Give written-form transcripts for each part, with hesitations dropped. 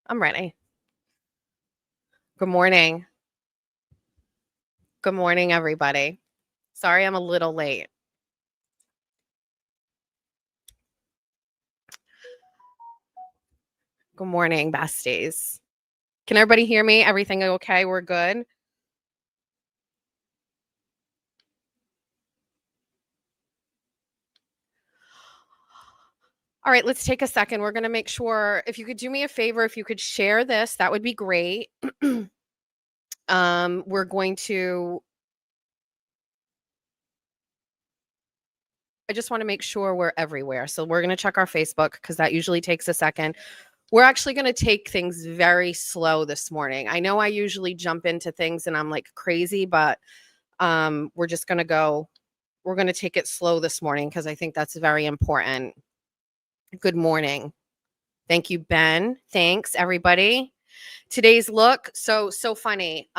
I'm ready. Good morning. Good morning, everybody. Sorry I'm a little late. Good morning, besties. Can everybody hear me? Everything okay? We're good? All right, let's take a second. We're going to make sure, if you could do me a favor, if you could share this, that would be great. We're going to I just want to make sure we're everywhere. So we're going to check our Facebook because that usually takes a second. We're actually going to take things very slow this morning. I know I usually jump into things and I'm like crazy, but we're just going to we're going to take it slow this morning because I think that's very important. Good morning. Thank you, Ben. Thanks, everybody. Today's look, so funny.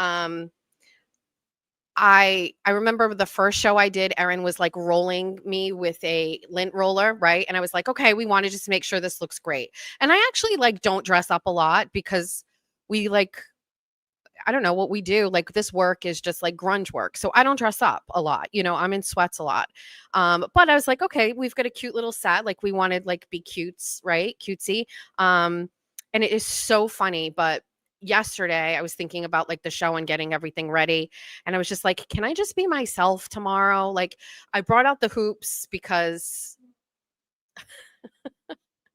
I remember the first show I did, Erin was like rolling me with a lint roller, right? And I was like, okay, we want to just make sure this looks great. And I actually like don't dress up a lot because we like I don't know what we do. Like this work is just like grunge work. So I don't dress up a lot. I'm in sweats a lot. But I was like, okay, we've got a cute little set. Like we wanted like be cutes, right? Cutesy. And it is so funny. But yesterday I was thinking about like the show and getting everything ready. And I was just like, can I just be myself tomorrow? Like I brought out the hoops because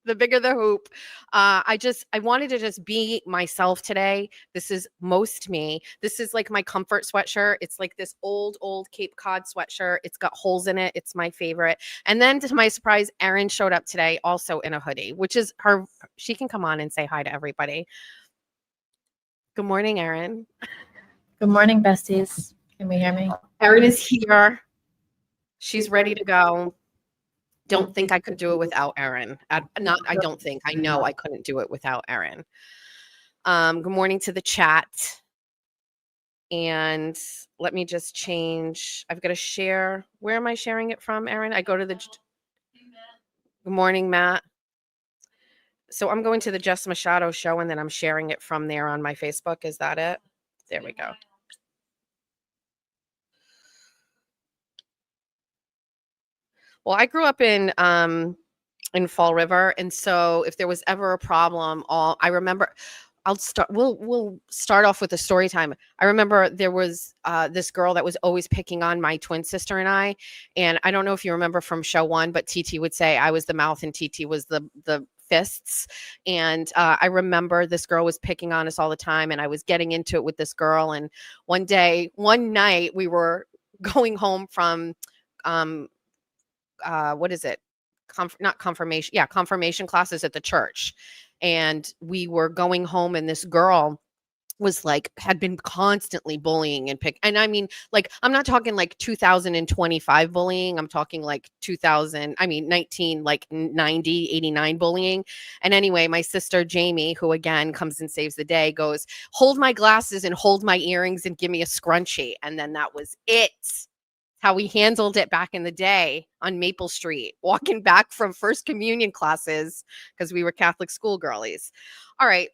the bigger the hoop. I wanted to just be myself today. This is most me. This is like my comfort sweatshirt. It's like this old Cape Cod sweatshirt. It's got holes in it. It's my favorite. And then to my surprise, Erin showed up today also in a hoodie, which is her. She can come on and say hi to everybody. Good morning, Erin. Good morning, besties. Can we hear me? Erin is here. She's ready to go. Don't think I could do it without Erin. I don't think. I know I couldn't do it without Erin. Good morning to the chat. And let me just change. I've got to share. Where am I sharing it from, Erin? I go to the. Good morning, Matt. So I'm going to the Jess Machado show and then I'm sharing it from there on my Facebook. Is that it? There we go. Well, I grew up in Fall River, and so if there was ever a problem, I remember. We'll start off with a story time. I remember there was this girl that was always picking on my twin sister and I don't know if you remember from show 1, but TT would say I was the mouth and TT was the fists. And I remember this girl was picking on us all the time, and I was getting into it with this girl. And one night, we were going home from what is it? Not confirmation. Yeah, confirmation classes at the church. And we were going home, and this girl was like had been constantly bullying and I mean, like, I'm not talking like 2025 bullying. I'm talking like 19 like 90 89 bullying. And anyway, my sister Jamie, who again comes and saves the day, goes, hold my glasses and hold my earrings and give me a scrunchie. And then that was it. How we handled it back in the day on Maple Street, walking back from First Communion classes because we were Catholic school girlies. All right.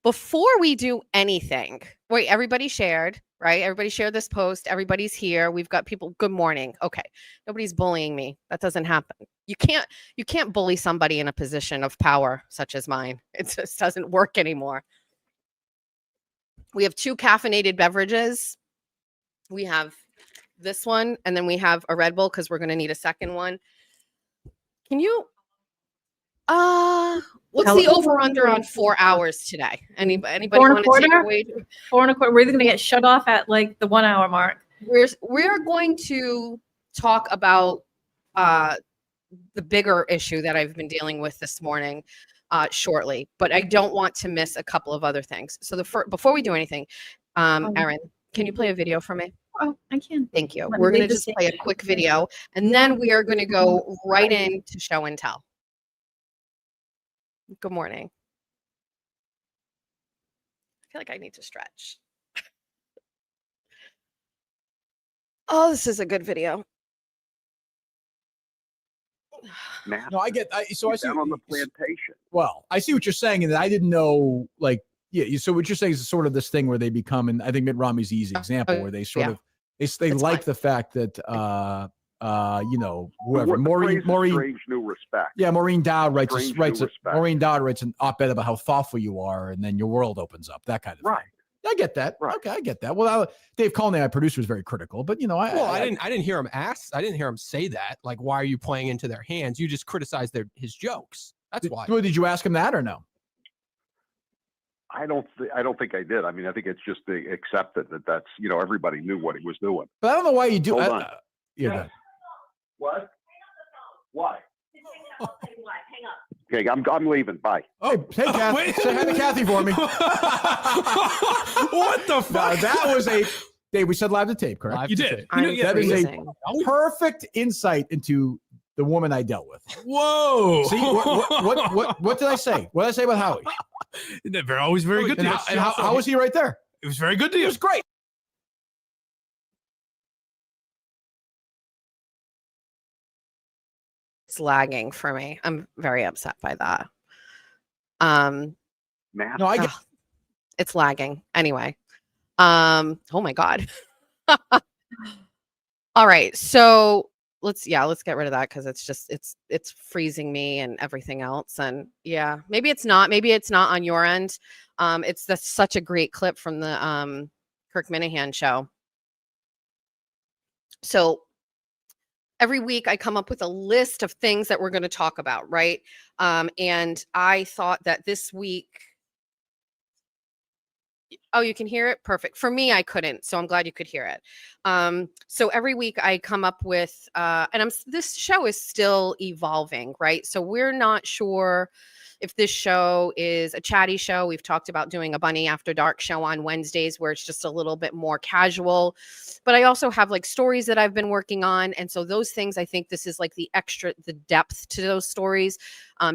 Before we do anything, wait, everybody shared, right? Everybody shared this post. Everybody's here. We've got people. Good morning. Okay. Nobody's bullying me. That doesn't happen. You can't bully somebody in a position of power such as mine. It just doesn't work anymore. We have 2 caffeinated beverages. We have this one, and then we have a Red Bull because we're going to need a second one. Can you what's the over under on 4 hours today? Anybody want to take away? 4 and a quarter. We're going to get shut off at like the 1 hour mark. We're going to talk about the bigger issue that I've been dealing with this morning shortly, but I don't want to miss a couple of other things. So before we do anything, Erin, can you play a video for me? Oh, I can. Thank you. We're going to just play a quick video, and then we are going to go right into show and tell. Good morning. I feel like I need to stretch. Oh, this is a good video. Massive. No, I get. So I see. Down on the plantation. Well, I see what you're saying, and I didn't know. Like, yeah. So what you're saying is sort of this thing where they become, and I think Mitt Romney's the easy example, where they sort of they like the fact that whoever Maureen strange new respect. Yeah, Maureen Dowd writes an op-ed about how thoughtful you are, and then your world opens up. That kind of thing. I get that. Right. Okay, I get that. Well, Dave Cullen, our producer, is very critical, but I didn't hear him ask. I didn't hear him say that. Like, why are you playing into their hands? You just criticized his jokes. That's why. Did you ask him that or no? I don't think I did. I mean, I think it's just they accepted that's everybody knew what he was doing. But I don't know why you do. Hold on. What? Why? Hang up. Okay, I'm leaving. Bye. Hey, Kath. Say hi to Kathy for me. What the fuck? That was Dave, we said live to tape, correct? You did. That is a perfect insight into the woman I dealt with. Whoa. See, what did I say? What did I say about Howie? They're always very good to you. And how was he right there? It was very good to you. It was great. It's lagging for me. I'm very upset by that. No, I get it's lagging. Anyway. Oh my God. All right. So let's get rid of that because it's freezing me and everything else. And yeah, maybe it's not on your end. That's such a great clip from the Kirk Minahan show. So every week I come up with a list of things that we're going to talk about, right? And I thought that this week, oh, you can hear it? Perfect. For me, I couldn't, so I'm glad you could hear it. So every week I come up with, this show is still evolving, right? So we're not sure if this show is a chatty show. We've talked about doing a Bunny After Dark show on Wednesdays where it's just a little bit more casual. But I also have like stories that I've been working on. And so those things, I think this is like the depth to those stories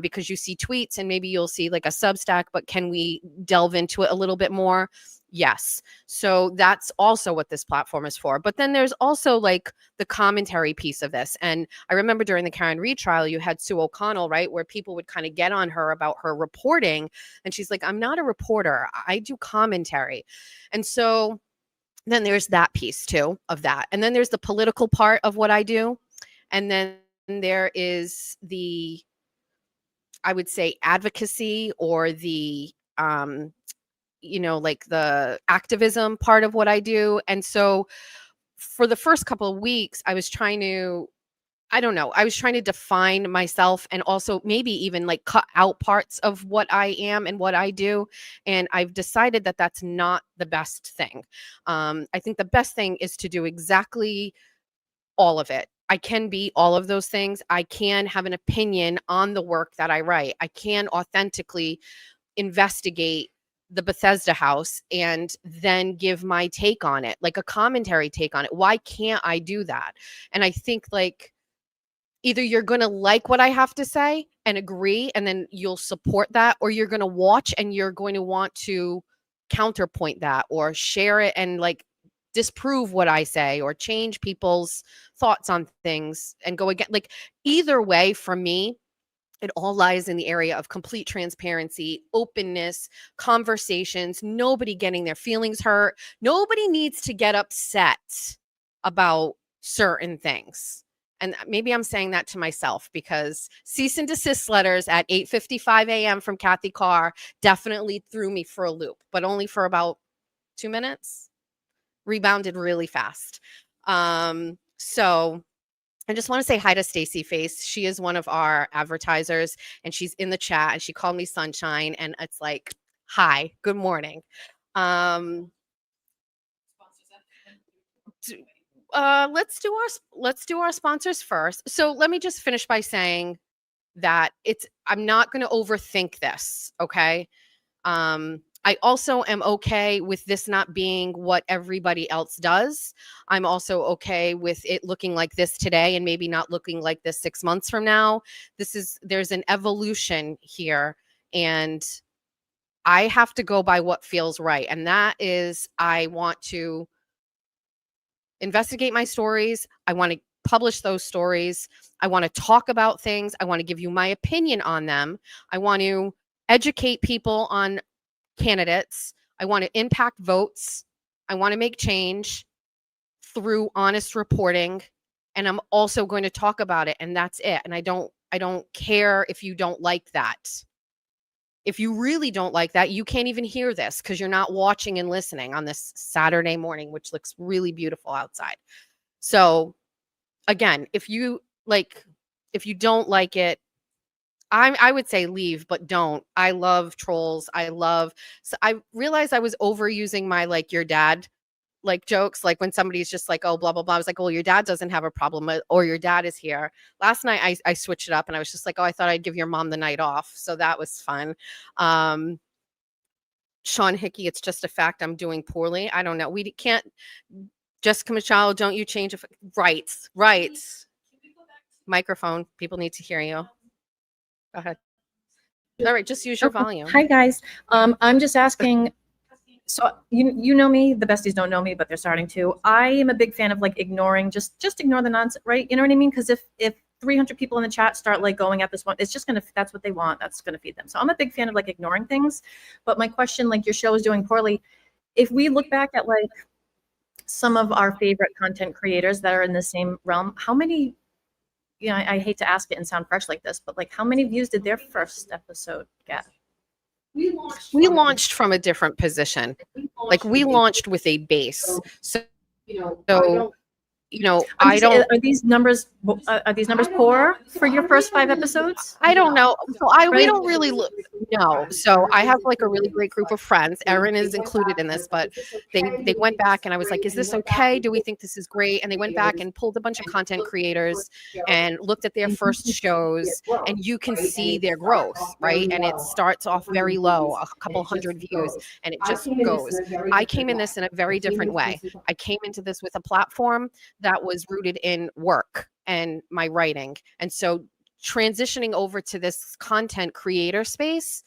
because you see tweets and maybe you'll see like a Substack, but can we delve into it a little bit more? Yes. So that's also what this platform is for. But then there's also like the commentary piece of this. And I remember during the Karen Reid trial, you had Sue O'Connell, right, where people would kind of get on her about her reporting. And she's like, I'm not a reporter. I do commentary. And so then there's that piece too of that. And then there's the political part of what I do. And then there is the, I would say, advocacy or the, like the activism part of what I do. And so for the first couple of weeks, I was trying to define myself and also maybe even like cut out parts of what I am and what I do. And I've decided that that's not the best thing. I think the best thing is to do exactly all of it. I can be all of those things. I can have an opinion on the work that I write. I can authentically investigate the Bethesda House and then give my take on it, like a commentary take on it. Why can't I do that? And I think like either you're going to like what I have to say and agree, and then you'll support that, or you're going to watch and you're going to want to counterpoint that or share it and like disprove what I say or change people's thoughts on things and go again. Like either way, for me, it all lies in the area of complete transparency, openness, conversations, nobody getting their feelings hurt. Nobody needs to get upset about certain things. And maybe I'm saying that to myself because cease and desist letters at 8:55 a.m. from Kathy Carr definitely threw me for a loop, but only for about 2 minutes. Rebounded really fast. So I just want to say hi to Stacy Face. She is one of our advertisers and she's in the chat and she called me Sunshine and it's like, hi, good morning. Let's do our sponsors first. So let me just finish by saying that I'm not going to overthink this. Okay. I also am okay with this not being what everybody else does. I'm also okay with it looking like this today and maybe not looking like this 6 months from now. There's an evolution here and I have to go by what feels right. And that is, I want to investigate my stories. I want to publish those stories. I want to talk about things. I want to give you my opinion on them. I want to educate people on candidates. I want to impact votes. I want to make change through honest reporting. And I'm also going to talk about it, and that's it. And I don't care if you don't like that. If you really don't like that, you can't even hear this because you're not watching and listening on this Saturday morning, which looks really beautiful outside. So again, if you don't like it, I would say leave, but don't. I love trolls. So I realized I was overusing my like your dad like jokes, like when somebody's just like, oh, blah, blah, blah. I was like, well, your dad doesn't have a problem or your dad is here. Last night I switched it up and I was just like, oh, I thought I'd give your mom the night off. So that was fun. Sean Hickey, it's just a fact I'm doing poorly. I don't know. We can't, Jessica Machado, don't you change it? Rights. Microphone. People need to hear you. Go ahead. All right, just use your volume. Hi, guys. I'm just asking, so you know me, the besties don't know me, but they're starting to. I am a big fan of like ignoring, just ignore the nonsense, right? You know what I mean? Because if 300 people in the chat start like going at this one, it's just that's what they want. That's gonna feed them. So I'm a big fan of like ignoring things. But my question, like your show is doing poorly. If we look back at like some of our favorite content creators that are in the same realm, how many, you know, I hate to ask it and sound fresh like this, but like how many views did their first episode get? We launched from a different position. Like we launched with a base. So I don't. Are these numbers poor for your first 5 episodes? I don't know. So we don't really know. So I have like a really great group of friends. Erin is included in this, but they went back and I was like, is this okay? Do we think this is great? And they went back and pulled a bunch of content creators and looked at their first shows, and you can see their growth, right? And it starts off very low, a couple hundred views, and it just goes. I came in this in a very different way. I came into this with a platform that was rooted in work and my writing. And so transitioning over to this content creator space,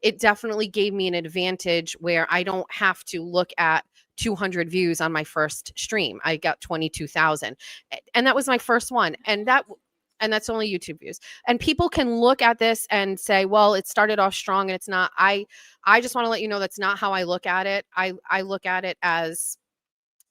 it definitely gave me an advantage where I don't have to look at 200 views on my first stream. I got 22,000. And that was my first one. And that's only YouTube views. And people can look at this and say, well, it started off strong and it's not. I just want to let you know that's not how I look at it. I look at it as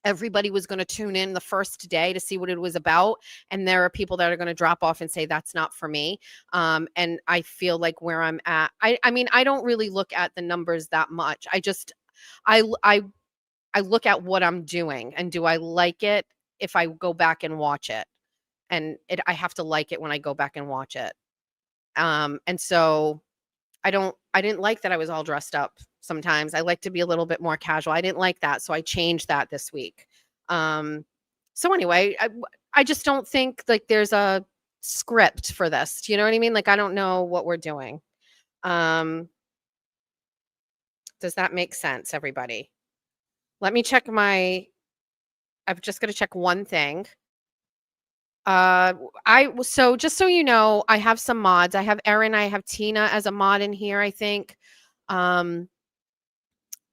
everybody was going to tune in the first day to see what it was about. And there are people that are going to drop off and say, that's not for me. And I feel like where I'm at, I mean, I don't really look at the numbers that much. I look at what I'm doing and do I like it if I go back and watch it? And I have to like it when I go back and watch it. And so I didn't like that I was all dressed up. Sometimes I like to be a little bit more casual. I didn't like that. So I changed that this week. So anyway, I just don't think like there's a script for this. Do you know what I mean? Like, I don't know what we're doing. Does that make sense, everybody? Let me check I'm just going to check one thing. So just so you know, I have some mods. I have Erin, I have Tina as a mod in here, I think.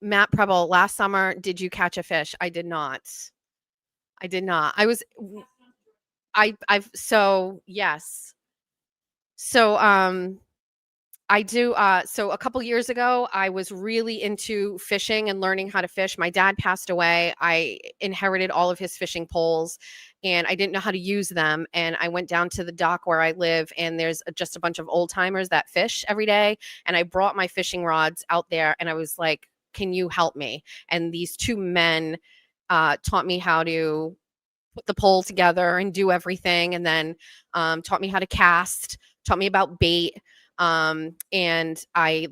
Matt Preble, last summer, did you catch a fish? I did not. So yes. So, I do. So a couple years ago, I was really into fishing and learning how to fish. My dad passed away. I inherited all of his fishing poles and I didn't know how to use them. And I went down to the dock where I live and there's just a bunch of old timers that fish every day. And I brought my fishing rods out there and I was like, can you help me? And these 2 men taught me how to put the pole together and do everything. And then taught me how to cast, taught me about bait. And I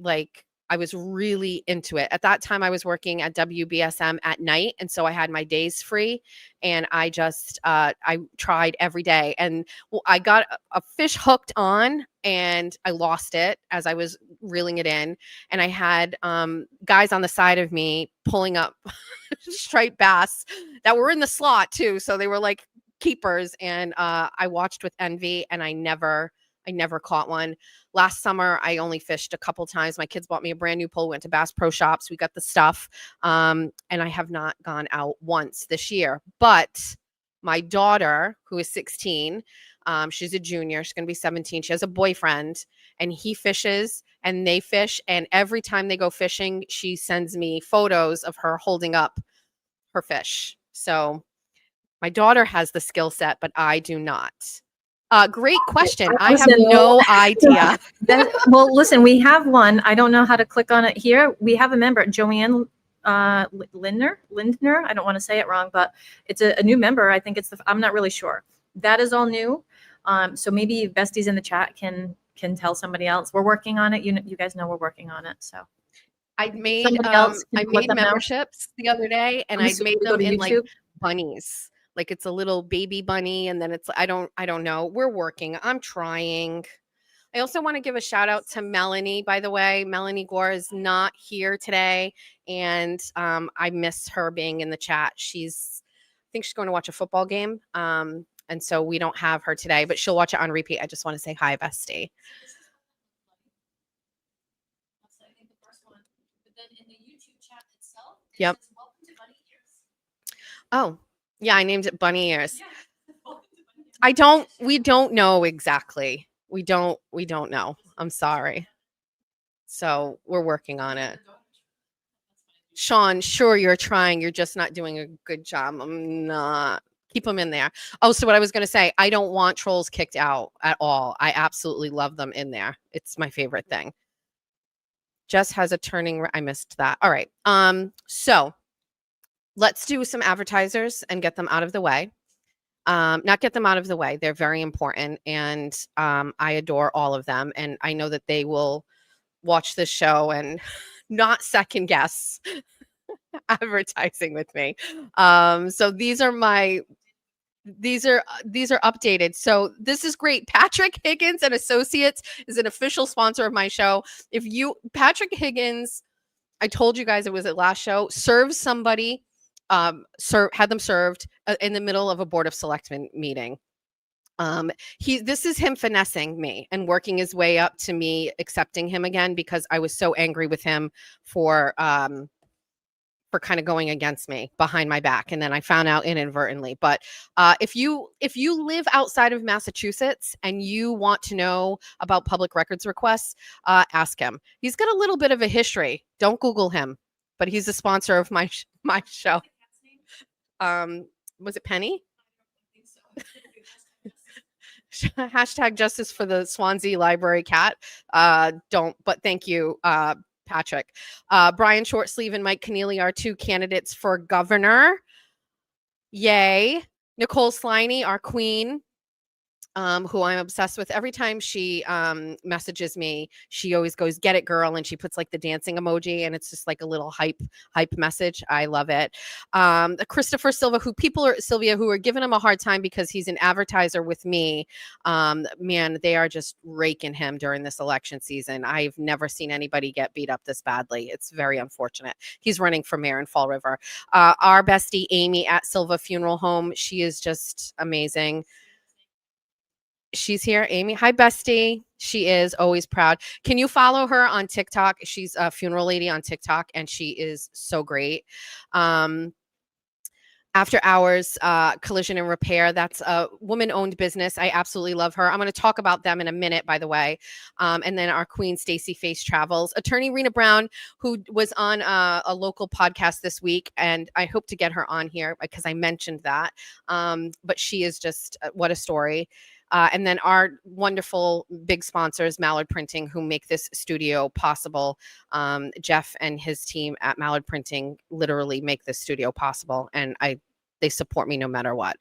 was really into it. At that time, I was working at WBSM at night. And so I had my days free and I just, I tried every day and I got a fish hooked on and I lost it as I was reeling it in. And I had, guys on the side of me pulling up striped bass that were in the slot too. So they were like keepers and, I watched with envy and I never caught one. Last summer, I only fished a couple times. My kids bought me a brand new pole, went to Bass Pro Shops. We got the stuff. And I have not gone out once this year. But My daughter, who is 16, she's a junior. She's going to be 17. She has a boyfriend, and he fishes, and they fish. And every time they go fishing, she sends me photos of her holding up her fish. So my daughter has the skill set, but I do not. Great question. I have no idea. Well, listen, we have one. I don't know how to click on it here. We have a member, Joanne Lindner. I don't want to say it wrong, but it's a new member. I think I'm not really sure. That is all new. So maybe besties in the chat can tell somebody else. We're working on it. You guys know we're working on it. So I made memberships the other day, and I made them in like bunnies. Like it's a little baby bunny, and then it's I don't know. We're working. I'm trying. I also want to give a shout out to Melanie, by the way. Melanie Gore is not here today, and I miss her being in the chat. I think she's going to watch a football game, and so we don't have her today, but she'll watch it on repeat. I just want to say hi, bestie. Yep. Oh, yeah, I named it Bunny Ears. We don't know exactly. We don't know. I'm sorry. So we're working on it. Sean, sure, you're trying. You're just not doing a good job. I'm not. Keep them in there. Oh, so what I was going to say, I don't want trolls kicked out at all. I absolutely love them in there. It's my favorite thing. Jess has a turning. I missed that. All right. So let's do some advertisers and get them out of the way. Not get them out of the way. They're very important, and I adore all of them. And I know that they will watch this show and not second guess advertising with me. So these are updated. So this is great. Patrick Higgins and Associates is an official sponsor of my show. Patrick Higgins, I told you guys it was at last show, serves somebody, had them served in the middle of a board of selectmen meeting. This is him finessing me and working his way up to me accepting him again, because I was so angry with him for kind of going against me behind my back, and then I found out inadvertently. But if you live outside of Massachusetts and you want to know about public records requests, ask him. He's got a little bit of a history. Don't Google him, but he's a sponsor of my show. Was it Penny? Hashtag justice for the Swansea Library cat. But thank you, Patrick. Brian Shortsleeve and Mike Keneally are two candidates for governor. Yay. Nicole Sliney, our queen, who I'm obsessed with. Every time she messages me, she always goes, "Get it, girl," and she puts like the dancing emoji, and it's just like a little hype message. I love it. Christopher Silva, who are giving him a hard time because he's an advertiser with me. Man, they are just raking him during this election season. I've never seen anybody get beat up this badly. It's very unfortunate. He's running for mayor in Fall River. Our bestie Amy at Silva Funeral Home, she is just amazing. She's here, Amy. Hi, bestie. She is always proud. Can you follow her on TikTok? She's a funeral lady on TikTok, and she is so great. After Hours Collision and Repair, that's a woman-owned business. I absolutely love her. I'm going to talk about them in a minute, by the way. And then our queen, Stacey Face Travels. Attorney Rena Brown, who was on a local podcast this week, and I hope to get her on here because I mentioned that. But she is just, what a story. And then our wonderful big sponsors, Mallard Printing, who make this studio possible. Jeff and his team at Mallard Printing literally make this studio possible, and they support me no matter what.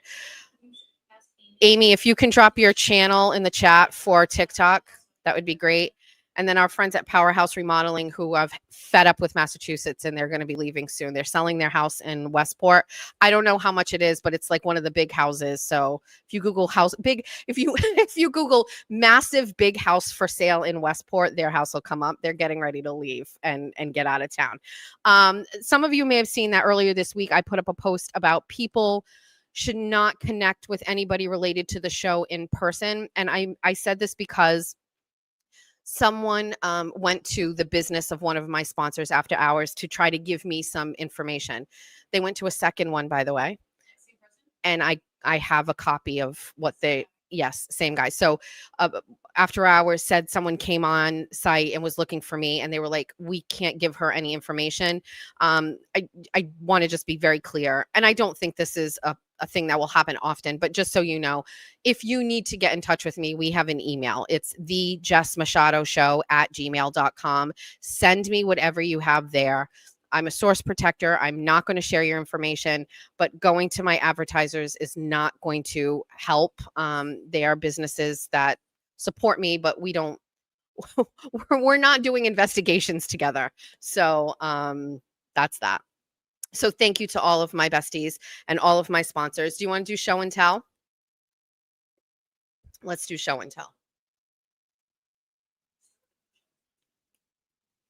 Amy, if you can drop your channel in the chat for TikTok, that would be great. And then our friends at Powerhouse Remodeling, who have fed up with Massachusetts, and they're going to be leaving soon. They're selling their house in Westport. I don't know how much it is, but it's like one of the big houses. So if you Google if you Google massive big house for sale in Westport, their house will come up. They're getting ready to leave and get out of town. Some of you may have seen that earlier this week. I put up a post about people should not connect with anybody related to the show in person. And I said this because someone went to the business of one of my sponsors, After Hours, to try to give me some information. They went to a second one, by the way, and I I have a copy of what they, yes, same guy. So after hours said someone came on site and was looking for me, and they were like, we can't give her any information. I want to just be very clear. And I don't think this is a thing that will happen often, but just so you know, if you need to get in touch with me, we have an email. It's thejessmachadoshow@gmail.com. Send me whatever you have there. I'm a source protector. I'm not going to share your information, but going to my advertisers is not going to help. They are businesses that support me, but we don't, we're not doing investigations together. So that's that. So thank you to all of my besties and all of my sponsors. Do you want to do show and tell? Let's do show and tell.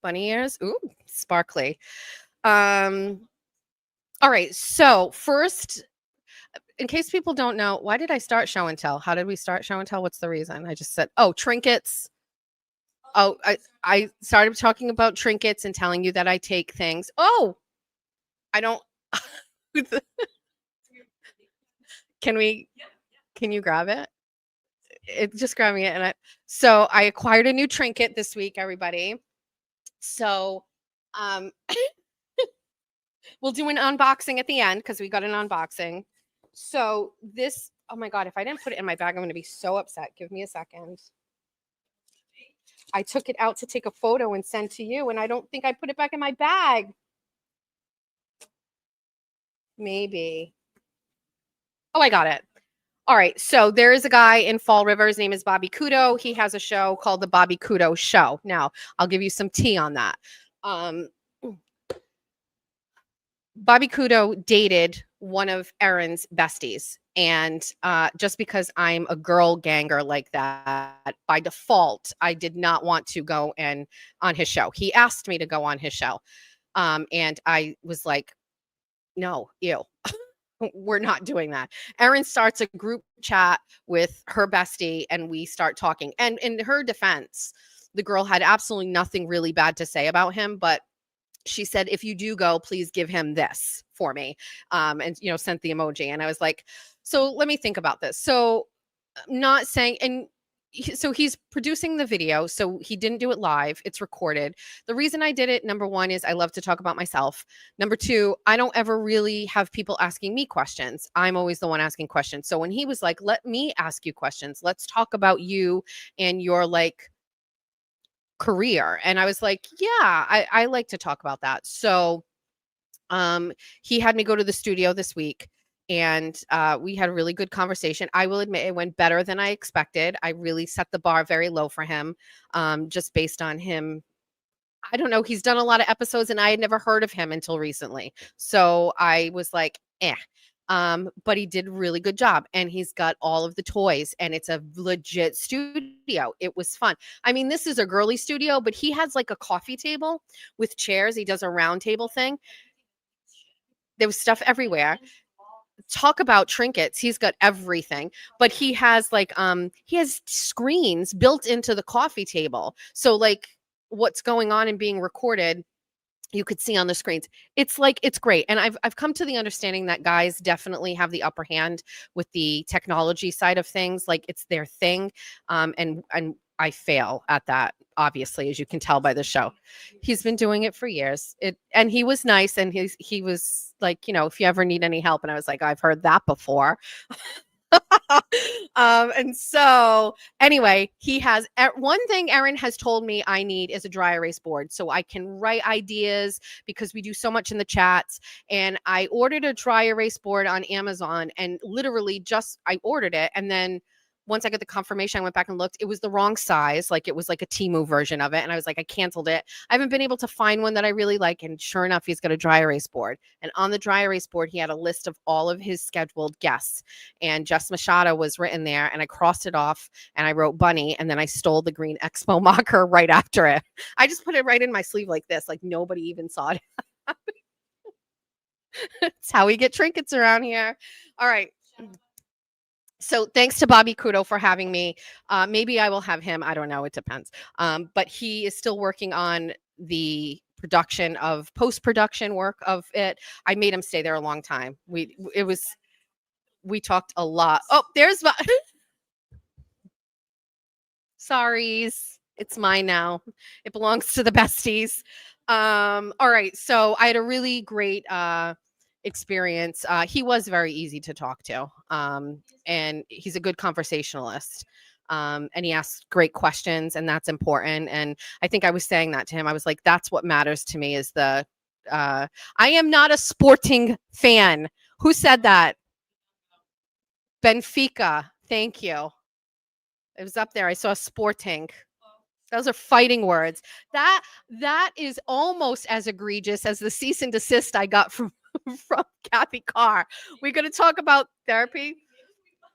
Bunny ears. Ooh, sparkly. All right. So first, in case people don't know, why did I start show and tell? How did we start show and tell? What's the reason? I just said, oh, trinkets. Oh, I started talking about trinkets and telling you that I take things. Oh, I don't. Can you grab it? It's just grabbing it. So I acquired a new trinket this week, everybody. So, we'll do an unboxing at the end because we got an unboxing. So this, oh my God, if I didn't put it in my bag, I'm going to be so upset. Give me a second. I took it out to take a photo and send to you, and I don't think I put it back in my bag. Maybe. Oh, I got it. All right. So there is a guy in Fall River. His name is Bobby Kudo. He has a show called The Bobby Kudo Show. Now, I'll give you some tea on that. Bobby Kudo dated one of Erin's besties. And just because I'm a girl ganger like that, by default, I did not want to go on his show. He asked me to go on his show. And I was like, no, ew. We're not doing that. Erin starts a group chat with her bestie and we start talking. And in her defense, the girl had absolutely nothing really bad to say about him, but she said, if you do go, please give him this for me. And, sent the emoji. And I was like, so let me think about this. So not saying, and so he's producing the video. So he didn't do it live. It's recorded. The reason I did it, number one, is I love to talk about myself. Number two, I don't ever really have people asking me questions. I'm always the one asking questions. So when he was like, let me ask you questions, let's talk about you and your career. And I was like, yeah, I like to talk about that. So he had me go to the studio this week. And we had a really good conversation. I will admit it went better than I expected. I really set the bar very low for him, just based on him. I don't know. He's done a lot of episodes and I had never heard of him until recently. So I was like, but he did a really good job and he's got all of the toys and it's a legit studio. It was fun. I mean, this is a girly studio, but he has like a coffee table with chairs. He does a round table thing. There was stuff everywhere. Talk about trinkets. He's got everything, but he has he has screens built into the coffee table. So what's going on and being recorded, you could see on the screens. It's great. And I've come to the understanding that guys definitely have the upper hand with the technology side of things. It's their thing. And I fail at that, obviously, as you can tell by the show. He's been doing it for years. And he was nice. And he was like, if you ever need any help. And I was like, I've heard that before. And so anyway, he has one thing Erin has told me I need is a dry erase board so I can write ideas because we do so much in the chats. And I ordered a dry erase board on Amazon and literally I ordered it. And then once I got the confirmation, I went back and looked. It was the wrong size. It was like a Temu version of it. And I was like, I canceled it. I haven't been able to find one that I really like. And sure enough, he's got a dry erase board. And on the dry erase board, he had a list of all of his scheduled guests. And Jess Machado was written there. And I crossed it off and I wrote Bunny. And then I stole the green Expo marker right after it. I just put it right in my sleeve like this. Nobody even saw it. That's how we get trinkets around here. All right. So thanks to Bobby Kudo for having me. Maybe I will have him. I don't know. It depends. But he is still working on the production of post-production work of it. I made him stay there a long time. we talked a lot. Oh, there's my sorries. It's mine now. It belongs to the besties. All right. So I had a really great experience. He was very easy to talk to. And he's a good conversationalist. And he asks great questions, and that's important. And I think I was saying that to him. I was like, that's what matters to me is the I am not a sporting fan. Who said that? Benfica. Thank you. It was up there. I saw sporting. Those are fighting words. That is almost as egregious as the cease and desist I got from from Kathy Carr. We're going to talk about therapy.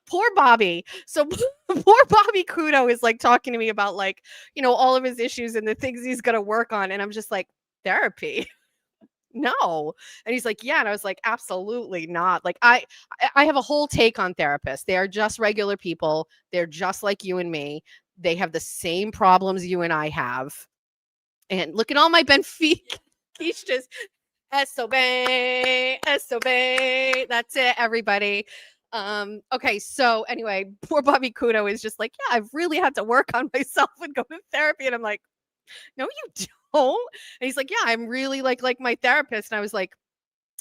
Poor Bobby. So poor Bobby Kudo is like talking to me about like, all of his issues and the things he's going to work on. And I'm just like, therapy? No. And he's like, yeah. And I was like, absolutely not. Like I have a whole take on therapists. They are just regular people. They're just like you and me. They have the same problems you and I have. And look at all my Benfica. He's just SOB. That's it, everybody. Okay, so anyway, poor Bobby Kudo is just like, yeah, I've really had to work on myself and go to therapy. And I'm like, no, you don't. And he's like, yeah, I'm really like my therapist. And I was like,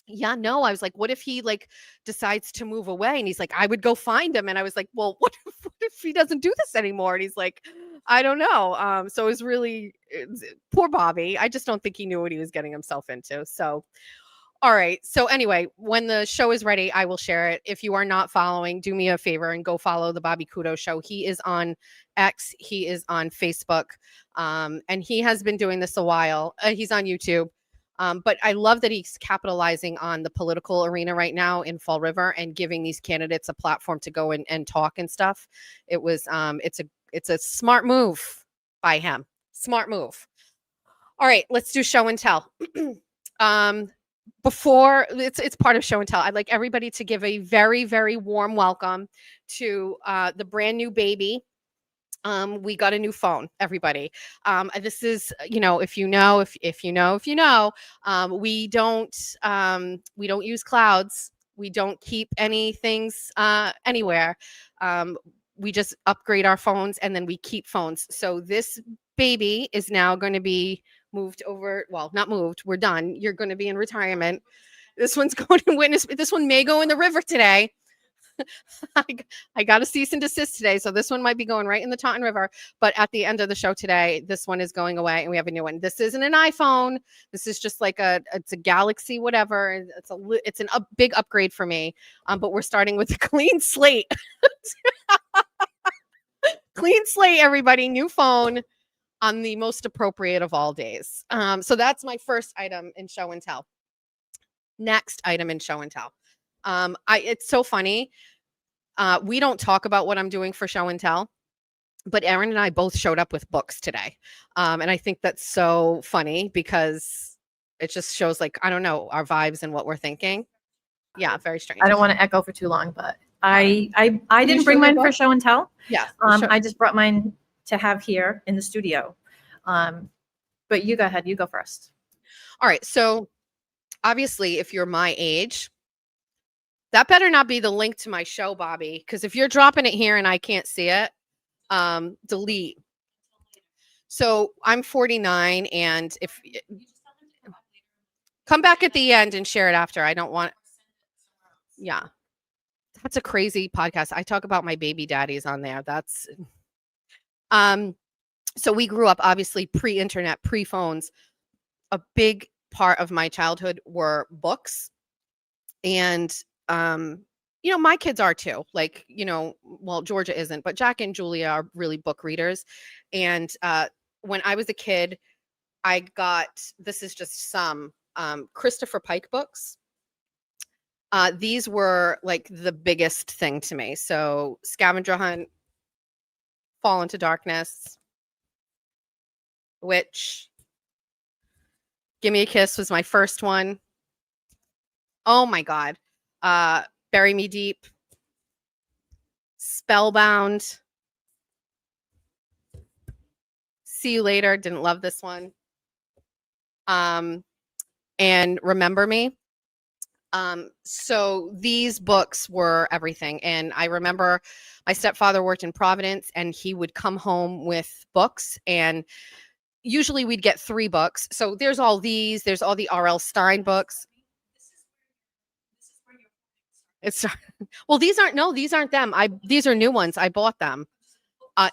yeah, no. I was like, what if he like decides to move away? And he's like, I would go find him. And I was like, well, what if he doesn't do this anymore? And he's like, I don't know. So it was really poor Bobby. I just don't think he knew what he was getting himself into. So, all right. So anyway, when the show is ready, I will share it. If you are not following, do me a favor and go follow the Bobby Kudo Show. He is on X. He is on Facebook. And he has been doing this a while. He's on YouTube. But I love that he's capitalizing on the political arena right now in Fall River and giving these candidates a platform to go and talk and stuff. It was it's a smart move by him. Smart move. All right, let's do show and tell. Before it's part of show and tell, I'd like everybody to give a very, very warm welcome to the brand new baby. We got a new phone, everybody. This is, if you know, we don't use clouds. We don't keep any things anywhere. We just upgrade our phones and then we keep phones. So this baby is now going to be moved over. Well, not moved. We're done. You're going to be in retirement. This one's going to witness. This one may go in the river today. I got a cease and desist today, so this one might be going right in the Taunton River. But at the end of the show today, this one is going away, and we have a new one. This isn't an iPhone. This is just like it's a Galaxy, whatever. It's a big upgrade for me. But we're starting with a clean slate. Clean slate, everybody. New phone on the most appropriate of all days. So that's my first item in show and tell. Next item in show and tell. It's so funny. We don't talk about what I'm doing for show and tell, but Erin and I both showed up with books today. And I think that's so funny because it just shows like, I don't know, our vibes and what we're thinking. Yeah, very strange. I don't want to echo for too long, but I didn't bring mine for show and tell. Yeah. I just brought mine to have here in the studio. But you go ahead, you go first. All right. So obviously, if you're my age, that better not be the link to my show, Bobby, because if you're dropping it here and I can't see it, delete. So I'm 49, and if come back at the end and share it after. I don't want. Yeah, that's a crazy podcast. I talk about my baby daddies on there. That's so we grew up obviously pre-internet, pre-phones. A big part of my childhood were books, and my kids are too. Like, well, Georgia isn't, but Jack and Julia are really book readers. And when I was a kid, I got, this is just some Christopher Pike books. These were like the biggest thing to me. So Scavenger Hunt, Fall into Darkness, Witch, Give Me a Kiss was my first one. Oh my God. Bury Me Deep, Spellbound, See You Later, didn't love this one. And Remember Me. So these books were everything. And I remember my stepfather worked in Providence, and he would come home with books, and usually we'd get 3 books. So there's all the R.L. Stine books. It's well, these aren't them. These are new ones. I bought them.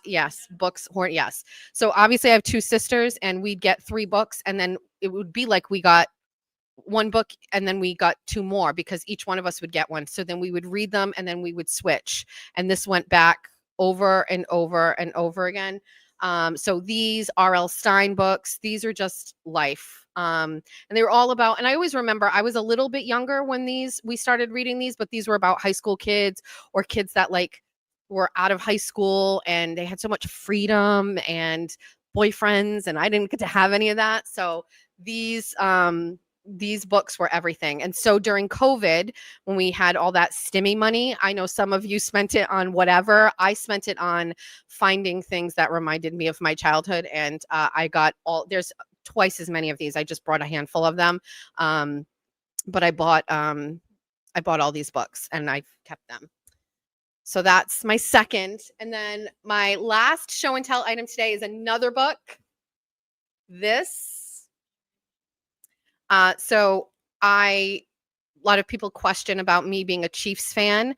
Yes, books, yes. So obviously I have 2 sisters, and we'd get 3 books, and then it would be like we got 1 book and then we got 2 more because each one of us would get one. So then we would read them and then we would switch. And this went back over and over and over again. So these R.L. Stine books, these are just life. And they were all about, and I always remember I was a little bit younger when we started reading these, but these were about high school kids or kids that like were out of high school and they had so much freedom and boyfriends, and I didn't get to have any of that. So these books were everything. And so during COVID, when we had all that stimmy money, I know some of you spent it on whatever. I spent it on finding things that reminded me of my childhood. And I got there's twice as many of these. I just brought a handful of them. But I bought all these books and I've kept them. So that's my second. And then my last show and tell item today is another book. So a lot of people question about me being a Chiefs fan,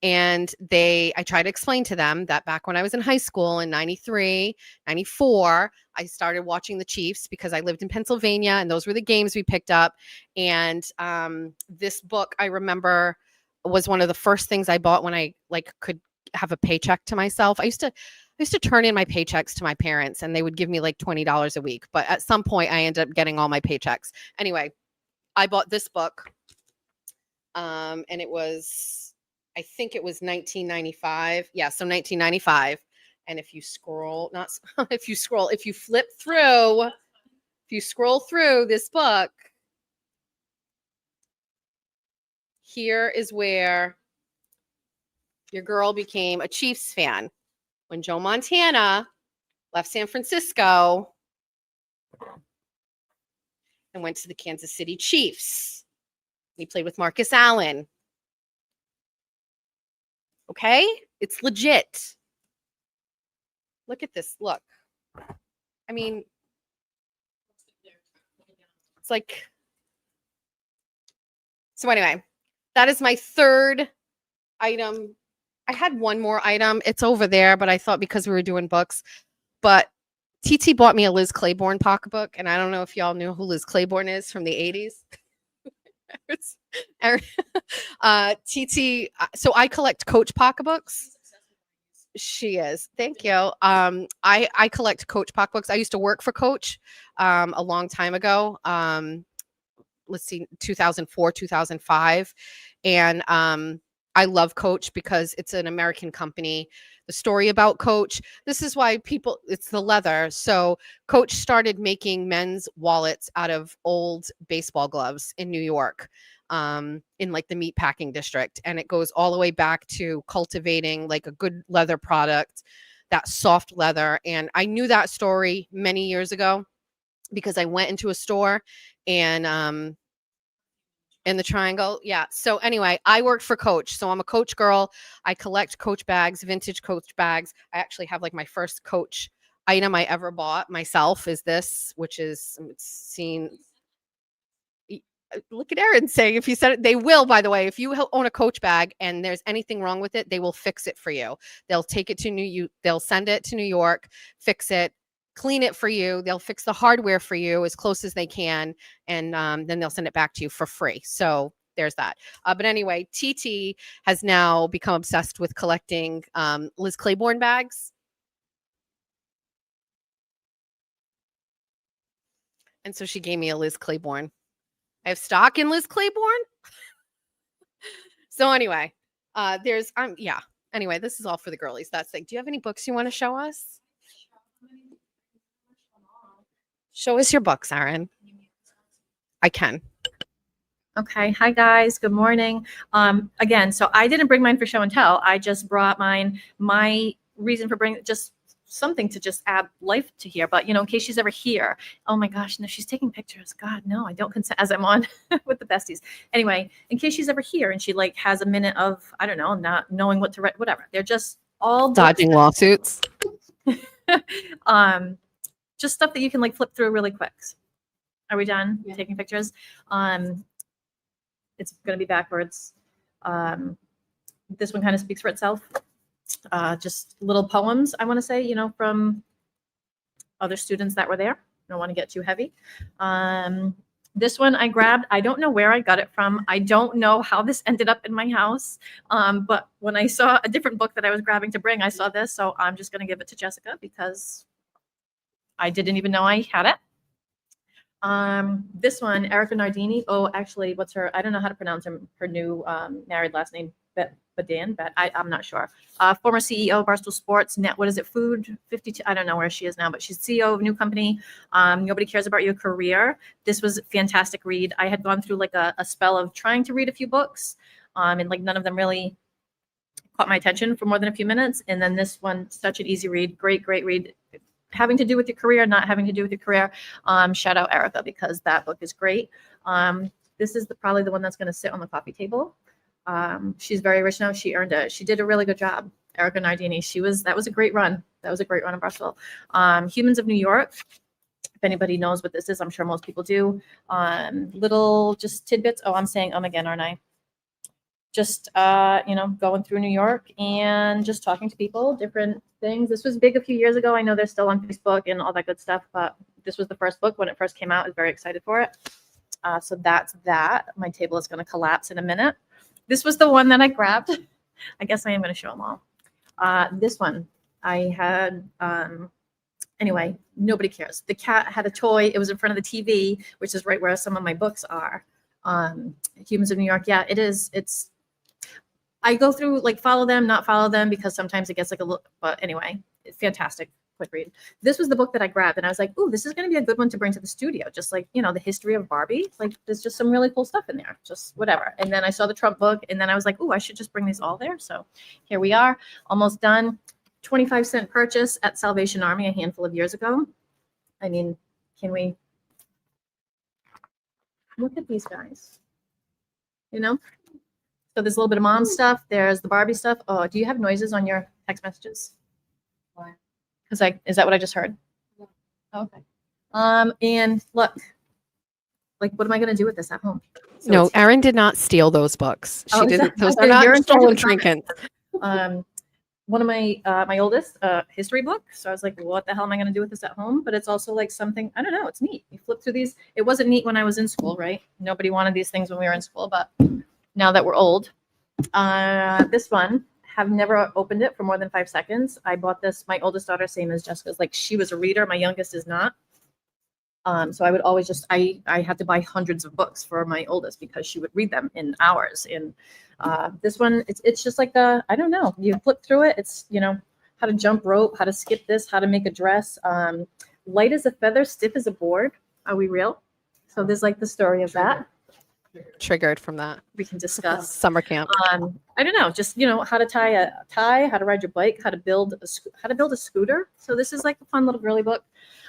and I try to explain to them that back when I was in high school in 93, 94, I started watching the Chiefs because I lived in Pennsylvania and those were the games we picked up. And this book, I remember, was one of the first things I bought when I could have a paycheck to myself. I used to turn in my paychecks to my parents and they would give me like $20 a week. But at some point I ended up getting all my paychecks. Anyway, I bought this book. And I think it was 1995. Yeah. So 1995. And if you scroll through this book, here is where your girl became a Chiefs fan. When Joe Montana left San Francisco and went to the Kansas City Chiefs. He played with Marcus Allen. Okay? It's legit. Look at this. Look. I mean, it's like, so anyway, that is my third item. I had one more item. It's over there, but I thought because we were doing books, but TT bought me a Liz Claiborne pocketbook, and I don't know if y'all knew who Liz Claiborne is from the 80s. TT, so I collect Coach pocketbooks. She is. Thank you. I collect Coach pocketbooks. I used to work for Coach a long time ago. Let's see, 2004, 2005. And I love Coach because it's an American company. The story about Coach, this is why it's the leather. So Coach started making men's wallets out of old baseball gloves in New York, in like the meat packing district. And it goes all the way back to cultivating like a good leather product, that soft leather. And I knew that story many years ago because I went into a store and in the Triangle. Yeah. So anyway, I worked for Coach. So I'm a Coach girl. I collect Coach bags, vintage Coach bags. I actually have like my first Coach item I ever bought myself is this, which is seen. Look at Erin saying if you said it, they will, by the way, if you own a Coach bag and there's anything wrong with it, they will fix it for you. They'll take it to they'll send it to New York, fix it, clean it for you. They'll fix the hardware for you as close as they can. And then they'll send it back to you for free. So there's that. But anyway, TT has now become obsessed with collecting Liz Claiborne bags. And so she gave me a Liz Claiborne. I have stock in Liz Claiborne. So anyway, anyway, this is all for the girlies. That's like, do you have any books you want to show us? Show us your books, Erin. I can. Okay. Hi, guys. Good morning. Again, so I didn't bring mine for show and tell. I just brought mine. My reason for bringing just something to just add life to here. But, in case she's ever here, oh my gosh, no, she's taking pictures. God, no, I don't consent as I'm on with the besties. Anyway, in case she's ever here and she like has a minute of, I don't know, not knowing what to write, whatever. They're just all Dodging lawsuits. Just stuff that you can like flip through really quick. Are we done taking pictures? It's going to be backwards. This one kind of speaks for itself. Just little poems, I want to say, from other students that were there. I don't want to get too heavy. This one I grabbed. I don't know where I got it from. I don't know how this ended up in my house. But when I saw a different book that I was grabbing to bring, I saw this. So I'm just going to give it to Jessica because I didn't even know I had it. This one, Erica Nardini. Oh, actually, what's her? I don't know how to pronounce her new married last name. Badan, but I'm not sure. Former CEO of Barstool Sports. What is it? Food 52. I don't know where she is now, but she's CEO of a new company. Nobody cares about your career. This was a fantastic read. I had gone through like a spell of trying to read a few books, and like none of them really caught my attention for more than a few minutes. And then this one, such an easy read, great read. Having to do with your career, not having to do with your career. Shout out Erica because that book is great. This is probably the one that's going to sit on the coffee table. She's very rich now. She did a really good job. Erica Nardini. That was a great run. That was a great run in Barstool. Humans of New York. If anybody knows what this is, I'm sure most people do. Little just tidbits. Oh, I'm saying again, aren't I? Just, going through New York and just talking to people, different things. This was big a few years ago. I know they're still on Facebook and all that good stuff, but this was the first book when it first came out. I was very excited for it. So that's that. My table is going to collapse in a minute. This was the one that I grabbed. I guess I am going to show them all. This one I had, anyway, nobody cares. The cat had a toy. It was in front of the TV, which is right where some of my books are. Humans of New York. Yeah, it is. I go through like follow them, not follow them, because sometimes it gets like a look, but anyway, it's fantastic. Quick read. This was the book that I grabbed and I was like, ooh, this is going to be a good one to bring to the studio. Just like, the history of Barbie. Like there's just some really cool stuff in there, just whatever. And then I saw the Trump book and then I was like, ooh, I should just bring these all there. So here we are, almost done. 25-cent purchase at Salvation Army a handful of years ago. I mean, can we look at these guys? So there's a little bit of mom stuff. There's the Barbie stuff. Oh, do you have noises on your text messages? Why? Because is that what I just heard? Yeah. Okay. And look, like, what am I going to do with this at home? So No, Erin did not steal those books. She didn't. Those are okay, you're not in charge stolen of the trinkets. One of my oldest history book. So I was like, what the hell am I going to do with this at home? But it's also like something, I don't know. It's neat. You flip through these. It wasn't neat when I was in school, right? Nobody wanted these things when we were in school, but now that we're old. This one, have never opened it for more than 5 seconds. I bought this, my oldest daughter, same as Jessica's, like she was a reader. My youngest is not. So I would always I had to buy hundreds of books for my oldest because she would read them in hours. And this one, it's just like I don't know, you flip through it. It's, how to jump rope, how to skip this, how to make a dress. Light as a feather, stiff as a board. Are we real? So there's like the story of that. Triggered from that. We can discuss summer camp. I don't know, just how to tie a tie, how to ride your bike, how to build a scooter. So this is like a fun little girly book.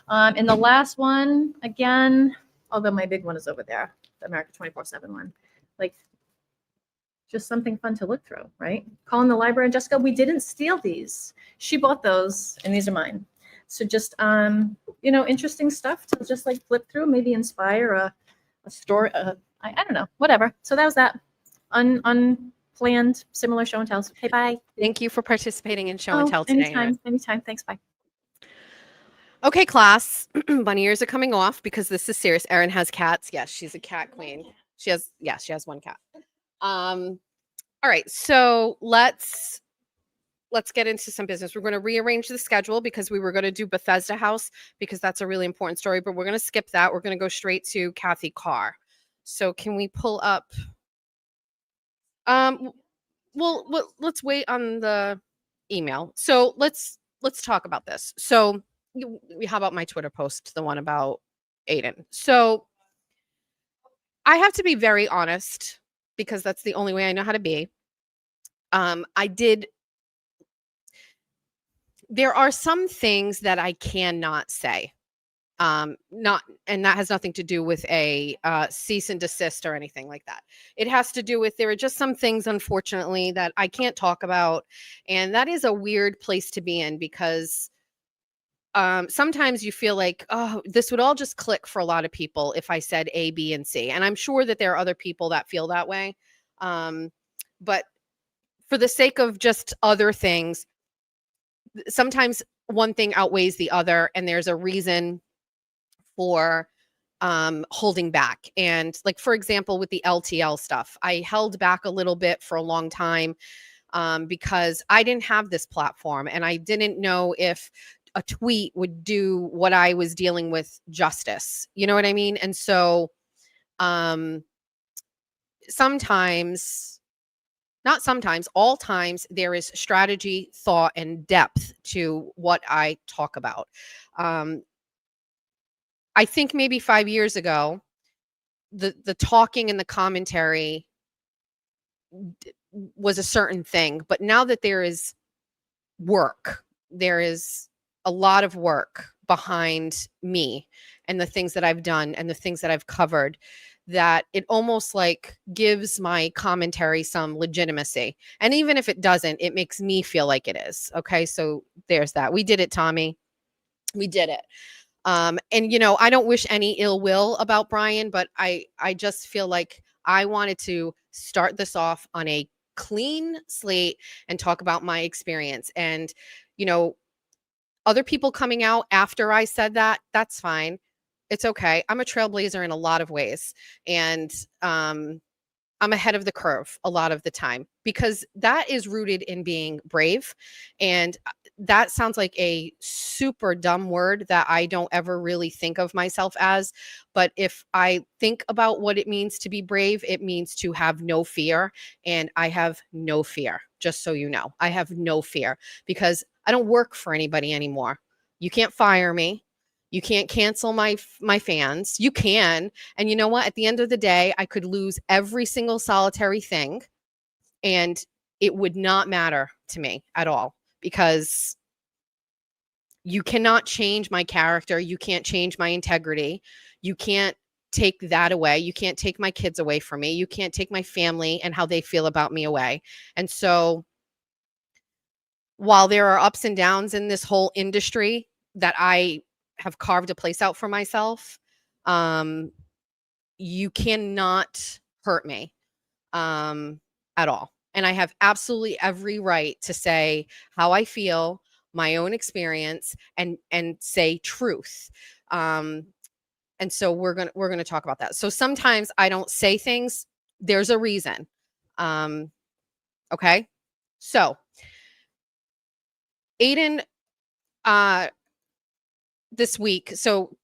And the last one, again, although my big one is over there, the America 24/7 one, like just something fun to look through, right? Calling the library and Jessica, we didn't steal these. She bought those, and these are mine. So just interesting stuff to just like flip through, maybe inspire a story. I don't know, whatever. So that was that unplanned, similar show and tells. Okay, bye. Thank you for participating in show and tell today. Anytime. Thanks, bye. Okay, class. Bunny ears are coming off because this is serious. Erin has cats. Yes, she's a cat queen. She has one cat. All right, so let's get into some business. We're going to rearrange the schedule because we were going to do Bethesda House because that's a really important story, but we're going to skip that. We're going to go straight to Kathy Carr. So can we pull up? Well, let's wait on the email. So let's talk about this. So how about my Twitter post, the one about Aiden? So I have to be very honest because that's the only way I know how to be. there are some things that I cannot say. Not, and that has nothing to do with a cease and desist or anything like that. It has to do with, there are just some things, unfortunately, that I can't talk about. And that is a weird place to be in, because sometimes you feel like, oh, this would all just click for a lot of people if I said A, B, and C. And I'm sure that there are other people that feel that way. But for the sake of just other things, sometimes one thing outweighs the other, and there's a reason for holding back. And like, for example, with the LTL stuff, I held back a little bit for a long time because I didn't have this platform, and I didn't know if a tweet would do what I was dealing with justice. You know what I mean? And so sometimes, not sometimes, all times, there is strategy, thought, and depth to what I talk about. I think maybe 5 years ago, the talking and the commentary was a certain thing, but now that there is work, there is a lot of work behind me and the things that I've done and the things that I've covered, that it almost like gives my commentary some legitimacy. And even if it doesn't, it makes me feel like it is. Okay, so there's that. We did it, Tommy. We did it. And I don't wish any ill will about Brian, but I just feel like I wanted to start this off on a clean slate and talk about my experience. And other people coming out after I said that, that's fine. It's okay. I'm a trailblazer in a lot of ways, and I'm ahead of the curve a lot of the time, because that is rooted in being brave. And that sounds like a super dumb word that I don't ever really think of myself as. But if I think about what it means to be brave, it means to have no fear. And I have no fear, just so you know. I have no fear, because I don't work for anybody anymore. You can't fire me. You can't cancel my fans. You can. And you know what? At the end of the day, I could lose every single solitary thing, and it would not matter to me at all, because you cannot change my character. You can't change my integrity. You can't take that away. You can't take my kids away from me. You can't take my family and how they feel about me away. And so while there are ups and downs in this whole industry that I have carved a place out for myself, you cannot hurt me at all. And I have absolutely every right to say how I feel, my own experience, and say truth. And so we're gonna talk about that. So sometimes I don't say things. There's a reason. Okay. So Aiden, this week, so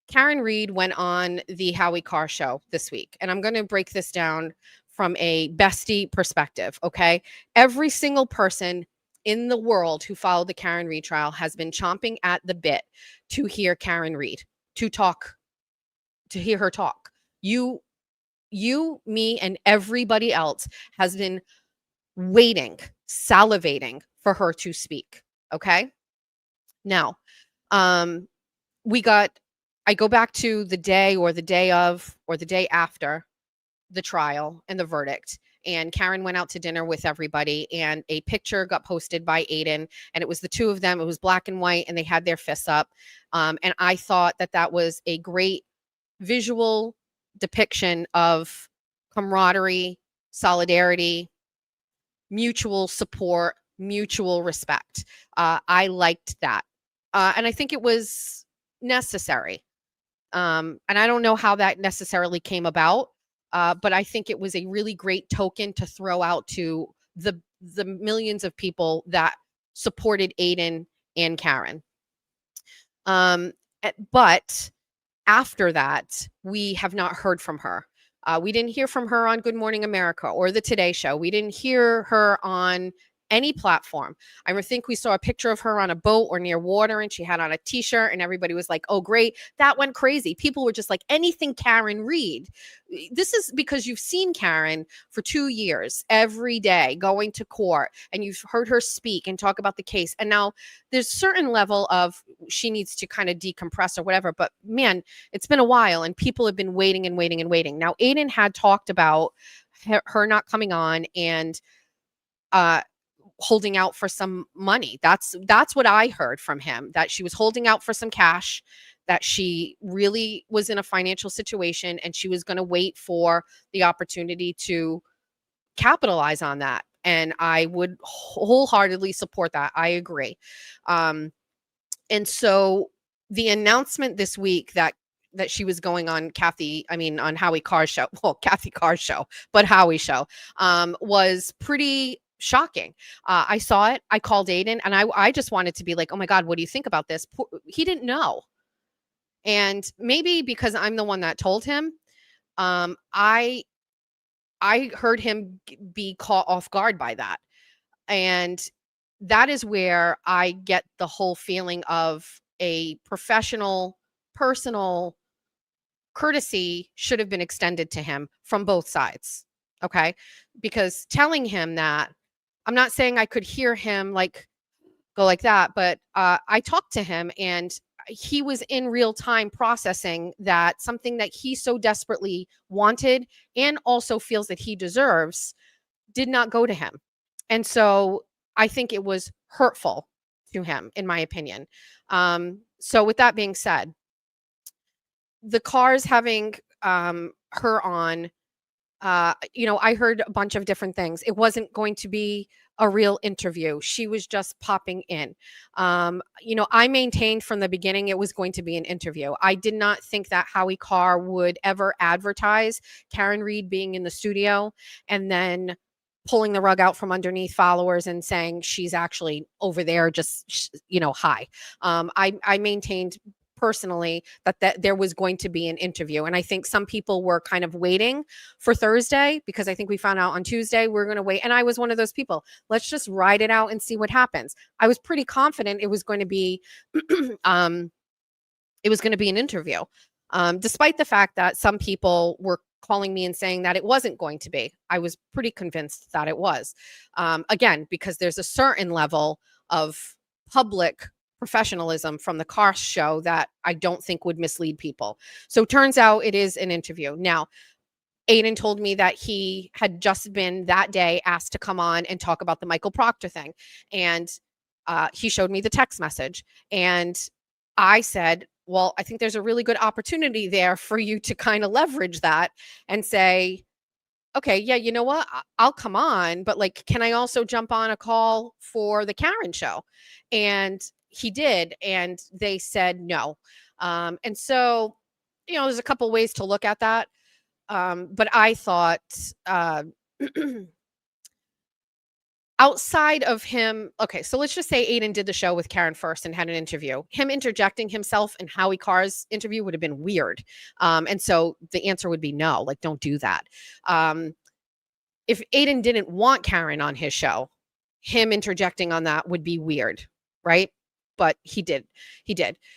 Karen Reed went on the Howie Carr show this week, and I'm going to break this down from a bestie perspective, okay? Every single person in the world who followed the Karen Reed trial has been chomping at the bit to hear Karen Reed, to hear her talk. You, me, and everybody else has been waiting, salivating for her to speak, okay? Now, I go back to the day or the day of or the day after the trial and the verdict. And Karen went out to dinner with everybody, and a picture got posted by Aiden, and it was the two of them. It was black and white, and they had their fists up. And I thought that was a great visual depiction of camaraderie, solidarity, mutual support, mutual respect. I liked that. And I think it was necessary. And I don't know how that necessarily came about, but I think it was a really great token to throw out to the millions of people that supported Aiden and Karen. But after that, we have not heard from her. We didn't hear from her on Good Morning America or the Today Show. We didn't hear her on any platform. I think we saw a picture of her on a boat or near water, and she had on a t-shirt, and everybody was like, oh, great. That went crazy. People were just like, anything Karen Reed. This is because you've seen Karen for 2 years, every day going to court, and you've heard her speak and talk about the case. And now there's a certain level of she needs to kind of decompress or whatever. But man, it's been a while, and people have been waiting and waiting and waiting. Now, Aiden had talked about her not coming on and holding out for some money. That's what I heard from him, that she was holding out for some cash, that she really was in a financial situation and she was going to wait for the opportunity to capitalize on that. And I would wholeheartedly support that. I agree. And so the announcement this week that she was going on on Howie Carr's show, well, Kathy Carr's show, but Howie show, was pretty shocking. I saw it. I called Aiden, and I just wanted to be like, oh my God, what do you think about this? He didn't know. And maybe because I'm the one that told him, I heard him be caught off guard by that. And that is where I get the whole feeling of a professional, personal courtesy should have been extended to him from both sides. Okay. Because telling him that, I'm not saying I could hear him like go like that, but I talked to him, and he was in real time processing that something that he so desperately wanted and also feels that he deserves did not go to him. And so I think it was hurtful to him, in my opinion. So with that being said, the Carrs having her on, I heard a bunch of different things. It wasn't going to be a real interview. She was just popping in. I maintained from the beginning it was going to be an interview. I did not think that Howie Carr would ever advertise Karen Reed being in the studio and then pulling the rug out from underneath followers and saying she's actually over there just, hi. I maintained personally that there was going to be an interview. And I think some people were kind of waiting for Thursday, because I think we found out on Tuesday we're going to wait. And I was one of those people. Let's just ride it out and see what happens. I was pretty confident it was going to be an interview. Despite the fact that some people were calling me and saying that it wasn't going to be. I was pretty convinced that it was. Again, because there's a certain level of public professionalism from the Carr show that I don't think would mislead people. So it turns out it is an interview. Now, Aiden told me that he had just been that day asked to come on and talk about the Michael Proctor thing. And he showed me the text message. And I said, well, I think there's a really good opportunity there for you to kind of leverage that and say, okay, yeah, you know what? I'll come on, but like, can I also jump on a call for the Karen show? And he did, and they said no. And so, there's a couple ways to look at that. But I thought, outside of him, okay, so let's just say Aiden did the show with Karen first and had an interview. Him interjecting himself in Howie Carr's interview would have been weird. And so the answer would be no, like, don't do that. If Aiden didn't want Karen on his show, him interjecting on that would be weird, right? But he did.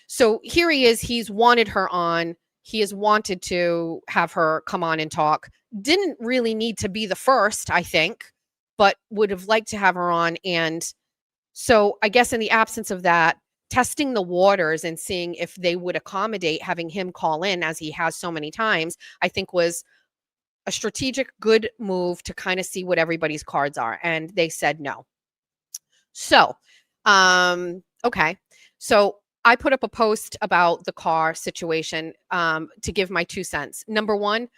So here he is. He's wanted her on. He has wanted to have her come on and talk. Didn't really need to be the first, I think, but would have liked to have her on. And so I guess in the absence of that, testing the waters and seeing if they would accommodate having him call in, as he has so many times, I think was a strategic good move to kind of see what everybody's cards are. And they said no. So, okay. So I put up a post about the Carr situation to give my 2 cents. Number one,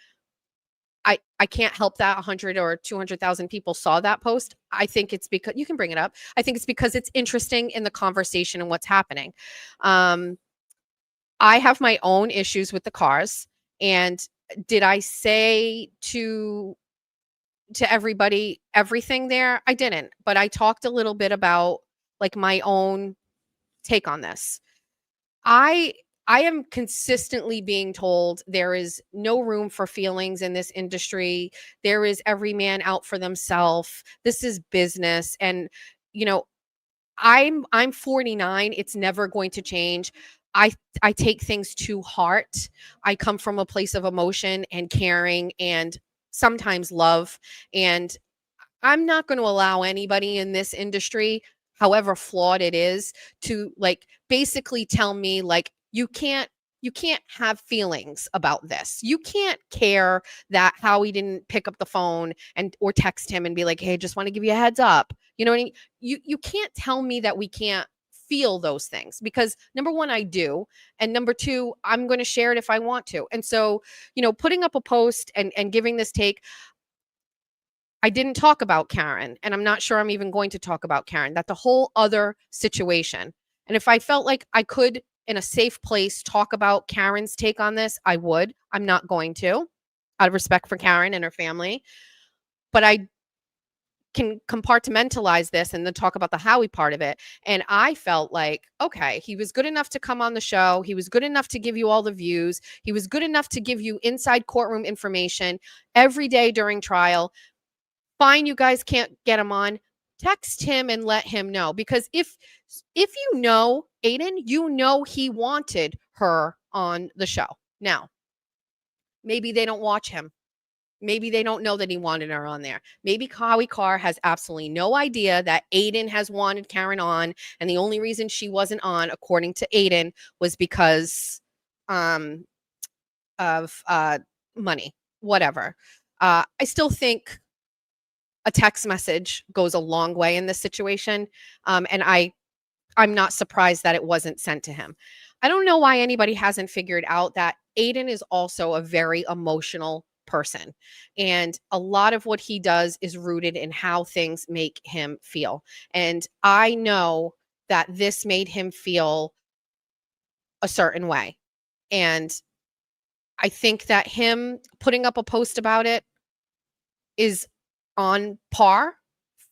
I can't help that 100 or 200,000 people saw that post. I think it's because, you can bring it up. I think it's because it's interesting in the conversation and what's happening. I have my own issues with the Carrs. And did I say to everybody everything there? I didn't, but I talked a little bit about like my own take on this. I I am consistently being told there is no room for feelings in this industry. There is every man out for themselves. This is business. And, you know, I'm 49. It's never going to change. I take things to heart. I come from a place of emotion and caring and sometimes love. And I'm not going to allow anybody in this industry, however flawed it is, to like basically tell me like you can't have feelings about this. You can't care that Howie didn't pick up the phone and or text him and be like, "Hey, just want to give you a heads up." You know what I mean? You can't tell me that we can't feel those things because number one, I do, and number two, I'm going to share it if I want to. And so, putting up a post and giving this take, I didn't talk about Karen, and I'm not sure I'm even going to talk about Karen. That's a whole other situation. And if I felt like I could, in a safe place, talk about Karen's take on this, I would. I'm not going to, out of respect for Karen and her family. But I can compartmentalize this and then talk about the Howie part of it. And I felt like, okay, he was good enough to come on the show. He was good enough to give you all the views. He was good enough to give you inside courtroom information every day during trial. Fine, you guys can't get him on. Text him and let him know. Because if you know Aiden, you know he wanted her on the show. Now, maybe they don't watch him. Maybe they don't know that he wanted her on there. Maybe Howie Carr has absolutely no idea that Aiden has wanted Karen on, and the only reason she wasn't on, according to Aiden, was because of money. Whatever. I still think a text message goes a long way in this situation, and I'm not surprised that it wasn't sent to him. I don't know why anybody hasn't figured out that Aiden is also a very emotional person. And a lot of what he does is rooted in how things make him feel. And I know that this made him feel a certain way. And I think that him putting up a post about it is on par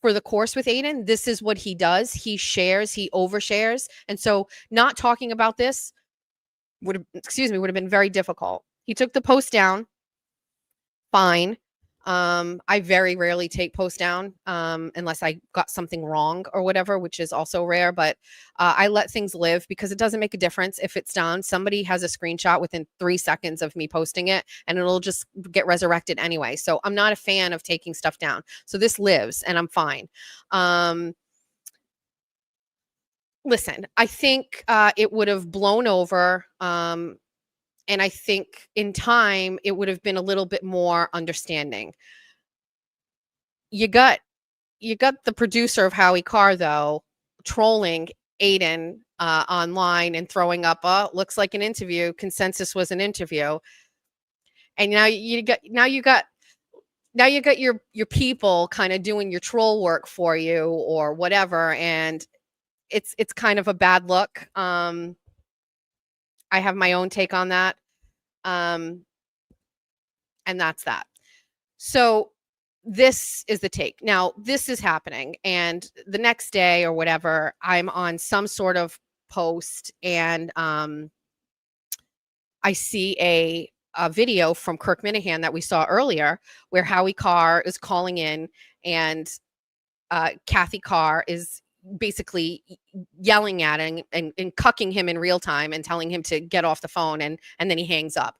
for the course with Aiden. This is what he does. He shares, he overshares. And so not talking about this would have been very difficult. He took the post down. Fine. I very rarely take posts down unless I got something wrong or whatever, which is also rare. But I let things live because it doesn't make a difference if it's down. Somebody has a screenshot within 3 seconds of me posting it, and it'll just get resurrected anyway. So I'm not a fan of taking stuff down. So this lives, and I'm fine. Listen, I think it would have blown over. And I think in time, it would have been a little bit more understanding. You got the producer of Howie Carr, though, trolling Aiden online and throwing up, looks like an interview. Consensus was an interview. And now you got your people kind of doing your troll work for you or whatever. And it's kind of a bad look. I have my own take on that. And that's that. So this is the take. Now, this is happening. And the next day or whatever, I'm on some sort of post and I see a video from Kirk Minahan that we saw earlier where Howie Carr is calling in and Kathy Carr is basically yelling at him and cucking him in real time and telling him to get off the phone and then he hangs up.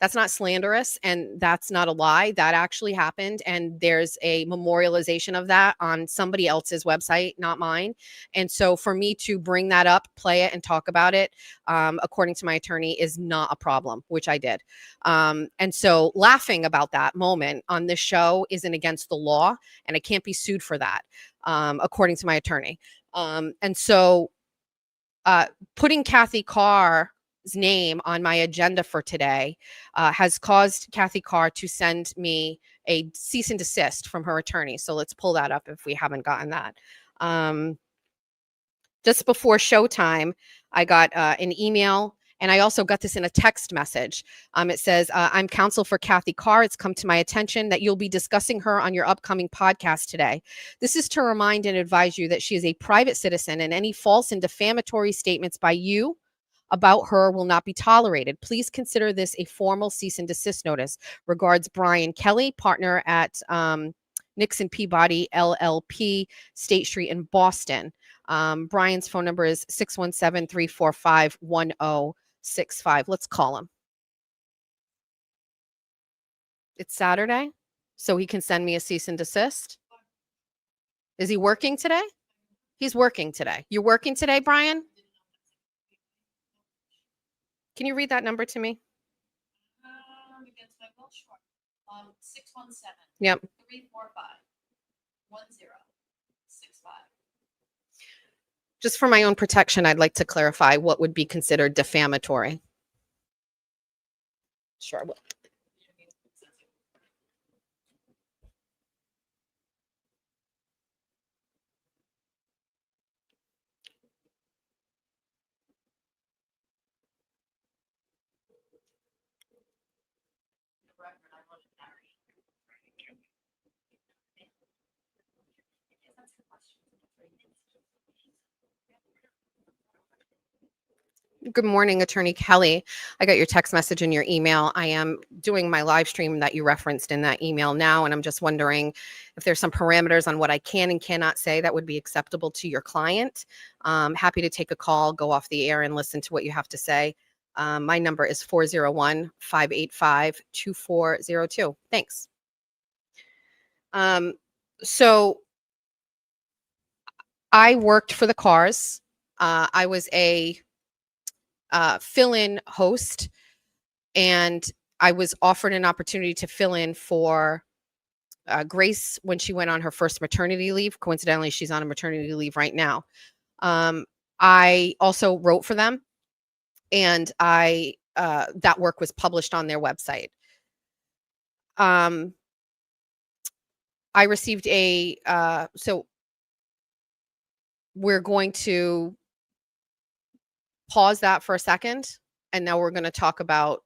That's not slanderous and that's not a lie. That actually happened, and there's a memorialization of that on somebody else's website, not mine. And so for me to bring that up, play it, and talk about it, according to my attorney, is not a problem, which I did. And so laughing about that moment on this show isn't against the law, and I can't be sued for that, according to my attorney. And so putting Kathy Carr's name on my agenda for today has caused Kathy Carr to send me a cease and desist from her attorney. So let's pull that up if we haven't gotten that. Just before showtime, I got an email And I also got this in a text message. It says, I'm counsel for Kathy Carr. It's come to my attention that you'll be discussing her on your upcoming podcast today. This is to remind and advise you that she is a private citizen, and any false and defamatory statements by you about her will not be tolerated. Please consider this a formal cease and desist notice. Regards, Brian Kelly, partner at Nixon Peabody LLP, State Street in Boston. Brian's phone number is 617-345-1065. Let's call him. It's Saturday, so he can send me a cease and desist. Is he working today? He's working today. You're working today, Brian? Can you read that number to me? 617. Yep. 345 1065. Just for my own protection, I'd like to clarify what would be considered defamatory. Sure. Good morning, Attorney Kelly. I got your text message and your email. I am doing my live stream that you referenced in that email now, and I'm just wondering if there's some parameters on what I can and cannot say that would be acceptable to your client. Happy to take a call, go off the air, and listen to what you have to say. My number is 401-585-2402. Thanks. So I worked for the Carrs. I was a fill-in host, and I was offered an opportunity to fill in for Grace when she went on her first maternity leave. Coincidentally, she's on a maternity leave right now. I also wrote for them, and that work was published on their website. I received so we're going to pause that for a second, and now we're going to talk about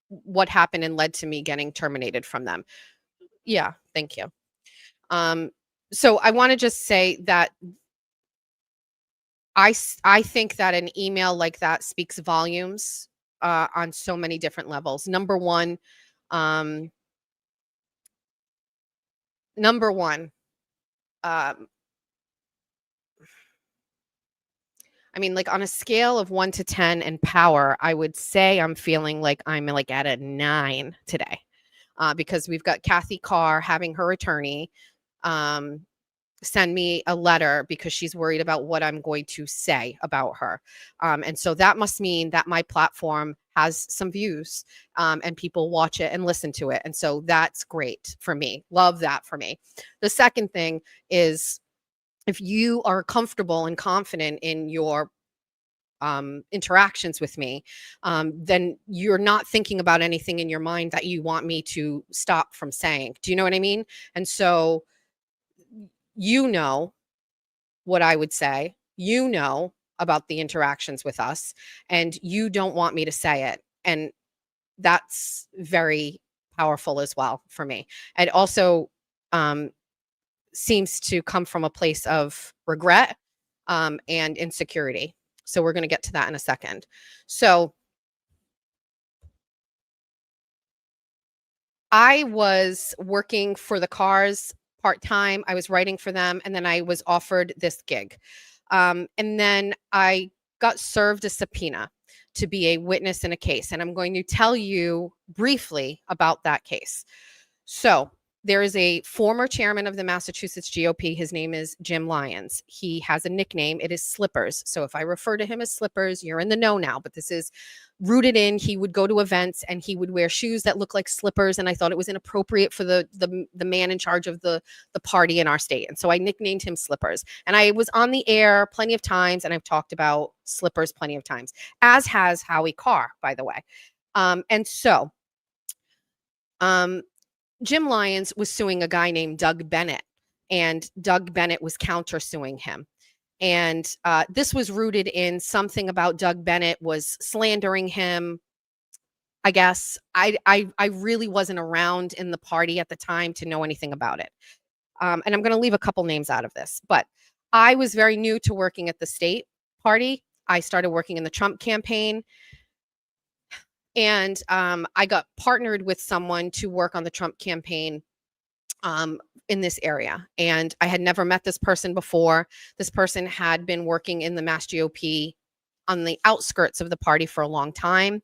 what happened and led to me getting terminated from them. Yeah, thank you. So I want to just say that I think that an email like that speaks volumes on so many different levels. Number one, I mean, like on a scale of 1 to 10 in power, I would say I'm feeling like I'm like at a 9 today, because we've got Kathy Carr having her attorney send me a letter because she's worried about what I'm going to say about her. And so that must mean that my platform has some views and people watch it and listen to it. And so that's great for me. Love that for me. The second thing is, if you are comfortable and confident in your interactions with me, then you're not thinking about anything in your mind that you want me to stop from saying. Do you know what I mean? And so you know what I would say. You know about the interactions with us, and you don't want me to say it. And that's very powerful as well for me. It also seems to come from a place of regret and insecurity. So we're going to get to that in a second. So I was working for the Carrs part-time. I was writing for them, and then I was offered this gig. And then I got served a subpoena to be a witness in a case. And I'm going to tell you briefly about that case. So there is a former chairman of the Massachusetts GOP. His name is Jim Lyons. He has a nickname. It is Slippers. So if I refer to him as Slippers, you're in the know now, but this is rooted in, he would go to events and he would wear shoes that look like slippers. And I thought it was inappropriate for the man in charge of the party in our state. And so I nicknamed him Slippers. And I was on the air plenty of times, and I've talked about Slippers plenty of times, as has Howie Carr, by the way. Jim Lyons was suing a guy named Doug Bennett, and Doug Bennett was countersuing him. And this was rooted in something about Doug Bennett was slandering him. I guess I really wasn't around in the party at the time to know anything about it. And I'm going to leave a couple names out of this, but I was very new to working at the state party. I started working in the Trump campaign, and I got partnered with someone to work on the Trump campaign in this area. And I had never met this person before. This person had been working in the Mass GOP on the outskirts of the party for a long time.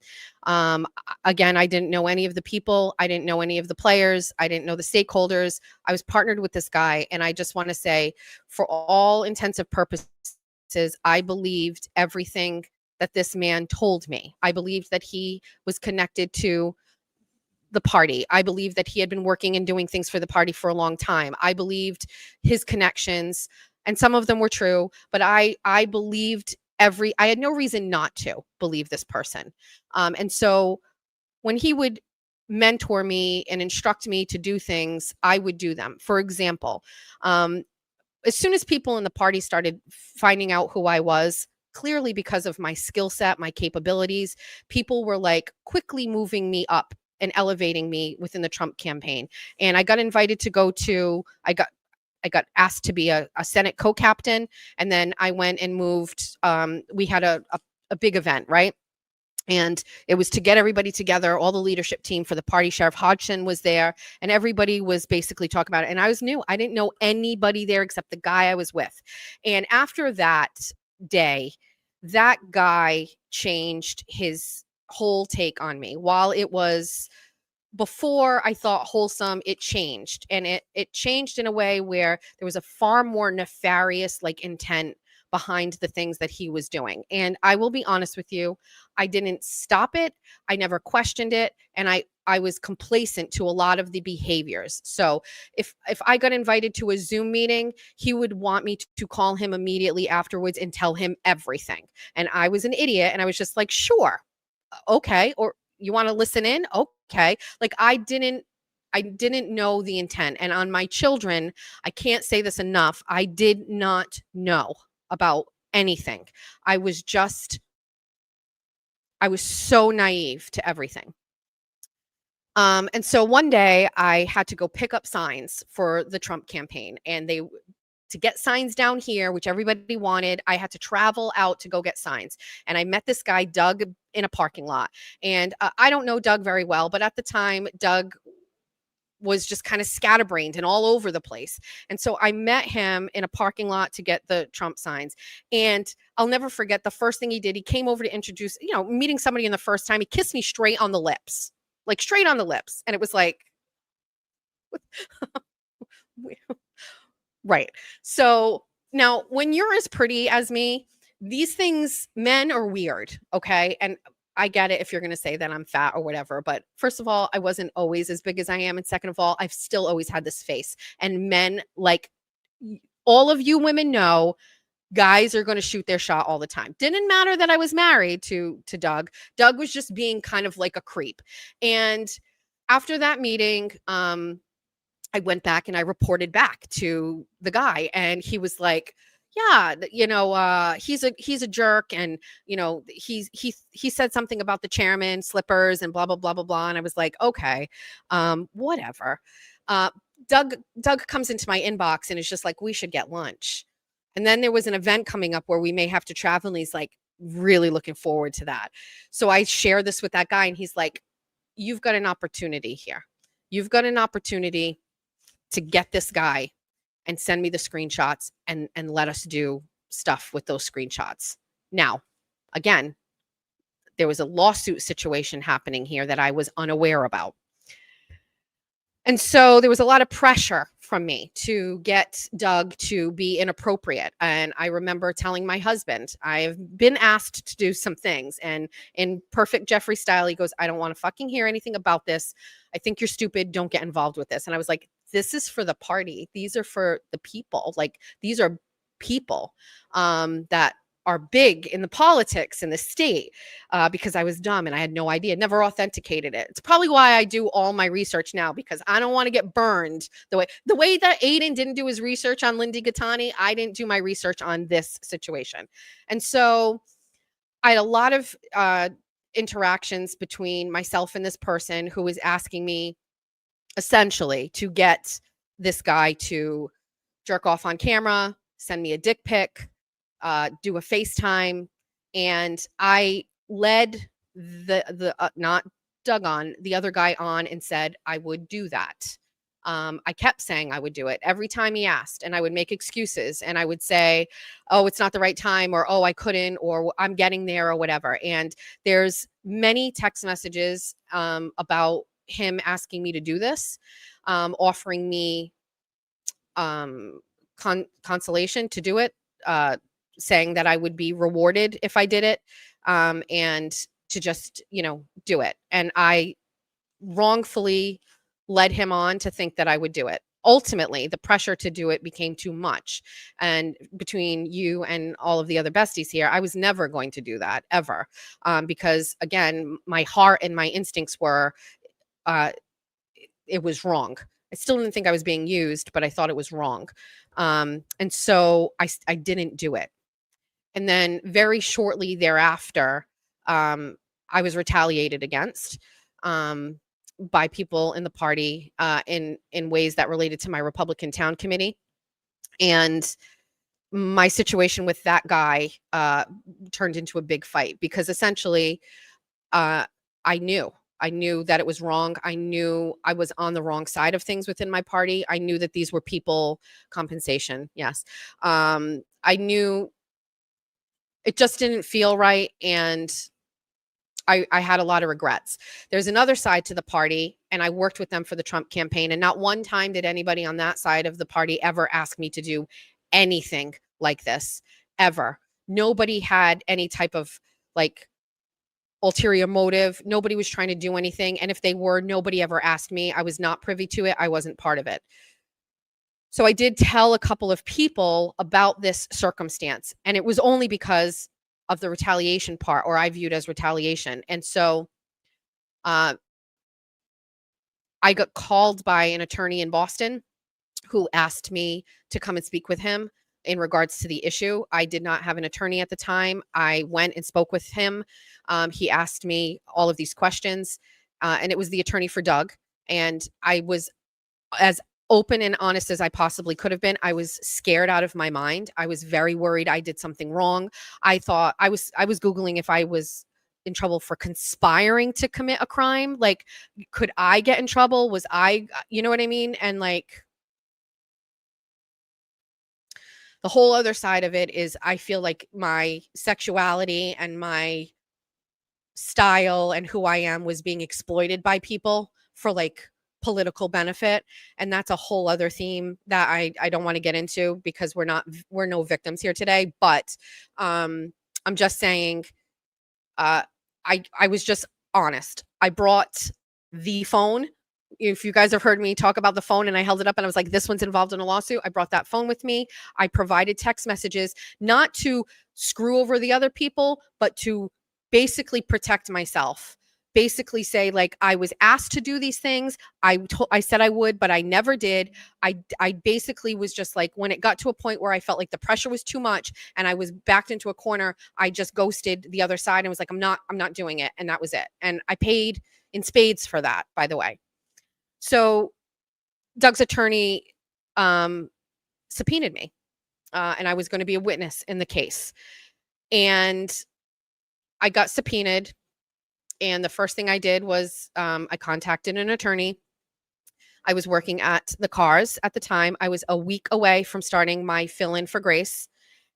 Again, I didn't know any of the people. I didn't know any of the players. I didn't know the stakeholders. I was partnered with this guy. And I just want to say, for all intensive purposes, I believed everything that this man told me. I believed that he was connected to the party. I believed that he had been working and doing things for the party for a long time. I believed his connections, and some of them were true, but I believed I had no reason not to believe this person. And so when he would mentor me and instruct me to do things, I would do them. For example, as soon as people in the party started finding out who I was, clearly because of my skill set, my capabilities, people were like quickly moving me up and elevating me within the Trump campaign. And I got invited to go to, I got asked to be a Senate co-captain. And then I went and moved, we had a big event, right? And it was to get everybody together, all the leadership team for the party. Sheriff Hodgson was there, and everybody was basically talking about it. And I was new. I didn't know anybody there except the guy I was with. And after that day, that guy changed his whole take on me. While it was before I thought wholesome, it changed. And it changed in a way where there was a far more nefarious intent behind the things that he was doing. And I will be honest with you, I didn't stop it. I never questioned it. And I was complacent to a lot of the behaviors. So if I got invited to a Zoom meeting, he would want me to call him immediately afterwards and tell him everything. And I was an idiot. And I was just like, sure, okay. Or you want to listen in? Okay. I didn't know the intent. And on my children, I can't say this enough, I did not know about anything. I was so naive to everything. And so one day I had to go pick up signs for the Trump campaign, and to get signs down here, which everybody wanted, I had to travel out to go get signs. And I met this guy, Doug, in a parking lot. And I don't know Doug very well, but at the time, Doug was just kind of scatterbrained and all over the place. And so I met him in a parking lot to get the Trump signs. And I'll never forget the first thing he did. He came over to introduce, meeting somebody in the first time, he kissed me straight on the lips. Straight on the lips. And it was like, right. So now when you're as pretty as me, these things, men are weird. Okay. And I get it if you're going to say that I'm fat or whatever. But first of all, I wasn't always as big as I am. And second of all, I've still always had this face. And men, all of you women know, guys are going to shoot their shot all the time. Didn't matter that I was married to Doug. Doug was just being kind of like a creep. And after that meeting, I went back and I reported back to the guy, and he was like, yeah, he's a jerk. And, he said something about the chairman slippers and blah, blah, blah, blah, blah. And I was like, okay, whatever. Doug comes into my inbox and is just like, we should get lunch. And then there was an event coming up where we may have to travel. And he's like, really looking forward to that. So I share this with that guy, and he's like, you've got an opportunity here. You've got an opportunity to get this guy and send me the screenshots and let us do stuff with those screenshots. Now, again, there was a lawsuit situation happening here that I was unaware about. And so there was a lot of pressure from me to get Doug to be inappropriate. And I remember telling my husband, I've been asked to do some things. And in perfect Jeffrey style, he goes, I don't want to fucking hear anything about this. I think you're stupid. Don't get involved with this. And I was like, this is for the party. These are for the people. These are people that are big in the politics in the state, because I was dumb and I had no idea, never authenticated it. It's probably why I do all my research now, because I don't want to get burned the way that Aiden didn't do his research on Lindy Gattani. I didn't do my research on this situation. And so I had a lot of interactions between myself and this person who was asking me essentially to get this guy to jerk off on camera, send me a dick pic, do a FaceTime. And I led the not Doug on, the other guy on, and said I would do that. I kept saying I would do it every time he asked, and I would make excuses, and I would say, oh, it's not the right time, or oh, I couldn't, or I'm getting there, or whatever. And there's many text messages about him asking me to do this, offering me consolation to do it, saying that I would be rewarded if I did it, and to just, do it. And I wrongfully led him on to think that I would do it. Ultimately, the pressure to do it became too much. And between you and all of the other besties here, I was never going to do that, ever. Because again, my heart and my instincts were, it was wrong. I still didn't think I was being used, but I thought it was wrong. And so I didn't do it. And then very shortly thereafter, I was retaliated against by people in the party in ways that related to my Republican town committee. And my situation with that guy turned into a big fight, because essentially I knew that it was wrong. I knew I was on the wrong side of things within my party. I knew that these were people compensation. Yes. I knew it just didn't feel right. And I had a lot of regrets. There's another side to the party, and I worked with them for the Trump campaign. And not one time did anybody on that side of the party ever ask me to do anything like this, ever. Nobody had any type of ulterior motive. Nobody was trying to do anything. And if they were, nobody ever asked me. I was not privy to it. I wasn't part of it. So I did tell a couple of people about this circumstance, and it was only because of the retaliation part, or I viewed as retaliation. And so I got called by an attorney in Boston who asked me to come and speak with him in regards to the issue. I did not have an attorney at the time. I went and spoke with him. He asked me all of these questions, and it was the attorney for Doug. And I was as open and honest as I possibly could have been. I was scared out of my mind. I was very worried I did something wrong. I thought I was Googling if I was in trouble for conspiring to commit a crime. Like, could I get in trouble? Was I, you know what I mean? And the whole other side of it is I feel like my sexuality and my style and who I am was being exploited by people for political benefit. And that's a whole other theme that I don't want to get into, because we're no victims here today. But I'm just saying, I was just honest. I brought the phone. If you guys have heard me talk about the phone, and I held it up and I was like, this one's involved in a lawsuit, I brought that phone with me. I provided text messages, not to screw over the other people, but to basically protect myself. Basically say, I was asked to do these things. I said I would, but I never did. I basically was just when it got to a point where I felt like the pressure was too much and I was backed into a corner, I just ghosted the other side and was like, I'm not doing it. And that was it. And I paid in spades for that, by the way. So Doug's attorney subpoenaed me, and I was going to be a witness in the case. And I got subpoenaed. And the first thing I did was I contacted an attorney. I was working at the Carrs at the time. I was a week away from starting my fill-in for Grace.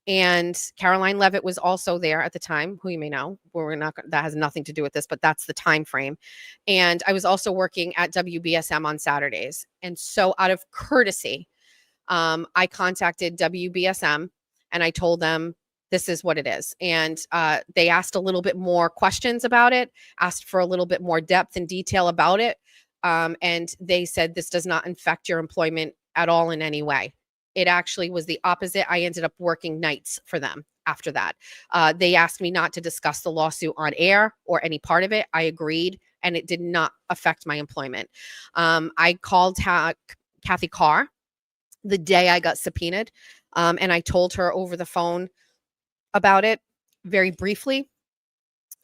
And Caroline Levitt was also there at the time, who you may know. That has nothing to do with this, but that's the time frame. And I was also working at WBSM on Saturdays. And so out of courtesy, I contacted WBSM and I told them, this is what it is. And they asked a little bit more questions about it, asked for a little bit more depth and detail about it. And they said, this does not affect your employment at all in any way. it actually was the opposite. I ended up working nights for them after that. They asked me not to discuss the lawsuit on air or any part of it. I agreed, and it did not affect my employment. I called Kathy Carr the day I got subpoenaed, and I told her over the phone about it very briefly.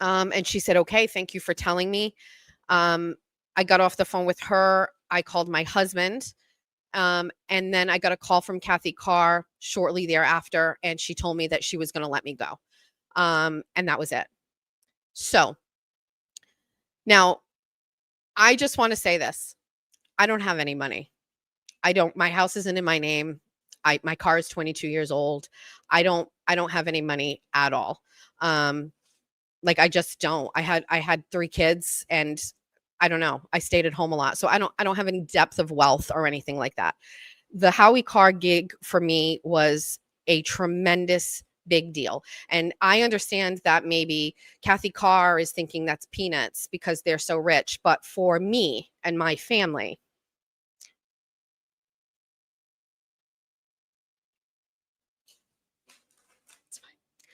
And she said, okay, thank you for telling me. I got off the phone with her. I called my husband. And then I got a call from Kathy Carr shortly thereafter, and she told me that she was going to let me go. And that was it. So now I just want to say this. I don't have any money. My house isn't in my name. My car is 22 years old. I don't have any money at all. Like I just don't. I had 3 kids, and I don't know. I stayed at home a lot. So I don't have any depth of wealth or anything like that. The Howie Carr gig for me was a tremendous big deal. And I understand that maybe Kathy Carr is thinking that's peanuts because they're so rich. But for me and my family,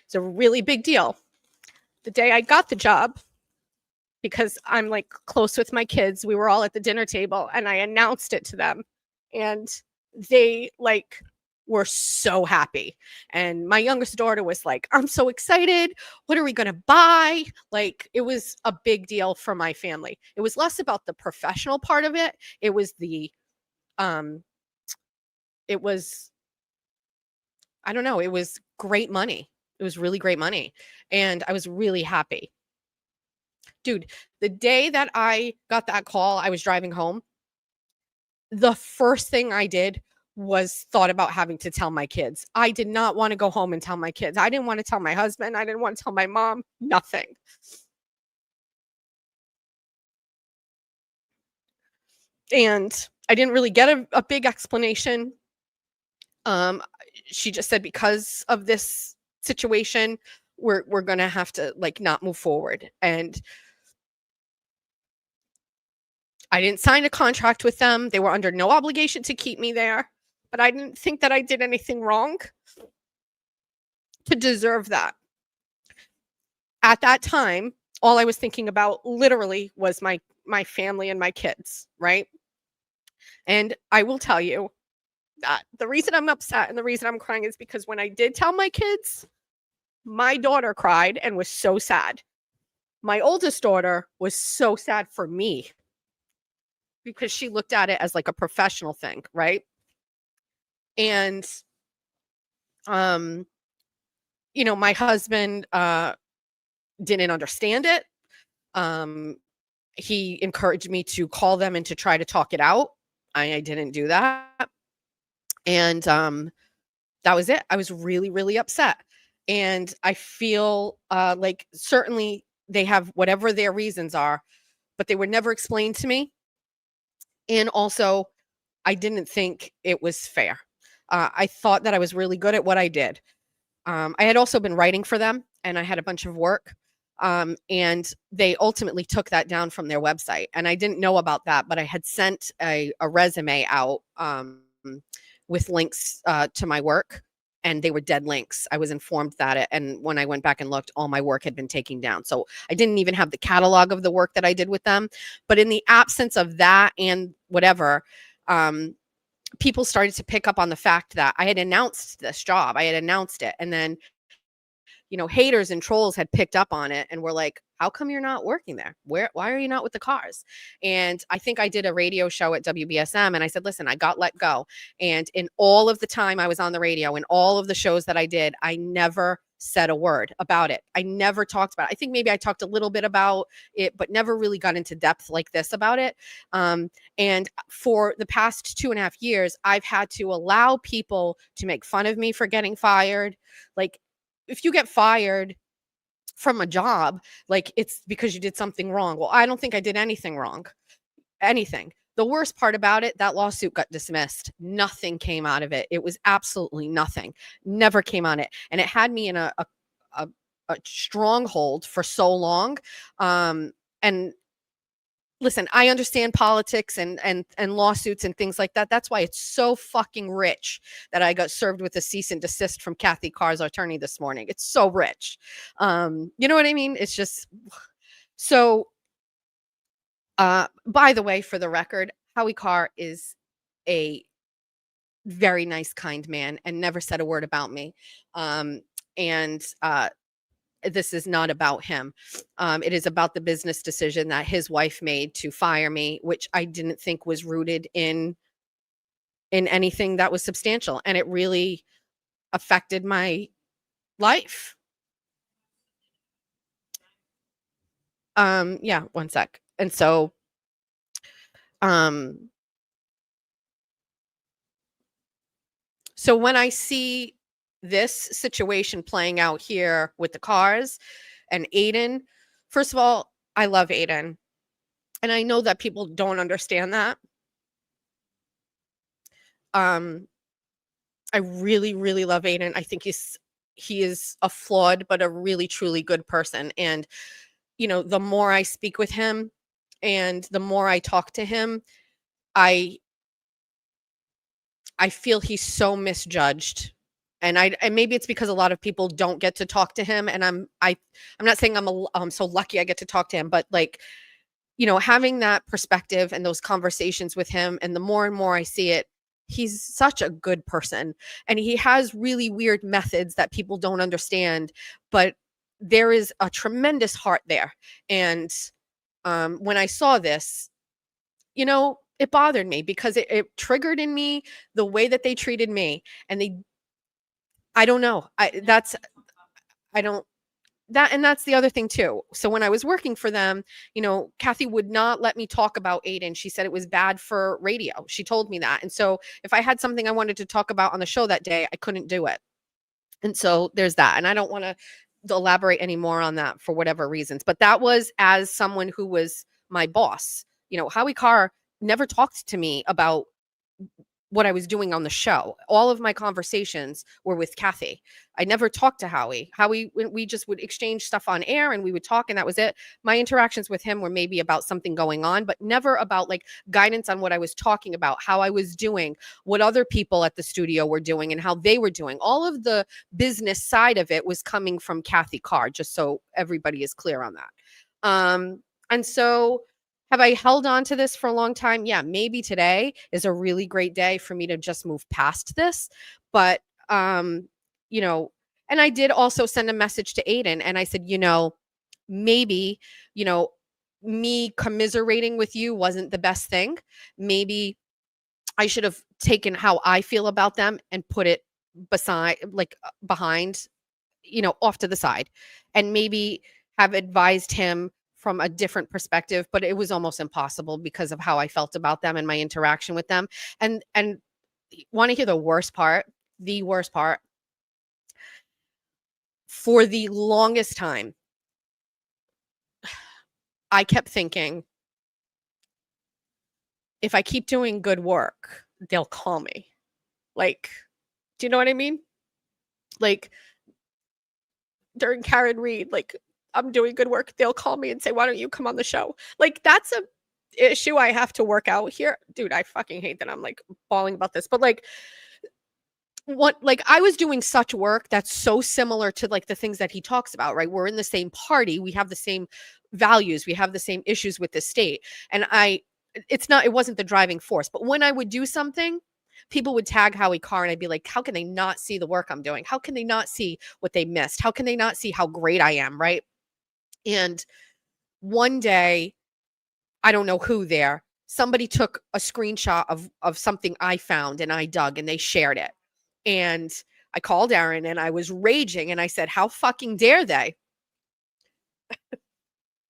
it's a really big deal. The day I got the job, because I'm like close with my kids, we were all at the dinner table and I announced it to them, and they like were so happy. And my youngest daughter was like, I'm so excited. What are we going to buy? Like, it was a big deal for my family. It was less about the professional part of it. It was I don't know, it was great money. It was really great money. And I was really happy. Dude, the day that I got that call, I was driving home. The first thing I did was thought about having to tell my kids. I did not want to go home and tell my kids. I didn't want to tell my husband. I didn't want to tell my mom. Nothing. And I didn't really get a big explanation. She just said, because of this situation, we're going to have to like not move forward. And I didn't sign a contract with them. They were under no obligation to keep me there, but I didn't think that I did anything wrong to deserve that. At that time, all I was thinking about literally was my family and my kids, right? And I will tell you that the reason I'm upset and the reason I'm crying is because when I did tell my kids, my daughter cried and was so sad. My oldest daughter was so sad for me because she looked at it as like a professional thing, right? And my husband didn't understand it. He encouraged me to call them and to try to talk it out. I didn't do that. And that was it. I was really, really upset. And I feel like certainly they have whatever their reasons are, but they were never explained to me. And also, I didn't think it was fair. I thought that I was really good at what I did. I had also been writing for them, and I had a bunch of work. And they ultimately took that down from their website. And I didn't know about that, but I had sent a resume out with links to my work, and they were dead links. I was informed that and when I went back and looked, all my work had been taken down. So I didn't even have the catalog of the work that I did with them. But in the absence of that and whatever, people started to pick up on the fact that I had announced this job. I had announced it. And then, haters and trolls had picked up on it and were like, how come you're not working there? Why are you not with the Carrs? And I think I did a radio show at WBSM, and I said, listen, I got let go. And in all of the time I was on the radio, in all of the shows that I did, I never said a word about it. I never talked about it. I think maybe I talked a little bit about it, but never really got into depth like this about it. And for the past 2.5 years, I've had to allow people to make fun of me for getting fired. Like, if you get fired from a job, like, it's because you did something wrong. Well, I don't think I did anything wrong. Anything. The worst part about it, that lawsuit got dismissed. Nothing came out of it. It was absolutely nothing. Never came on it. And it had me in a stronghold for so long. And listen, I understand politics and lawsuits and things like that. That's why it's so fucking rich that I got served with a cease and desist from Kathy Carr's attorney this morning. It's so rich. You know what I mean? It's just so. By the way, for the record, Howie Carr is a very nice, kind man and never said a word about me. And this is not about him. It is about the business decision that his wife made to fire me, which I didn't think was rooted in anything that was substantial, and it really affected my life. Yeah, one sec. And so, so when I see this situation playing out here with the Carrs and Aiden, first of all, I love Aiden. And I know that people don't understand that. I really, really love Aiden. I think he is a flawed, but a really, truly good person. And, you know, the more I speak with him and the more I talk to him, I feel he's so misjudged. And maybe it's because a lot of people don't get to talk to him. And I'm not saying I'm so lucky I get to talk to him, but like, you know, having that perspective and those conversations with him, and the more and more I see it, he's such a good person, and he has really weird methods that people don't understand, but there is a tremendous heart there. And when I saw this, you know, it bothered me because it triggered in me the way that they treated me. And I don't know. That's the other thing too. So when I was working for them, you know, Kathy would not let me talk about Aiden. She said it was bad for radio. She told me that. And so if I had something I wanted to talk about on the show that day, I couldn't do it. And so there's that. And I don't want to elaborate any more on that for whatever reasons. But that was as someone who was my boss. You know, Howie Carr never talked to me about what I was doing on the show. All of my conversations were with Kathy. I never talked to Howie. We just would exchange stuff on air and we would talk, and that was it. My interactions with him were maybe about something going on, but never about like guidance on what I was talking about, how I was doing, what other people at the studio were doing and how they were doing. All of the business side of it was coming from Kathy Carr, just so everybody is clear on that. And so have I held on to this for a long time? Yeah, maybe today is a really great day for me to just move past this. But, you know, and I did also send a message to Aiden and I said, you know, maybe, you know, me commiserating with you wasn't the best thing. Maybe I should have taken how I feel about them and put it behind, you know, off to the side, and maybe have advised him from a different perspective, but it was almost impossible because of how I felt about them and my interaction with them. And want to hear the worst part? The worst part. For the longest time, I kept thinking, if I keep doing good work, they'll call me. Like, do you know what I mean? Like, during Karen Reed, like, I'm doing good work, they'll call me and say, why don't you come on the show? Like, that's a issue I have to work out here. Dude, I fucking hate that I'm like bawling about this, but like, I was doing such work that's so similar to like the things that he talks about, right? We're in the same party, we have the same values, we have the same issues with the state. And it wasn't the driving force, but when I would do something, people would tag Howie Carr and I'd be like, how can they not see the work I'm doing? How can they not see what they missed? How can they not see how great I am, right? And one day, I don't know who somebody took a screenshot of something I found and I dug and they shared it. And I called Aaron and I was raging and I said, how fucking dare they?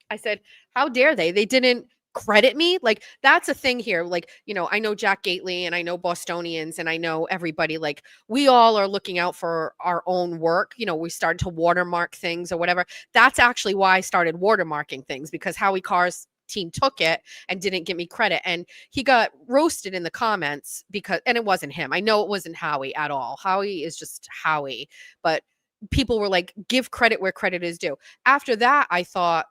I said, how dare they? They didn't credit me. Like, that's a thing here. Like, you know, I know Jack Gately and I know Bostonians and I know everybody, like, we all are looking out for our own work. You know, we started to watermark things or whatever. That's actually why I started watermarking things, because Howie Carr's team took it and didn't give me credit. And he got roasted in the comments and it wasn't him. I know it wasn't Howie at all. Howie is just Howie, but people were like, give credit where credit is due. After that, I thought,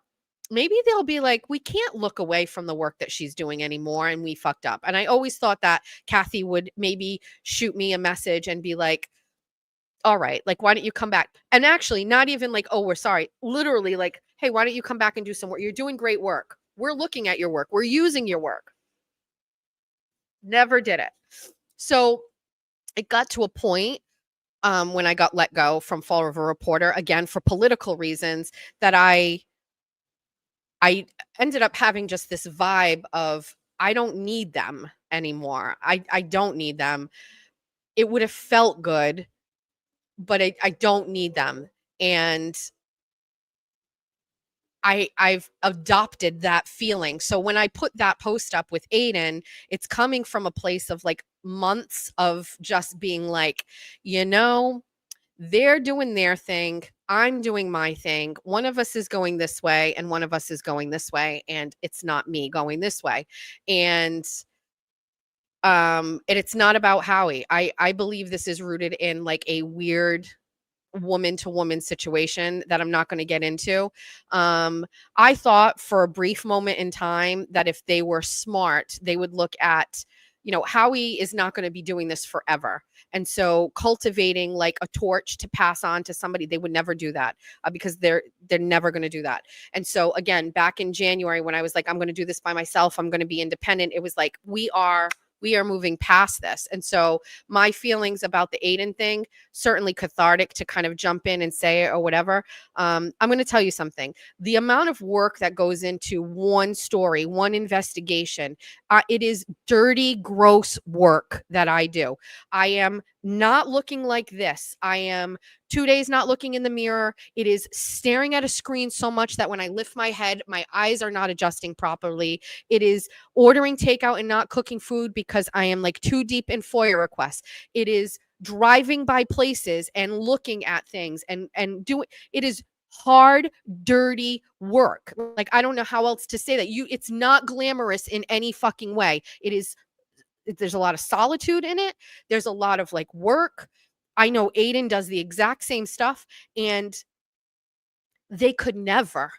maybe they'll be like, we can't look away from the work that she's doing anymore, and we fucked up. And I always thought that Kathy would maybe shoot me a message and be like, all right, like, why don't you come back? And actually, not even like, oh, we're sorry. Literally, like, hey, why don't you come back and do some work? You're doing great work. We're looking at your work. We're using your work. Never did it. So it got to a point when I got let go from Fall River Reporter, again, for political reasons, that I ended up having just this vibe of, I don't need them anymore. I don't need them. It would have felt good, but I don't need them. And I've adopted that feeling. So when I put that post up with Aiden, it's coming from a place of like months of just being like, they're doing their thing. I'm doing my thing. One of us is going this way and one of us is going this way. And it's not me going this way. And it's not about Howie. I believe this is rooted in like a weird woman to woman situation that I'm not going to get into. I thought for a brief moment in time that if they were smart, they would look at, Howie is not going to be doing this forever. And so cultivating like a torch to pass on to somebody, they would never do that because they're never going to do that. And so again, back in January, when I was like, I'm going to do this by myself, I'm going to be independent, it was like, we are moving past this. And so my feelings about the Aiden thing, certainly cathartic to kind of jump in and say it or whatever. I'm going to tell you something. The amount of work that goes into one story, one investigation, it is dirty, gross work that I do. I am not looking like this. I am 2 days not looking in the mirror. It is staring at a screen so much that when I lift my head, my eyes are not adjusting properly. It is ordering takeout and not cooking food because I am like too deep in FOIA requests. It is driving by places and looking at things and doing, it is hard, dirty work. Like, I don't know how else to say that. It's not glamorous in any fucking way. There's a lot of solitude in it. There's a lot of like work. I know Aiden does the exact same stuff, and they could never.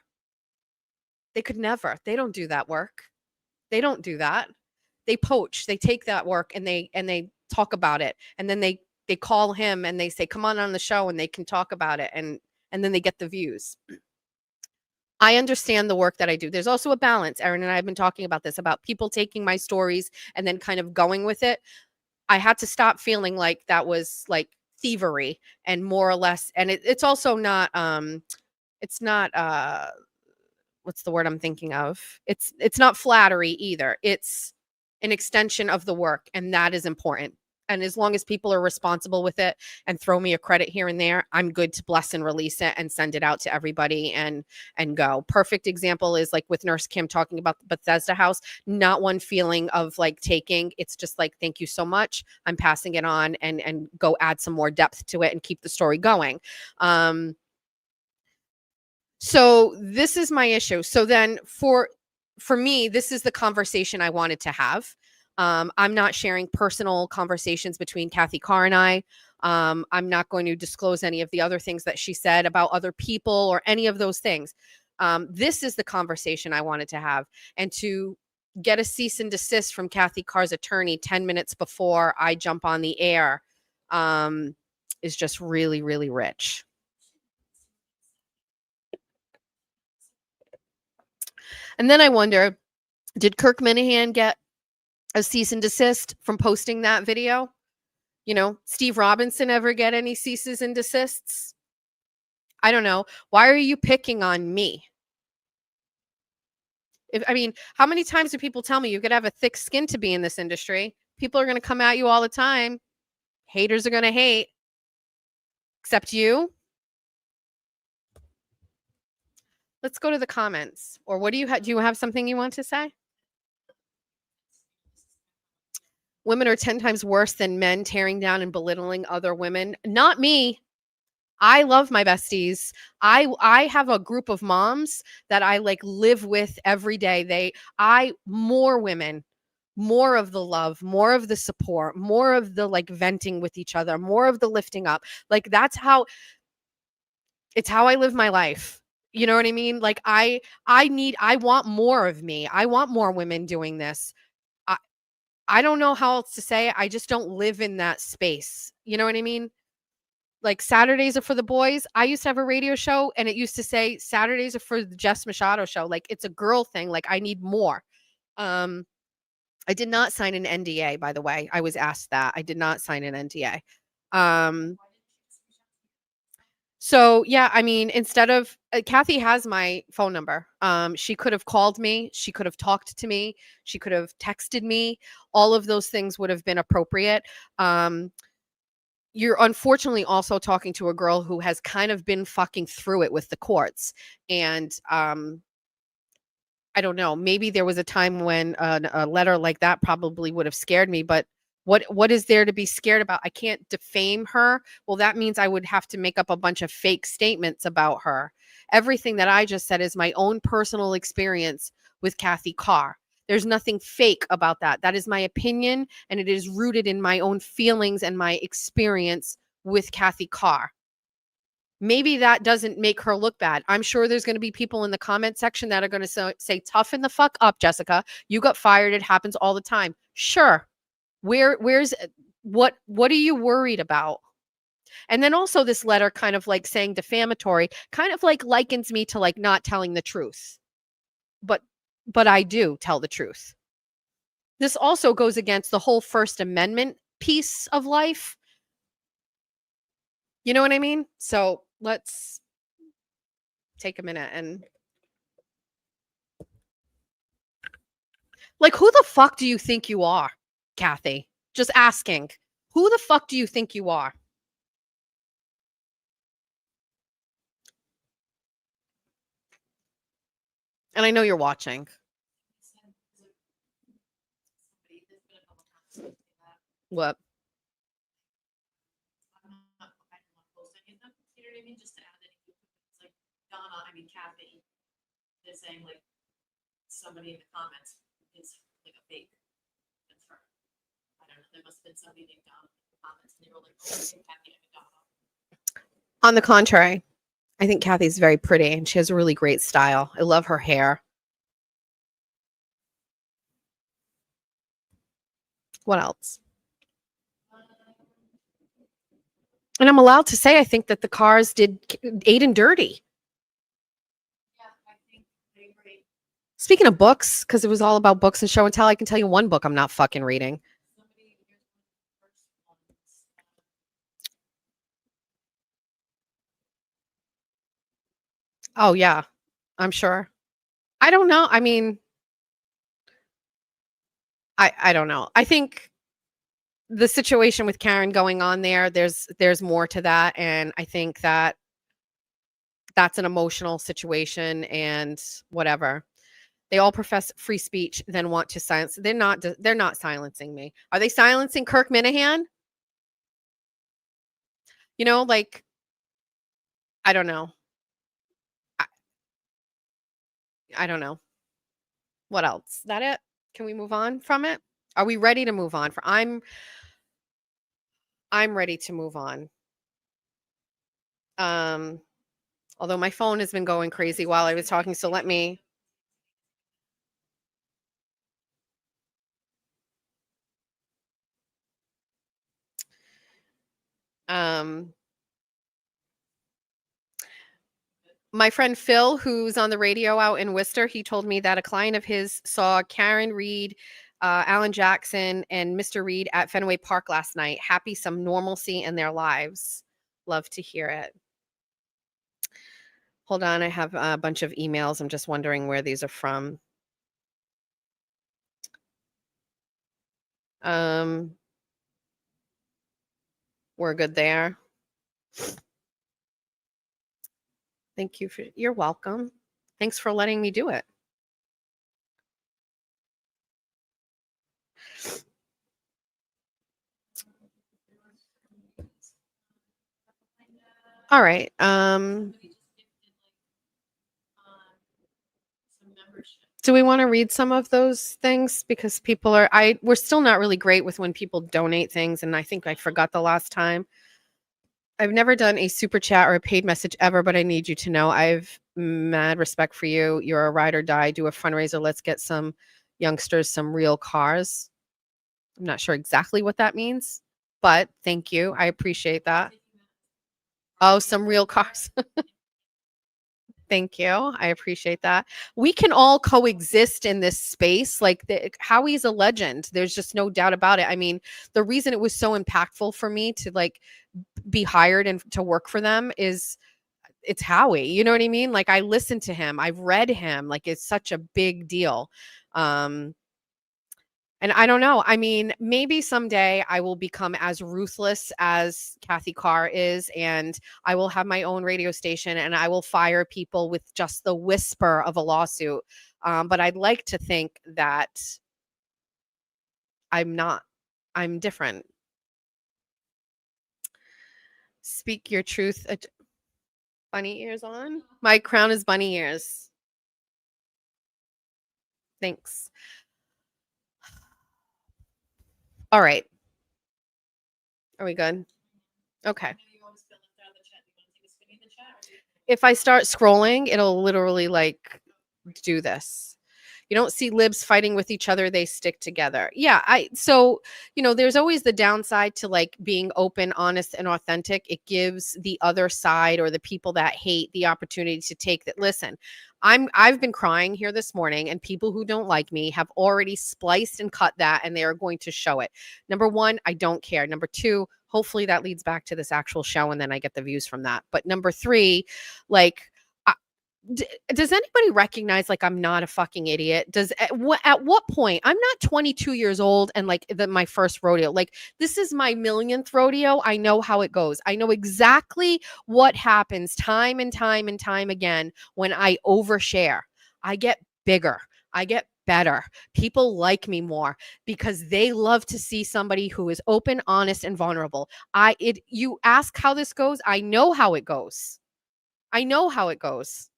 They don't do that work. They don't do that. They poach. They take that work and they talk about it. And then they call him and they say, come on the show, and they can talk about it. And then they get the views. I understand the work that I do. There's also a balance. Erin and I have been talking about this, about people taking my stories and then kind of going with it. I had to stop feeling like that was like thievery, and more or less. And it's also not, it's not, what's the word I'm thinking of? It's not flattery either. It's an extension of the work, and that is important. And as long as people are responsible with it and throw me a credit here and there, I'm good to bless and release it and send it out to everybody and go. Perfect example is like with Nurse Kim talking about the Bethesda House, not one feeling of like taking. It's just like, thank you so much. I'm passing it on, and go add some more depth to it and keep the story going. So this is my issue. So then for me, this is the conversation I wanted to have. I'm not sharing personal conversations between Kathy Carr and I. I'm not going to disclose any of the other things that she said about other people or any of those things. This is the conversation I wanted to have. And to get a cease and desist from Kathy Carr's attorney 10 minutes before I jump on the air is just really, really rich. And then I wonder, did Kirk Minahan get a cease and desist from posting that video? Steve Robinson ever get any ceases and desists? I don't know. Why are you picking on me? How many times do people tell me you could have a thick skin to be in this industry? People are going to come at you all the time. Haters are going to hate. Except you. Let's go to the comments. Or what do you have? Do you have something you want to say? Women are 10 times worse than men tearing down and belittling other women. Not me. I love my besties. I have a group of moms that I like live with every day. More women, more of the love, more of the support, more of the like venting with each other, more of the lifting up. Like it's how I live my life. You know what I mean? Like I want more of me. I want more women doing this. I don't know how else to say it. I just don't live in that space. You know what I mean? Like Saturdays are for the boys. I used to have a radio show and it used to say Saturdays are for the Jess Machado show. Like it's a girl thing. Like I need more. I did not sign an NDA, by the way. I was asked that. I did not sign an NDA. So yeah, I mean, instead of Kathy has my phone number. She could have called me. She could have talked to me. She could have texted me. All of those things would have been appropriate. You're unfortunately also talking to a girl who has kind of been fucking through it with the courts. And I don't know, maybe there was a time when a letter like that probably would have scared me, but what is there to be scared about? I can't defame her. Well, that means I would have to make up a bunch of fake statements about her. Everything that I just said is my own personal experience with Kathy Carr. There's nothing fake about that. That is my opinion, and it is rooted in my own feelings and my experience with Kathy Carr. Maybe that doesn't make her look bad. I'm sure there's going to be people in the comment section that are going to say, toughen the fuck up, Jessica. You got fired. It happens all the time. Sure. Where's what are you worried about? And then also this letter kind of like saying defamatory, kind of like likens me to like not telling the truth. But I do tell the truth. This also goes against the whole First Amendment piece of life. You know what I mean? So let's take a minute and like, who the fuck do you think you are, Kathy? Just asking. Who the fuck do you think you are? And I know you're watching. What? Just to add that it's like Donna, I mean Kathy, they're saying like somebody in the comments is like a fake. That's her. I don't know. There must have been somebody named Donna in the comments, and they were like, "Oh, Kathy and Donna." On the contrary, I think Kathy's very pretty and she has a really great style. I love her hair. What else? And I'm allowed to say I think that the Carrs did Aiden dirty. Yeah, I think they agree. Speaking of books, because it was all about books and show and tell, I can tell you one book I'm not fucking reading. Oh yeah, I'm sure. I don't know. I mean, I don't know. I think the situation with Karen going on there's more to that, and I think that that's an emotional situation and whatever. They all profess free speech, then want to silence. They're not silencing me. Are they silencing Kirk Minahan? You know, like, I don't know. I don't know. What else? Is that it? Can we move on from it? Are we ready to move on? I'm ready to move on. Although my phone has been going crazy while I was talking, so let me. My friend Phil, who's on the radio out in Worcester, he told me that a client of his saw Karen Reed, Alan Jackson, and Mr. Reed at Fenway Park last night. Happy some normalcy in their lives. Love to hear it. Hold on, I have a bunch of emails. I'm just wondering where these are from. We're good there. Thank you you're welcome. Thanks for letting me do it. All right. Do we want to read some of those things? Because people we're still not really great with when people donate things, and I think I forgot the last time. I've never done a super chat or a paid message ever, but I need you to know I've mad respect for you. You're a ride or die. Do a fundraiser. Let's get some youngsters some real cars. I'm not sure exactly what that means, but thank you. I appreciate that. Oh, some real cars. Thank you. I appreciate that. We can all coexist in this space. Like Howie's a legend. There's just no doubt about it. I mean, the reason it was so impactful for me to like be hired and to work for them is it's Howie. You know what I mean? Like I listened to him. I've read him. Like it's such a big deal. And I don't know. I mean, maybe someday I will become as ruthless as Kathy Carr is, and I will have my own radio station and I will fire people with just the whisper of a lawsuit. But I'd like to think that I'm not. I'm different. Speak your truth. Bunny ears on? My crown is bunny ears. Thanks. All right. Are we good? Okay. If I start scrolling, it'll literally like do this. You don't see libs fighting with each other, they stick together. Yeah, so, there's always the downside to like being open, honest, and authentic. It gives the other side or the people that hate the opportunity to take that. Listen, I've been crying here this morning, and people who don't like me have already spliced and cut that, and they are going to show it. Number one, I don't care. Number two, hopefully that leads back to this actual show, and then I get the views from that. But number three, like, does anybody recognize like I'm not a fucking idiot? At what point? I'm not 22 years old and like my first rodeo. Like this is my millionth rodeo. I know how it goes. I know exactly what happens time and time and time again when I overshare. I get bigger. I get better. People like me more because they love to see somebody who is open, honest, and vulnerable. You ask how this goes. I know how it goes. I know how it goes.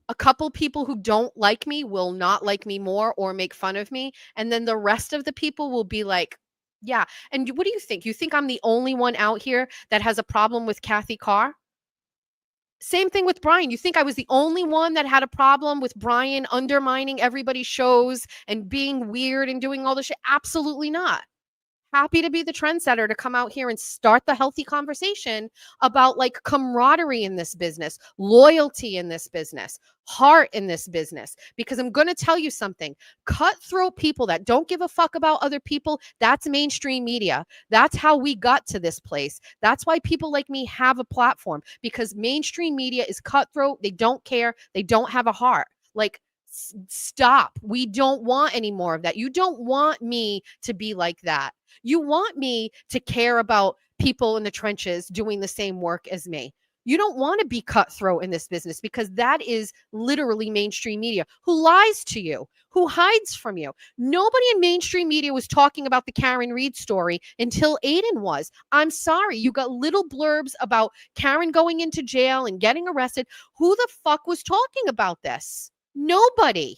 A couple people who don't like me will not like me more or make fun of me. And then the rest of the people will be like, yeah. And what do you think? You think I'm the only one out here that has a problem with Kathy Carr? Same thing with Brian. You think I was the only one that had a problem with Brian undermining everybody's shows and being weird and doing all this shit? Absolutely not. Happy to be the trendsetter to come out here and start the healthy conversation about like camaraderie in this business, loyalty in this business, heart in this business. Because I'm going to tell you something, cutthroat people that don't give a fuck about other people, that's mainstream media. That's how we got to this place. That's why people like me have a platform, because mainstream media is cutthroat. They don't care. They don't have a heart. Like, stop. We don't want any more of that. You don't want me to be like that. You want me to care about people in the trenches doing the same work as me. You don't want to be cutthroat in this business because that is literally mainstream media who lies to you, who hides from you. Nobody in mainstream media was talking about the Karen Reed story until Aiden was. I'm sorry. You got little blurbs about Karen going into jail and getting arrested. Who the fuck was talking about this? Nobody.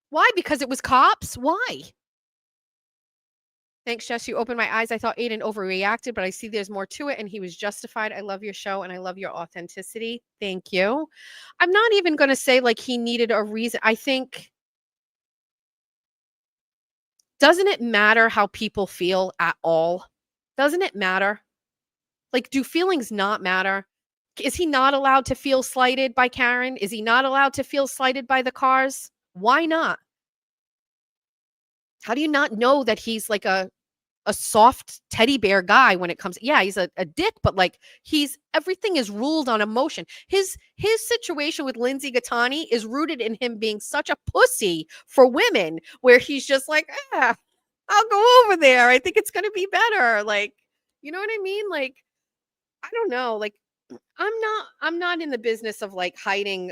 Why? Because it was cops? Why? Thanks, Jess. You opened my eyes. I thought Aiden overreacted, but I see there's more to it, and he was justified. I love your show, and I love your authenticity. Thank you. I'm not even going to say like he needed a reason. I think, doesn't it matter how people feel at all? Doesn't it matter? Like, do feelings not matter? Is he not allowed to feel slighted by Karen? Is he not allowed to feel slighted by the Carrs? Why not? How do you not know that he's like a soft teddy bear guy when it comes? Yeah, he's a dick, but like everything is ruled on emotion. His situation with Lindsay Gattani is rooted in him being such a pussy for women, where he's just like, I'll go over there. I think it's gonna be better. Like, you know what I mean? Like, I don't know. Like, I'm not in the business of like hiding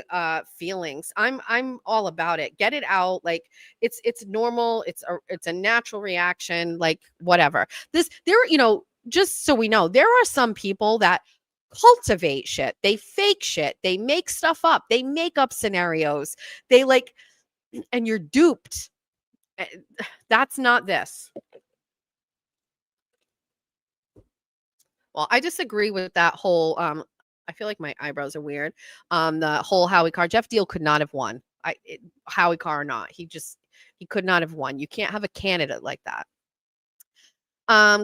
feelings. I'm all about it. Get it out. Like it's normal. It's a natural reaction, like whatever. Just so we know, there are some people that cultivate shit. They fake shit. They make stuff up. They make up scenarios. They like, and you're duped. That's not this. Well, I disagree with that whole, I feel like my eyebrows are weird. The whole Howie Carr, Jeff Deal could not have won. Howie Carr or not, he could not have won. You can't have a candidate like that.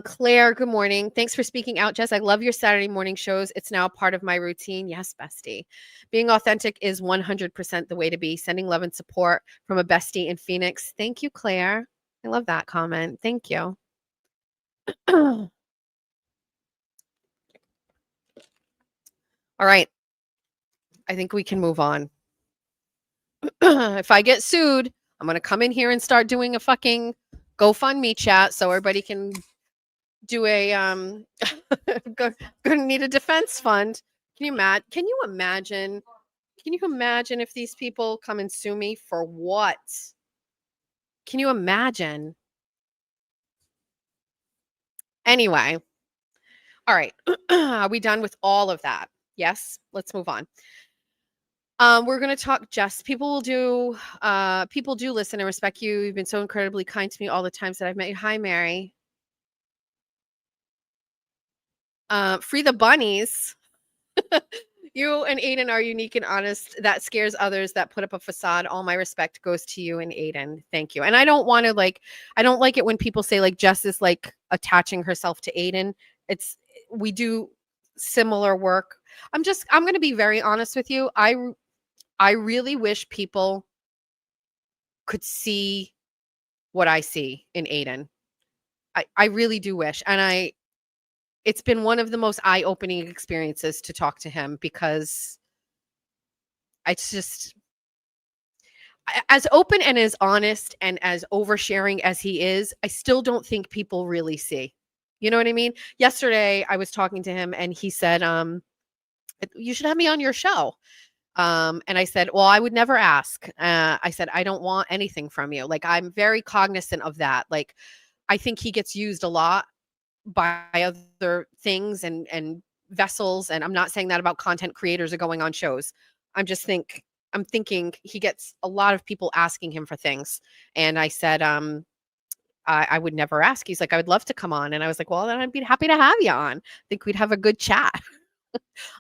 Claire, good morning. Thanks for speaking out, Jess. I love your Saturday morning shows. It's now part of my routine. Yes, bestie. Being authentic is 100% the way to be. Sending love and support from a bestie in Phoenix. Thank you, Claire. I love that comment. Thank you. All right. I think we can move on. If I get sued, I'm going to come in here and start doing a fucking GoFundMe chat so everybody can do a gonna need a defense fund. Can you imagine if these people come and sue me for what? Can you imagine? Anyway. All right. Are we done with all of that? Yes, let's move on. We're going to talk, Jess. People do listen and respect you. You've been so incredibly kind to me all the times that I've met you. Hi, Mary. Free the bunnies. You and Aiden are unique and honest. That scares others that put up a facade. All my respect goes to you and Aiden. Thank you. And I don't want to I don't like it when people say like Jess is like attaching herself to Aiden. We do similar work. I'm going to be very honest with you. I really wish people could see what I see in Aiden. I really do wish. And it's been one of the most eye-opening experiences to talk to him because as open and as honest and as oversharing as he is, I still don't think people really see. You know what I mean? Yesterday, I was talking to him and he said, you should have me on your show. And I said, well, I would never ask. I said, I don't want anything from you. Like, I'm very cognizant of that. Like, I think he gets used a lot by other things and vessels. And I'm not saying that about content creators or going on shows. I'm thinking he gets a lot of people asking him for things. And I said, I would never ask. He's like, I would love to come on. And I was like, well, then I'd be happy to have you on. I think we'd have a good chat.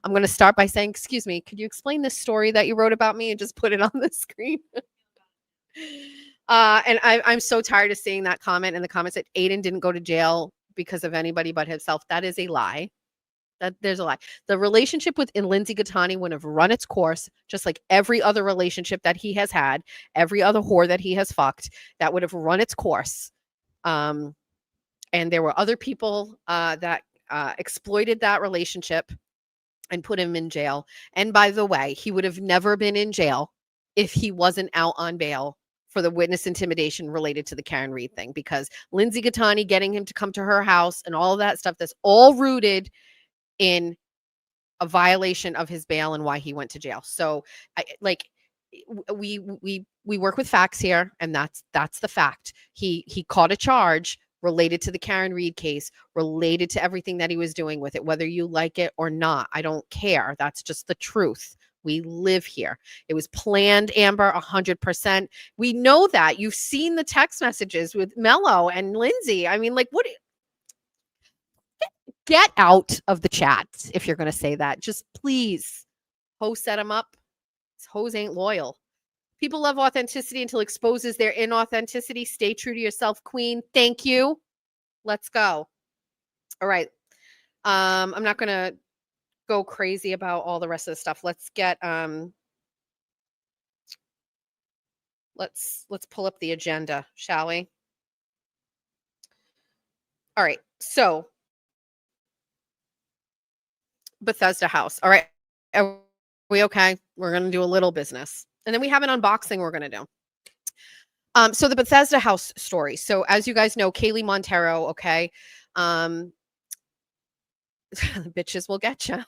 I'm going to start by saying, excuse me, could you explain this story that you wrote about me and just put it on the screen? And I'm so tired of seeing that comment in the comments that Aiden didn't go to jail because of anybody but himself. That is a lie. There's a lie. The relationship with Lindsay Gattani would have run its course, just like every other relationship that he has had, every other whore that he has fucked, that would have run its course. And there were other people that exploited that relationship and put him in jail. And by the way, he would have never been in jail if he wasn't out on bail for the witness intimidation related to the Karen Reed thing, because Lindsay Gattani getting him to come to her house and all of that stuff, that's all rooted in a violation of his bail and why he went to jail. So we work with facts here, and that's the fact. He caught a charge related to the Karen Reed case, related to everything that he was doing with it, whether you like it or not. I don't care. That's just the truth. We live here. It was planned, Amber, 100%. We know that. You've seen the text messages with Mello and Lindsay. I mean, like, what? Get out of the chat if you're going to say that. Just please. Hoes set them up. Hoes ain't loyal. People love authenticity until it exposes their inauthenticity. Stay true to yourself, queen. Thank you. Let's go. All right. I'm not going to go crazy about all the rest of the stuff. Let's get let's pull up the agenda, shall we? All right. So Bethesda House. All right. Are we okay? We're going to do a little business. And then we have an unboxing we're going to do. So the Bethesda House story. So as you guys know, Kaylee Montero, okay, bitches will get you.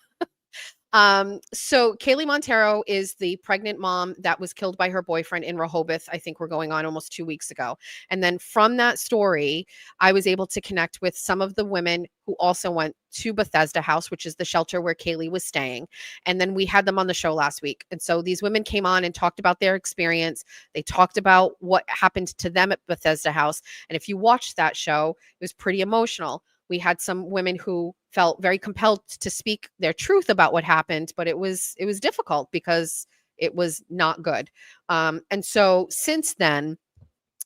So Kaylee Montero is the pregnant mom that was killed by her boyfriend in Rehoboth. I think we're going on almost 2 weeks ago. And then from that story, I was able to connect with some of the women who also went to Bethesda House, which is the shelter where Kaylee was staying. And then we had them on the show last week. And so these women came on and talked about their experience. They talked about what happened to them at Bethesda House. And if you watched that show, it was pretty emotional. We had some women who felt very compelled to speak their truth about what happened, but it was difficult because it was not good. And so since then,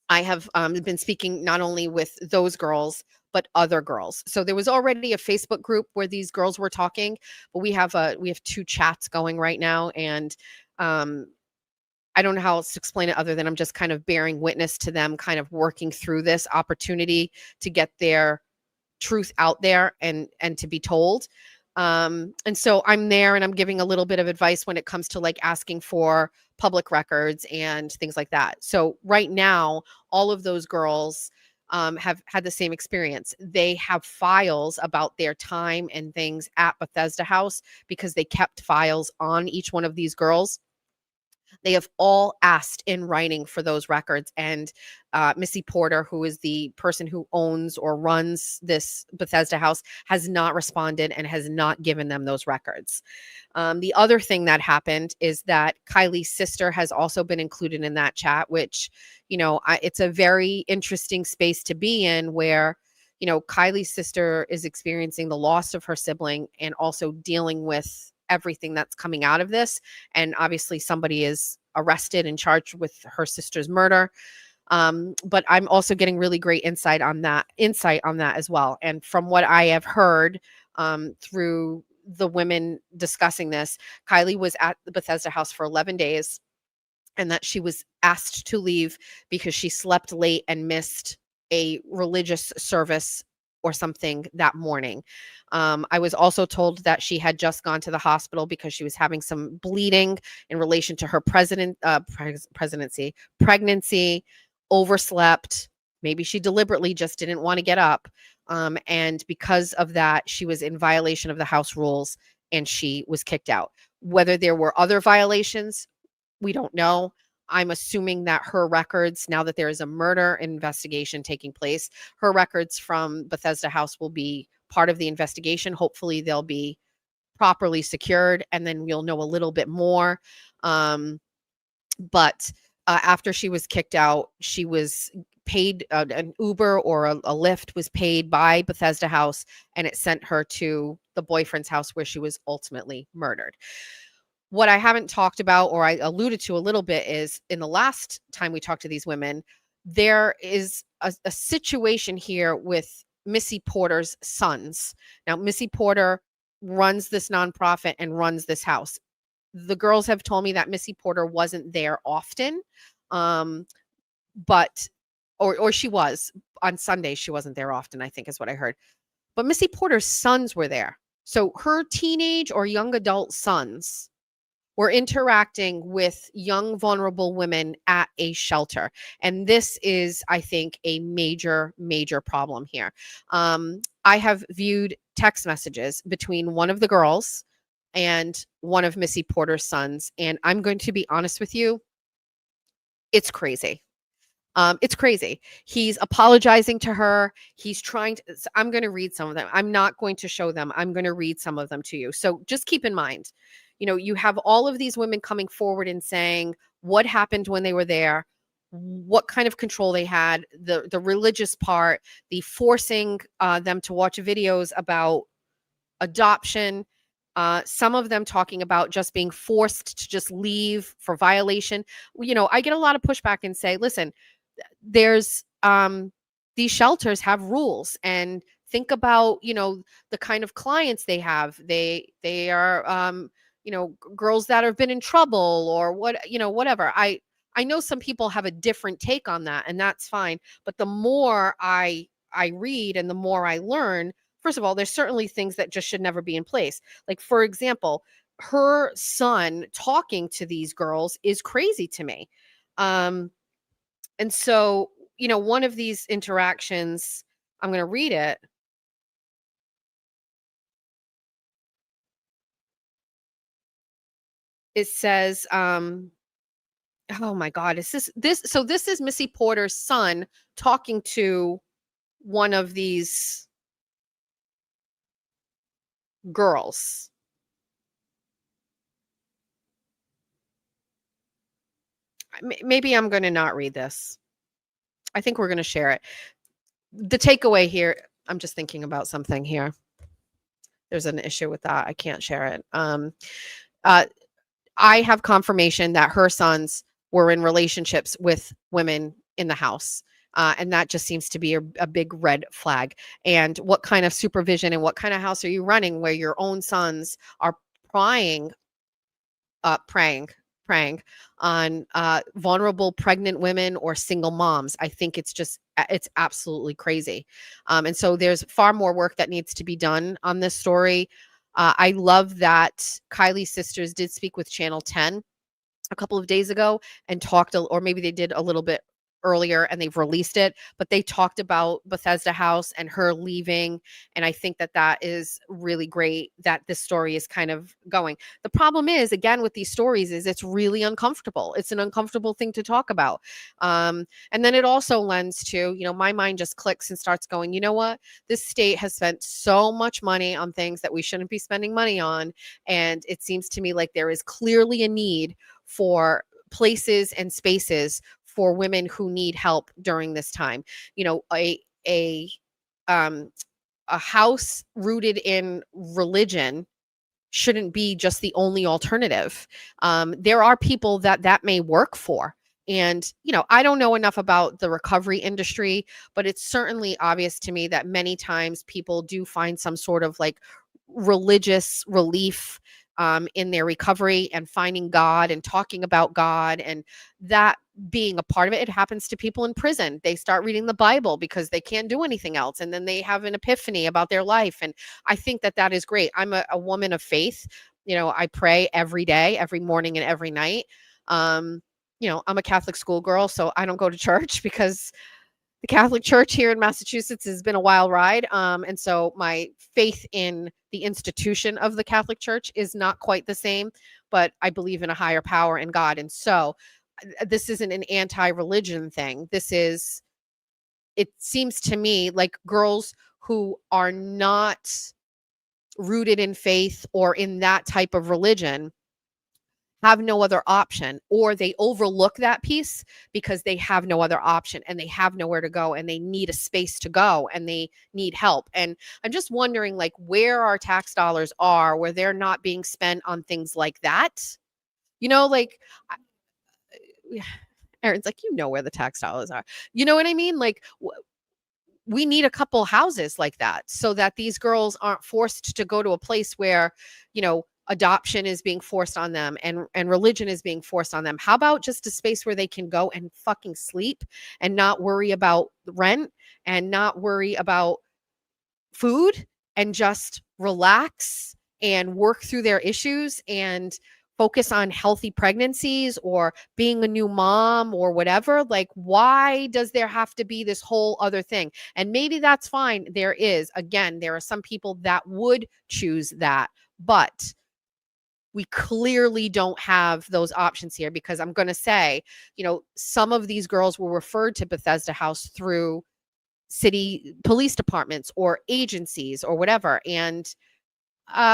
I have been speaking not only with those girls, but other girls. So there was already a Facebook group where these girls were talking, but we have 2 chats going right now. And I don't know how else to explain it other than I'm just kind of bearing witness to them kind of working through this opportunity to get their truth out there and to be told. And so I'm there and I'm giving a little bit of advice when it comes to like asking for public records and things like that. So right now, all of those girls have had the same experience. They have files about their time and things at Bethesda House because they kept files on each one of these girls. They have all asked in writing for those records. And Missy Porter, who is the person who owns or runs this Bethesda House, has not responded and has not given them those records. The other thing that happened is that Kylie's sister has also been included in that chat, which, it's a very interesting space to be in where, Kylie's sister is experiencing the loss of her sibling and also dealing with everything that's coming out of this. And obviously somebody is arrested and charged with her sister's murder. But I'm also getting really great insight on that as well. And from what I have heard through the women discussing this, Kylie was at the Bethesda House for 11 days and that she was asked to leave because she slept late and missed a religious service or something that morning. I was also told that she had just gone to the hospital because she was having some bleeding in relation to her pregnancy, overslept. Maybe she deliberately just didn't want to get up. And because of that, she was in violation of the house rules and she was kicked out. Whether there were other violations, we don't know. I'm assuming that her records, now that there is a murder investigation taking place, her records from Bethesda House will be part of the investigation. Hopefully they'll be properly secured and then we'll know a little bit more. But after she was kicked out, she was paid an Uber or a Lyft was paid by Bethesda House and it sent her to the boyfriend's house where she was ultimately murdered. What I haven't talked about or I alluded to a little bit is in the last time we talked to these women, there is a situation here with Missy Porter's sons. Now, Missy Porter runs this nonprofit and runs this house. The girls have told me that Missy Porter wasn't there often, but she was. On Sundays, she wasn't there often, I think is what I heard. But Missy Porter's sons were there. So her teenage or young adult sons were interacting with young, vulnerable women at a shelter. And this is, I think, a major, major problem here. I have viewed text messages between one of the girls and one of Missy Porter's sons. And I'm going to be honest with you, it's crazy. It's crazy. He's apologizing to her. He's trying to, I'm going to read some of them. I'm not going to show them. I'm going to read some of them to you. So just keep in mind, you have all of these women coming forward and saying what happened when they were there, what kind of control they had, the religious part, the forcing them to watch videos about adoption, some of them talking about just being forced to just leave for violation. I get a lot of pushback and say, listen, there's these shelters have rules and think about, the kind of clients they have. They are, girls that have been in trouble or whatever. I know some people have a different take on that and that's fine. But the more I read and the more I learn, first of all, there's certainly things that just should never be in place. Like, for example, her son talking to these girls is crazy to me. And so, one of these interactions, I'm going to read it. It says, oh my God, is this? So this is Missy Porter's son talking to one of these girls. Maybe I'm going to not read this. I think we're going to share it. The takeaway here, I'm just thinking about something here. There's an issue with that. I can't share it. I have confirmation that her sons were in relationships with women in the house. And that just seems to be a big red flag. And what kind of supervision and what kind of house are you running where your own sons are preying on vulnerable pregnant women or single moms? I think it's absolutely crazy. And so there's far more work that needs to be done on this story. I love that Kylie's sisters did speak with Channel 10 a couple of days ago and talked, or maybe they did a little bit earlier and they've released it, but they talked about Bethesda House and her leaving. And I think that is really great that this story is kind of going. The problem is, again, with these stories is it's really uncomfortable. It's an uncomfortable thing to talk about. And then it also lends to, my mind just clicks and starts going, you know what? This state has spent so much money on things that we shouldn't be spending money on. And it seems to me like there is clearly a need for places and spaces for women who need help during this time. A house rooted in religion shouldn't be just the only alternative. There are people that may work for. And, I don't know enough about the recovery industry, but it's certainly obvious to me that many times people do find some sort of like religious relief in their recovery and finding God and talking about God, and that being a part of it. It happens to people in prison. They start reading the Bible because they can't do anything else. And then they have an epiphany about their life. And I think that is great. I'm a woman of faith. I pray every day, every morning and every night. I'm a Catholic schoolgirl, so I don't go to church because the Catholic Church here in Massachusetts has been a wild ride. And so my faith in the institution of the Catholic Church is not quite the same, but I believe in a higher power in God. And so this isn't an anti-religion thing. It seems to me like girls who are not rooted in faith or in that type of religion have no other option, or they overlook that piece because they have no other option and they have nowhere to go and they need a space to go and they need help. And I'm just wondering like where our tax dollars are, where they're not being spent on things like that. Erin's like, where the tax dollars are. You know what I mean? Like we need a couple houses like that so that these girls aren't forced to go to a place where, adoption is being forced on them and religion is being forced on them. How about just a space where they can go and fucking sleep and not worry about rent and not worry about food and just relax and work through their issues and focus on healthy pregnancies or being a new mom or whatever? Like, why does there have to be this whole other thing? And maybe that's fine. There are some people that would choose that, but we clearly don't have those options here because I'm going to say, some of these girls were referred to Bethesda House through city police departments or agencies or whatever. And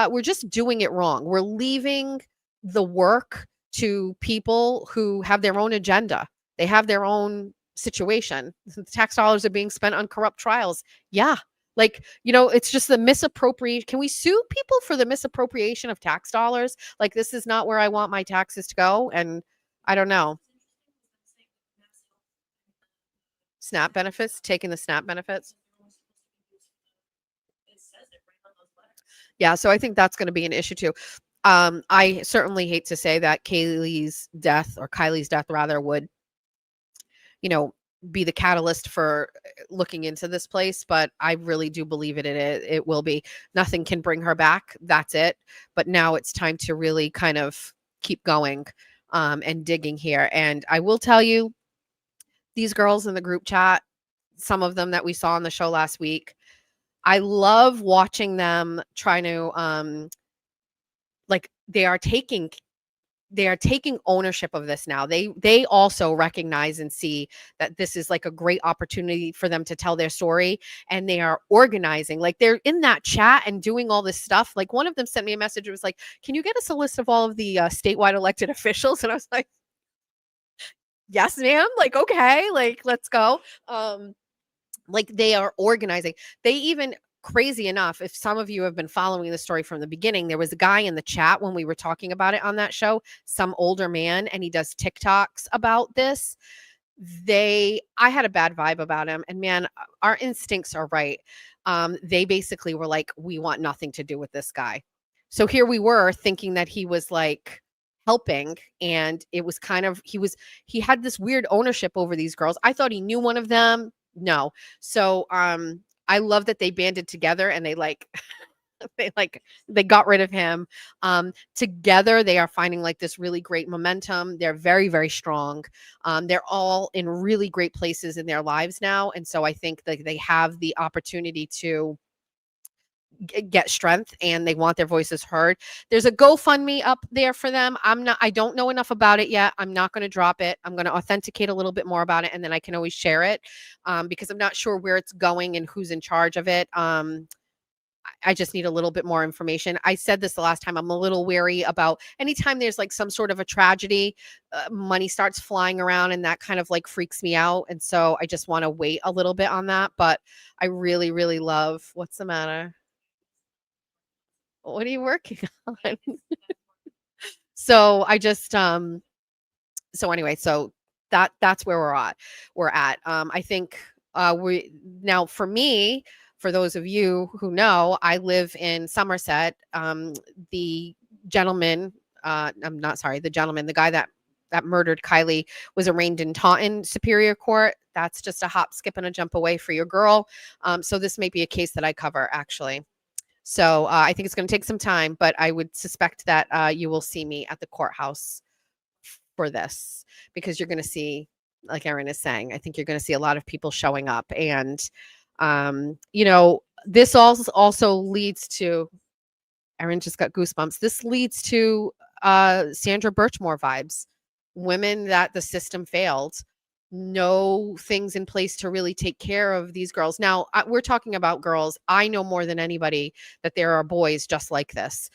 we're just doing it wrong. We're leaving the work to people who have their own agenda. They have their own situation. The tax dollars are being spent on corrupt trials. Yeah. Like, it's just the misappropriation. Can we sue people for the misappropriation of tax dollars? Like, this is not where I want my taxes to go. And I don't know. SNAP benefits, taking the SNAP benefits. Yeah, so I think that's going to be an issue too. I certainly hate to say that Kylie's death rather would, be the catalyst for looking into this place, but I really do believe it will be. Nothing can bring her back. That's it. But now it's time to really kind of keep going and digging here. And I will tell you, these girls in the group chat, some of them that we saw on the show last week, I love watching them try to they are taking ownership of this now. They also recognize and see that this is like a great opportunity for them to tell their story, and they are organizing. Like, they're in that chat and doing all this stuff. Like, one of them sent me a message. It was like, can you get us a list of all of the statewide elected officials? And I was like, yes, ma'am. Like, okay, like, let's go. Like they are organizing. They even, crazy enough, if some of you have been following the story from the beginning, there was a guy in the chat when we were talking about it on that show, some older man, and he does TikToks about this. I had a bad vibe about him, and man, our instincts are right. They basically were like, we want nothing to do with this guy. So here we were thinking that he was like helping, and it was kind of, he had this weird ownership over these girls. I thought he knew one of them. No. So I love that they banded together and they they got rid of him. Together they are finding like this really great momentum. They're very, very strong. They're all in really great places in their lives now, and so I think that they have the opportunity to get strength, and they want their voices heard. There's a GoFundMe up there for them. I don't know enough about it yet. I'm not going to drop it. I'm going to authenticate a little bit more about it, and then I can always share it, because I'm not sure where it's going and who's in charge of it. I just need a little bit more information. I said this the last time. I'm a little wary about anytime there's like some sort of a tragedy, money starts flying around, and that kind of like freaks me out. And so I just want to wait a little bit on that. But I really, really love, what's the matter? What are you working on? So I just, so anyway, so that's where we're at. I think now for me, for those of you who know, I live in Somerset. The gentleman, the guy that murdered Kylie was arraigned in Taunton Superior Court. That's just a hop, skip, and a jump away for your girl. So this may be a case that I cover, actually. So I think it's going to take some time, but I would suspect that you will see me at the courthouse for this, because you're going to see, like Erin is saying, I think you're going to see a lot of people showing up. And, this also leads to, Erin just got goosebumps. This leads to Sandra Birchmore vibes. Women that the system failed, no things in place to really take care of these girls. Now, we're talking about girls. I know more than anybody that there are boys just like this.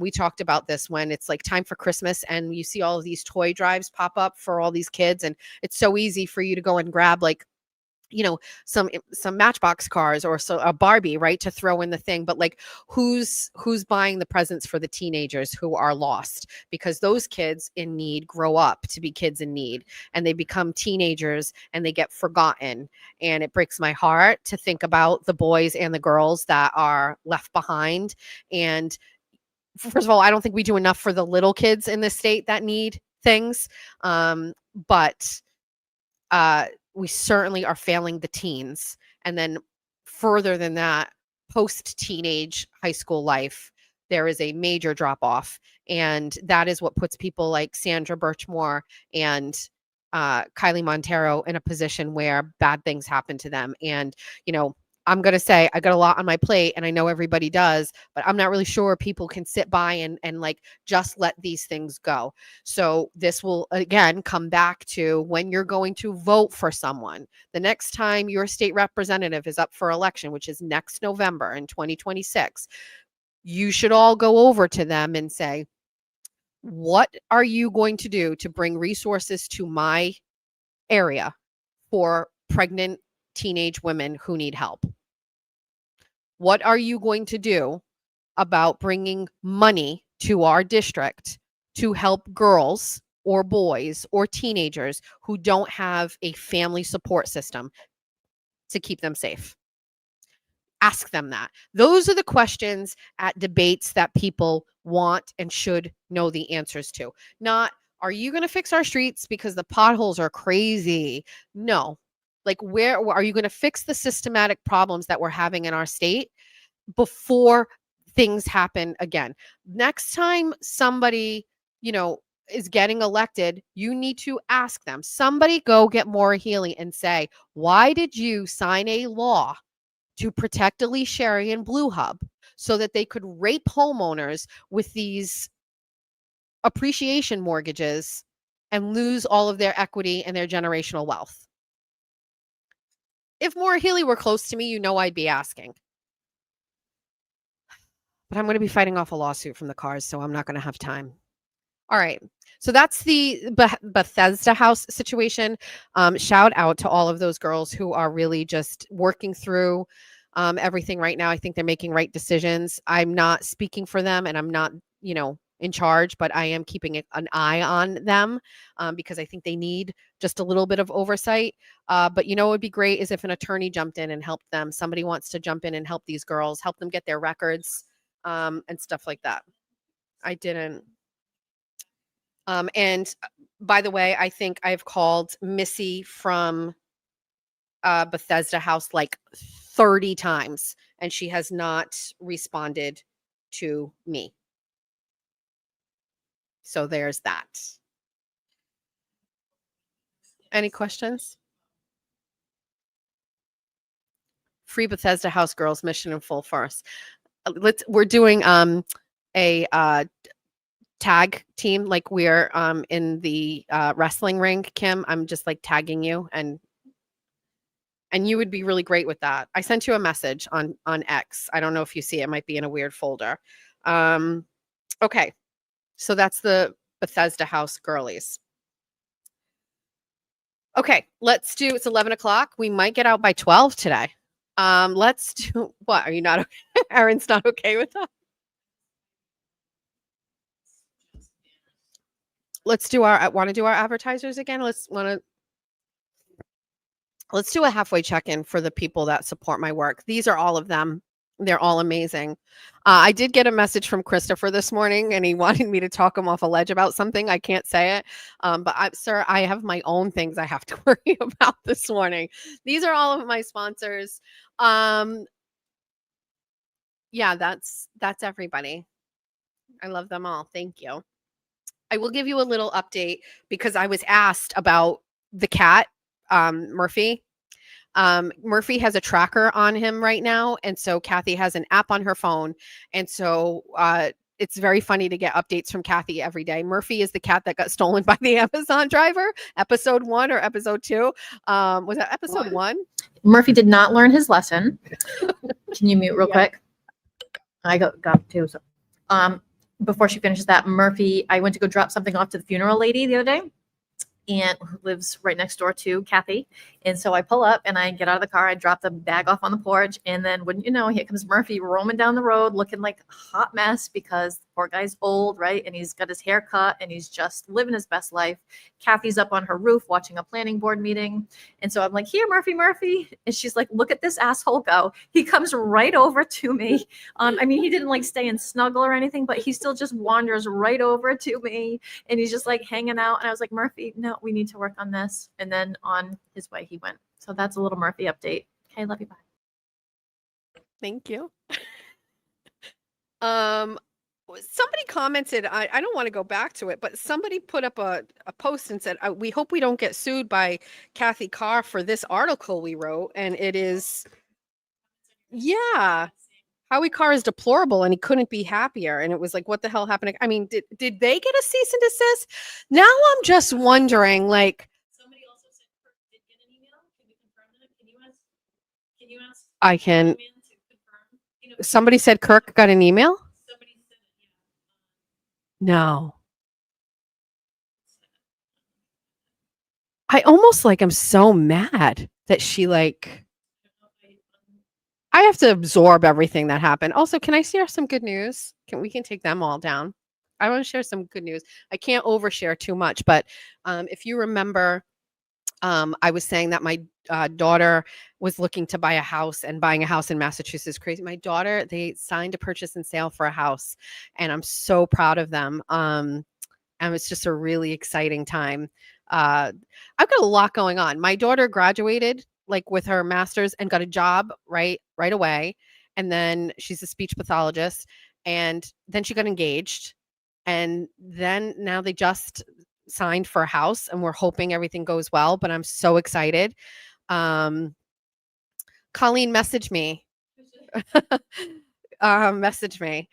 We talked about this when it's like time for Christmas and you see all of these toy drives pop up for all these kids, and it's so easy for you to go and grab like, some Matchbox cars or so a Barbie, right, to throw in the thing. But like, who's buying the presents for the teenagers who are lost? Because those kids in need grow up to be kids in need, and they become teenagers and they get forgotten. And it breaks my heart to think about the boys and the girls that are left behind. And first of all, I don't think we do enough for the little kids in this state that need things. But we certainly are failing the teens. And then further than that, post-teenage high school life, there is a major drop-off. And that is what puts people like Sandra Birchmore and Kylie Montero in a position where bad things happen to them. And, I'm going to say I got a lot on my plate, and I know everybody does, but I'm not really sure people can sit by and like just let these things go. So this will again come back to when you're going to vote for someone. The next time your state representative is up for election, which is next November in 2026, you should all go over to them and say, what are you going to do to bring resources to my area for pregnant teenage women who need help? What are you going to do about bringing money to our district to help girls or boys or teenagers who don't have a family support system to keep them safe? Ask them that. Those are the questions at debates that people want and should know the answers to. Not, are you going to fix our streets because the potholes are crazy? No. Like, where are you going to fix the systematic problems that we're having in our state before things happen again? Next time somebody, is getting elected, you need to ask them. Somebody go get Maura Healey and say, why did you sign a law to protect Elise Sherry and Blue Hub so that they could rape homeowners with these appreciation mortgages and lose all of their equity and their generational wealth? If Maura Healey were close to me, I'd be asking. But I'm going to be fighting off a lawsuit from the Carrs, so I'm not going to have time. All right. So that's the Bethesda House situation. Shout out to all of those girls who are really just working through everything right now. I think they're making right decisions. I'm not speaking for them, and I'm not, in charge, but I am keeping an eye on them because I think they need just a little bit of oversight. But what would be great is if an attorney jumped in and helped them. Somebody wants to jump in and help these girls, help them get their records and stuff like that. I didn't. And by the way, I think I've called Missy from Bethesda House like 30 times, and she has not responded to me. So there's that. Any questions? Free Bethesda House girls, mission in full force. We're doing a tag team, like we're in the wrestling ring. Kim, I'm just like tagging you, and you would be really great with that. I sent you a message on X. I don't know if you see it. It might be in a weird folder. Okay. So that's the Bethesda House girlies. Okay, let's do, it's 11 o'clock. We might get out by 12 today. Let's do, what, are you not okay? Erin's not okay with that? Let's do want to do our advertisers again? Let's do a halfway check-in for the people that support my work. These are all of them. They're all amazing. I did get a message from Christopher this morning, and he wanted me to talk him off a ledge about something. I can't say it, but sir, I have my own things I have to worry about this morning. These are all of my sponsors. Yeah, that's everybody. I love them all. Thank you. I will give you a little update because I was asked about the cat, Murphy. Murphy has a tracker on him right now, and so Kathy has an app on her phone, and so it's very funny to get updates from Kathy every day. Murphy is the cat that got stolen by the Amazon driver. Episode 1 or episode 2? Was that episode 1? Murphy did not learn his lesson. Can you mute real quick? I got two. So, before she finishes that, Murphy, I went to go drop something off to the funeral lady the other day, and who lives right next door to Kathy. And so I pull up and I get out of the car. I drop the bag off on the porch. And then wouldn't you know, here comes Murphy roaming down the road looking like a hot mess because the poor guy's old, right? And he's got his hair cut and he's just living his best life. Kathy's up on her roof watching a planning board meeting. And so I'm like, here, Murphy. And she's like, look at this asshole go. He comes right over to me. I mean, he didn't like stay and snuggle or anything, but he still just wanders right over to me. And he's just like hanging out. And I was like, Murphy, no, we need to work on this. And then on his way he went. So that's a little Murphy update. Okay, love you, bye. Thank you. Somebody commented, I don't want to go back to it, but somebody put up a post and said, we hope we don't get sued by Kathy Carr for this article we wrote. And it is, yeah, Howie Carr is deplorable and he couldn't be happier. And it was like, what the hell happened? I mean, did they get a cease and desist? Now I'm just wondering, like, Somebody also said Kirk did get an email. Can we confirm that? Can you ask? I can. To confirm? Somebody said Kirk got an email? Somebody said it, yeah. No. I almost like I'm so mad that she like, I have to absorb everything that happened. Also, can I share some good news? We can take them all down. I want to share some good news. I can't overshare too much, but if you remember, I was saying that my daughter was looking to buy a house, and buying a house in Massachusetts is crazy. My daughter, they signed a purchase and sale for a house, and I'm so proud of them. And it's just a really exciting time. I've got a lot going on. My daughter graduated like with her master's and got a job right away. And then she's a speech pathologist, and then she got engaged. And then now they just signed for a house, and we're hoping everything goes well, but I'm so excited. Colleen messaged me. Message me.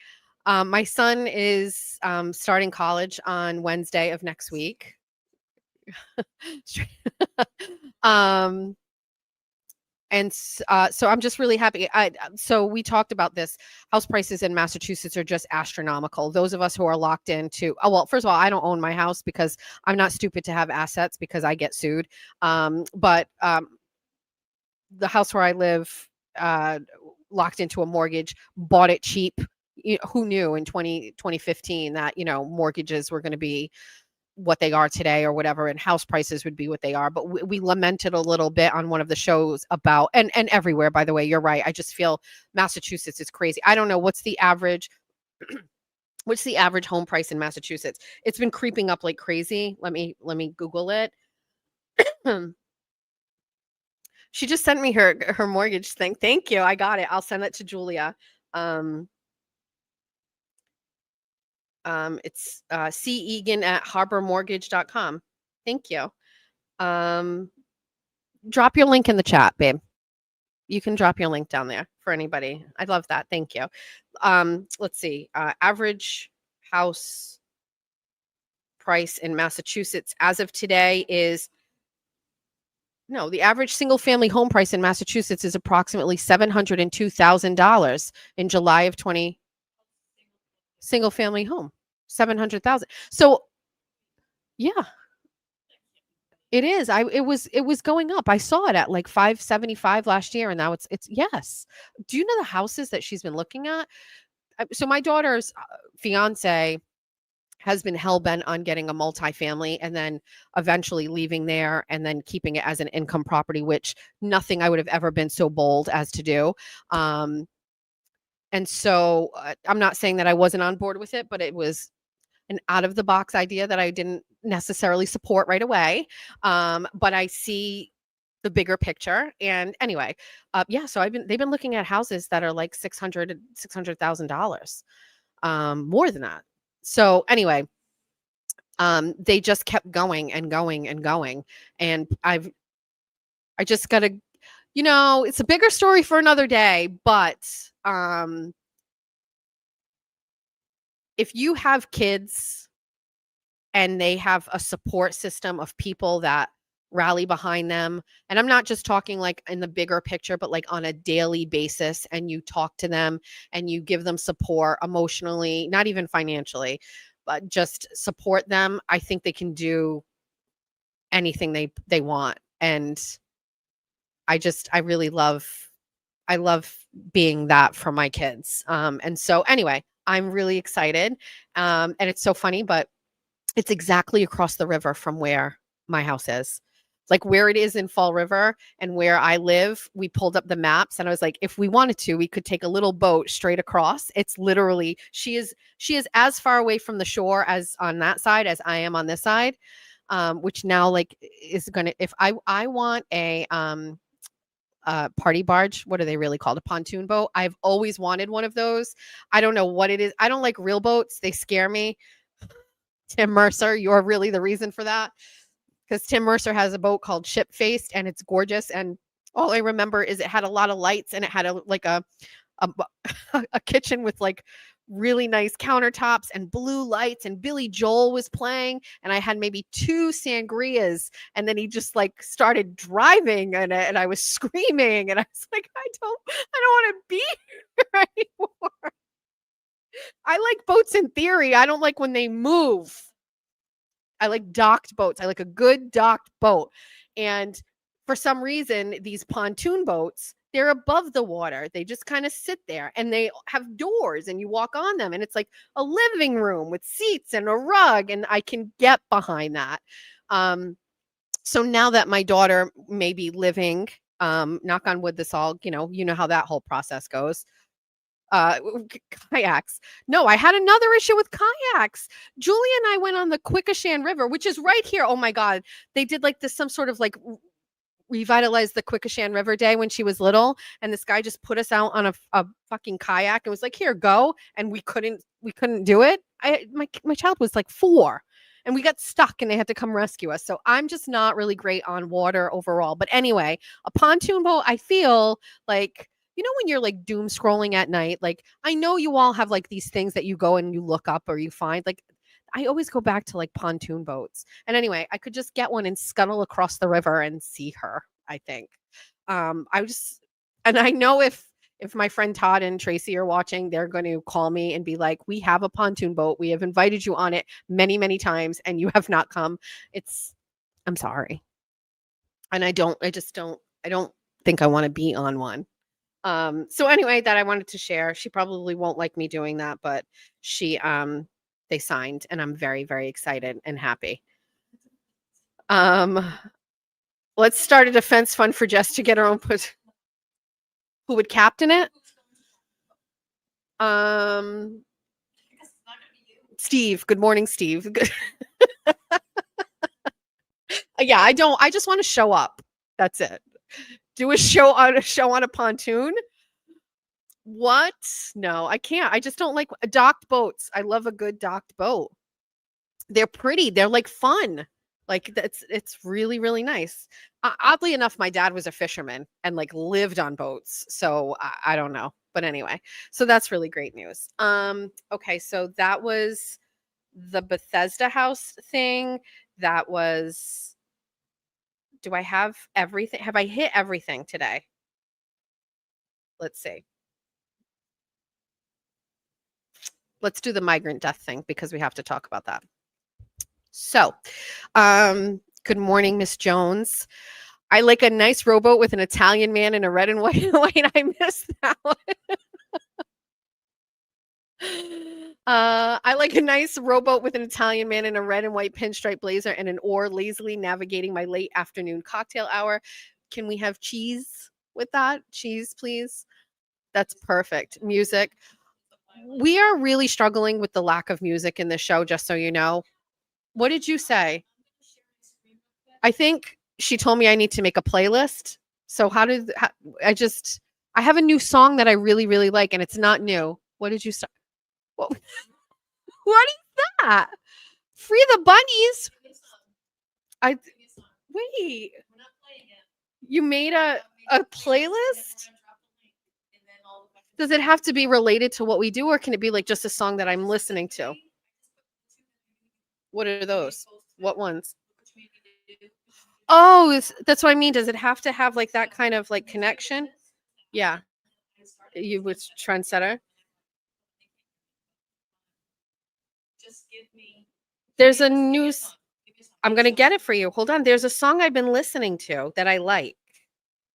My son is starting college on Wednesday of next week. And so I'm just really happy. So we talked about this. House prices in Massachusetts are just astronomical. Those of us who are locked into, well, first of all, I don't own my house because I'm not stupid to have assets because I get sued. But the house where I live, locked into a mortgage, bought it cheap. Who knew in 2015 that, mortgages were going to be what they are today or whatever, and house prices would be what they are. But we lamented a little bit on one of the shows about, and everywhere, by the way, you're right. I just feel Massachusetts is crazy. I don't know what's the average home price in Massachusetts. It's been creeping up like crazy. Let me Google it. She just sent me her mortgage thing. Thank you. I got it. I'll send it to Julia. It's C. Egan at harbormortgage.com. Thank you. Drop your link in the chat, babe. You can drop your link down there for anybody. I'd love that. Thank you. Let's see. Average house price in Massachusetts as of today is, no, the average single family home price in Massachusetts is approximately $702,000 in July of 20. Single family home, 700,000. So yeah, it is. It was going up. I saw it at like 575 last year, and now it's yes. Do you know the houses that she's been looking at? So my daughter's fiance has been hell-bent on getting a multifamily and then eventually leaving there and then keeping it as an income property, which nothing I would have ever been so bold as to do. And so I'm not saying that I wasn't on board with it, but it was an out of the box idea that I didn't necessarily support right away. But I see the bigger picture. And anyway, yeah, so they've been looking at houses that are like $600,000, more than that. So anyway, they just kept going and going and going. And I just got to, it's a bigger story for another day, but if you have kids and they have a support system of people that rally behind them, and I'm not just talking like in the bigger picture, but like on a daily basis, and you talk to them and you give them support emotionally, not even financially, but just support them, I think they can do anything they want. And I love being that for my kids. And so anyway, I'm really excited. And it's so funny, but it's exactly across the river from where my house is. Like where it is in Fall River and where I live, we pulled up the maps and I was like, if we wanted to, we could take a little boat straight across. It's literally, she is as far away from the shore as on that side as I am on this side. Which now like is gonna, if I want a party barge, what are they really called? A pontoon boat. I've always wanted one of those. I don't know what it is. I don't like real boats. They scare me. Tim Mercer, you're really the reason for that. Because Tim Mercer has a boat called Ship Faced and it's gorgeous. And all I remember is it had a lot of lights and it had a kitchen with like really nice countertops and blue lights, and Billy Joel was playing, and I had maybe 2 sangrias, and then he just like started driving and I was screaming and I was like, I don't want to be here anymore. I like boats in theory. I don't like when they move. I like docked boats. I like a good docked boat. And for some reason, these pontoon boats, they're above the water. They just kind of sit there and they have doors and you walk on them. And it's like a living room with seats and a rug. And I can get behind that. So now that my daughter may be living, knock on wood, this all, you know how that whole process goes. Kayaks. No, I had another issue with kayaks. Julie and I went on the Quequechan River, which is right here. Oh my God. They did like this, some sort of like revitalize the Quequechan River Day when she was little. And this guy just put us out on a fucking kayak and was like, here, go. And we couldn't do it. My child was like 4 and we got stuck and they had to come rescue us. So I'm just not really great on water overall. But anyway, a pontoon boat, I feel like, when you're like doom scrolling at night, like I know you all have like these things that you go and you look up or you find, like I always go back to like pontoon boats. And anyway, I could just get one and scuttle across the river and see her, I think. and I know if my friend Todd and Tracy are watching, they're going to call me and be like, we have a pontoon boat. We have invited you on it many, many times and you have not come. I'm sorry. And I don't think I want to be on one. So anyway, that I wanted to share. She probably won't like me doing that, but they signed and I'm very, very excited and happy. Let's start a defense fund for Jess to get her own who would captain it? Steve. Good morning, Steve. Yeah, I just want to show up. That's it. Do a show on a pontoon. What? No, I can't. I just don't like docked boats. I love a good docked boat. They're pretty. They're like fun. Like it's really, really nice. Oddly enough, my dad was a fisherman and like lived on boats. So I don't know. But anyway, so that's really great news. Okay, so that was the Bethesda House thing. That was, do I have everything? Have I hit everything today? Let's see. Let's do the migrant death thing because we have to talk about that. So, good morning, Miss Jones. I like a nice rowboat with an Italian man in a red and white. I missed that one. I like a nice rowboat with an Italian man in a red and white pinstripe blazer and an oar lazily navigating my late afternoon cocktail hour. Can we have cheese with that? Cheese, please. That's perfect. Music. We are really struggling with the lack of music in this show, just so you know. What did you say? I think she told me I need to make a playlist. So I have a new song that I really, really like, and it's not new. What did you say? What is that? Free the bunnies. Wait. You made a playlist? Does it have to be related to what we do, or can it be like just a song that I'm listening to? What are those? What ones? Oh, that's what I mean. Does it have to have like that kind of like connection? Yeah. You with Trendsetter? There's a new. I'm going to get it for you. Hold on. There's a song I've been listening to that I like.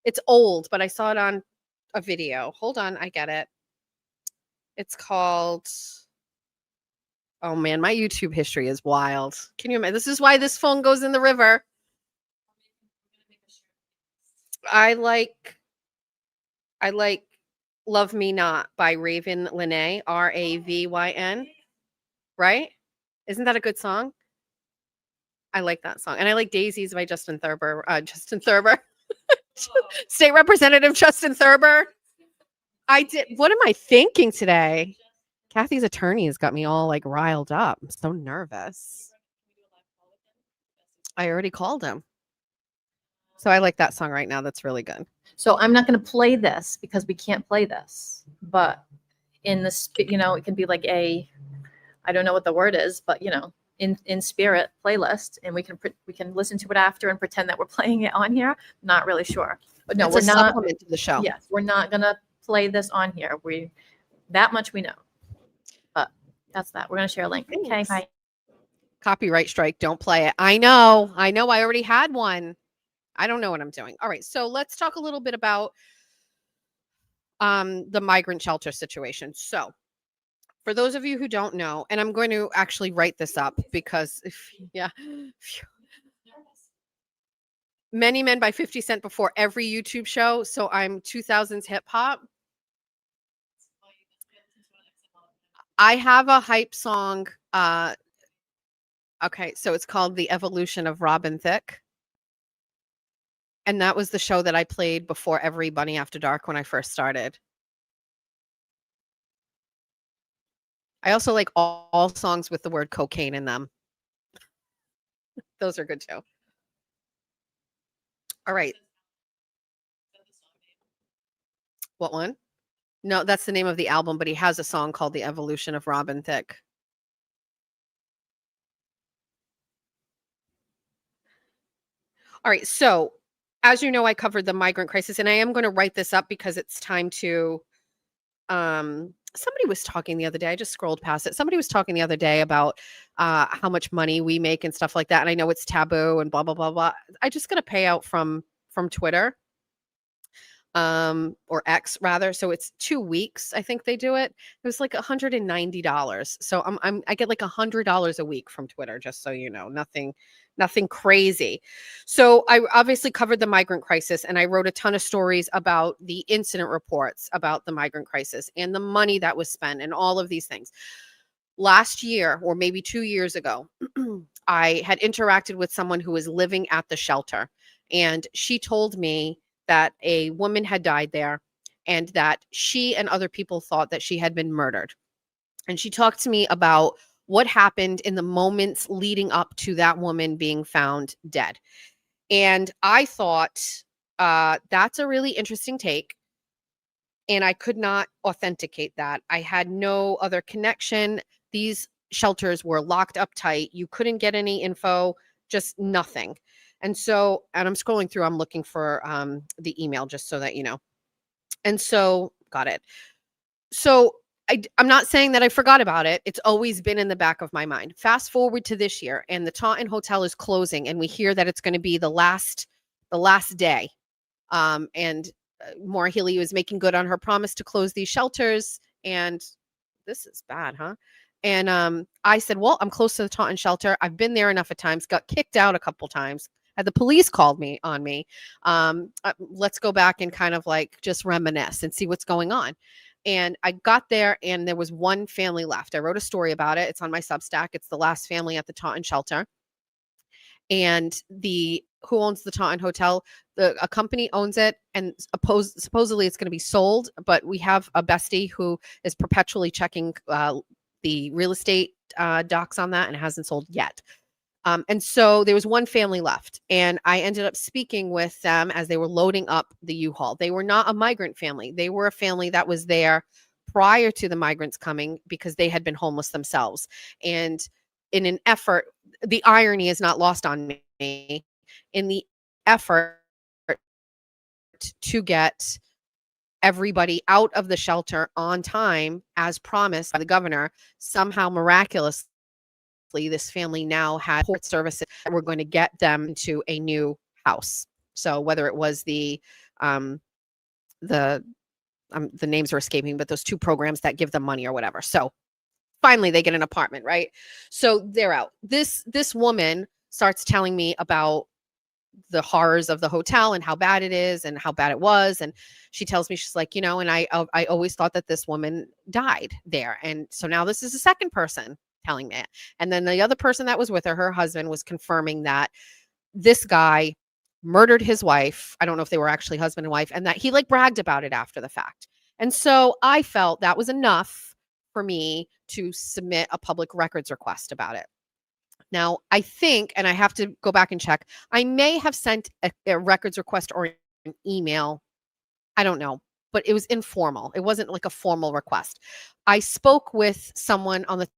It's old, but I saw it on a video. Hold on. I get it. It's called. Oh man, my YouTube history is wild. Can you imagine? This is why this phone goes in the river. I like Love Me Not by Raven Lene, Ravyn. Right? Isn't that a good song? I like that song. And I like Daisies by Justin Thurber. State Representative Justin Thurber. What am I thinking today? Kathy's attorney has got me all like riled up. I'm so nervous. I already called him. So I like that song right now. That's really good. So I'm not going to play this because we can't play this. But in the, it can be like I don't know what the word is, but in spirit playlist, and we can listen to it after and pretend that we're playing it on here. Not really sure, but no, it's we're a not. Supplement to the show. Yes, we're not going to play this on here. That much we know. But that's that. We're going to share a link. Thanks. Okay, bye. Copyright strike. Don't play it. I know. I already had one. I don't know what I'm doing. All right. So let's talk a little bit about the migrant shelter situation. So for those of you who don't know, and I'm going to actually write this up because Many Men by 50 Cent before every YouTube show. So I'm 2000s hip hop. I have a hype song. Okay, so it's called The Evolution of Robin Thicke. And that was the show that I played before every Bunny After Dark when I first started. I also like all songs with the word cocaine in them. Those are good too. All right. What one? No, that's the name of the album, but he has a song called The Evolution of Robin Thicke. All right, so as you know, I covered the migrant crisis, and I am going to write this up because it's time to, somebody was talking the other day. I just scrolled past it. Somebody was talking the other day about how much money we make and stuff like that. And I know it's taboo and blah, blah, blah, blah. I just got a payout from Twitter, or X rather. So it's 2 weeks. I think they do it. It was like $190. So I get like $100 a week from Twitter, just so you know, nothing crazy. So I obviously covered the migrant crisis, and I wrote a ton of stories about the incident reports about the migrant crisis and the money that was spent and all of these things. Last year, or maybe 2 years ago, I had interacted with someone who was living at the shelter, and she told me that a woman had died there and that she and other people thought that she had been murdered. And she talked to me about what happened in the moments leading up to that woman being found dead. And I thought, that's a really interesting take. And I could not authenticate that. I had no other connection. These shelters were locked up tight. You couldn't get any info, just nothing. And so, and I'm scrolling through, I'm looking for the email just so that you know. And so, got it. So I'm not saying that I forgot about it. It's always been in the back of my mind. Fast forward to this year, and the Taunton Hotel is closing, and we hear that it's going to be the last day. And Maura Healey was making good on her promise to close these shelters, and this is bad, huh? And I said, well, I'm close to the Taunton shelter. I've been there enough of times, got kicked out a couple times. Had the police called on me. Let's go back and kind of like just reminisce and see what's going on. And I got there, and there was one family left. I wrote a story about it. It's on my Substack. It's the last family at the Taunton shelter. And who owns the Taunton Hotel? A company owns it, and supposedly it's going to be sold. But we have a bestie who is perpetually checking the real estate docs on that, and it hasn't sold yet. And so there was one family left, and I ended up speaking with them as they were loading up the U-Haul. They were not a migrant family. They were a family that was there prior to the migrants coming because they had been homeless themselves. And in an effort, the irony is not lost on me, in the effort to get everybody out of the shelter on time, as promised by the governor, somehow miraculously, this family now had support services that were going to get them into a new house. So whether it was the names are escaping, but those two programs that give them money or whatever. So finally they get an apartment, right? So they're out. This woman starts telling me about the horrors of the hotel and how bad it is and how bad it was. And she tells me, she's like, and I always thought that this woman died there. And so now this is the second person telling me it. And then the other person that was with her husband, was confirming that this guy murdered his wife. I don't know if they were actually husband and wife, and that he like bragged about it after the fact. And so I felt that was enough for me to submit a public records request about it. Now, I think, and I have to go back and check, I may have sent a records request or an email. I don't know, but it was informal. It wasn't like a formal request. I spoke with someone on the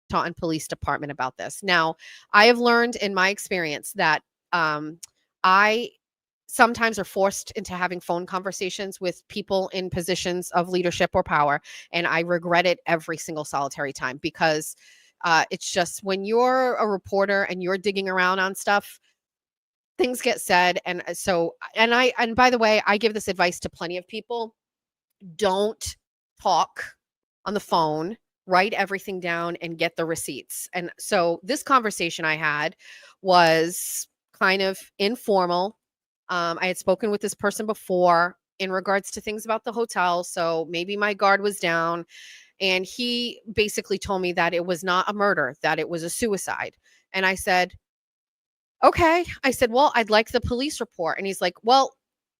Taunton Police Department about this. Now, I have learned in my experience that I sometimes are forced into having phone conversations with people in positions of leadership or power, and I regret it every single solitary time, because it's just, when you're a reporter and you're digging around on stuff, things get said. And so, and by the way, I give this advice to plenty of people: don't talk on the phone. Write everything down and get the receipts. And so this conversation I had was kind of informal. I had spoken with this person before in regards to things about the hotel. So maybe my guard was down, and he basically told me that it was not a murder, that it was a suicide. And I said, okay. I said, well, I'd like the police report. And he's like, well,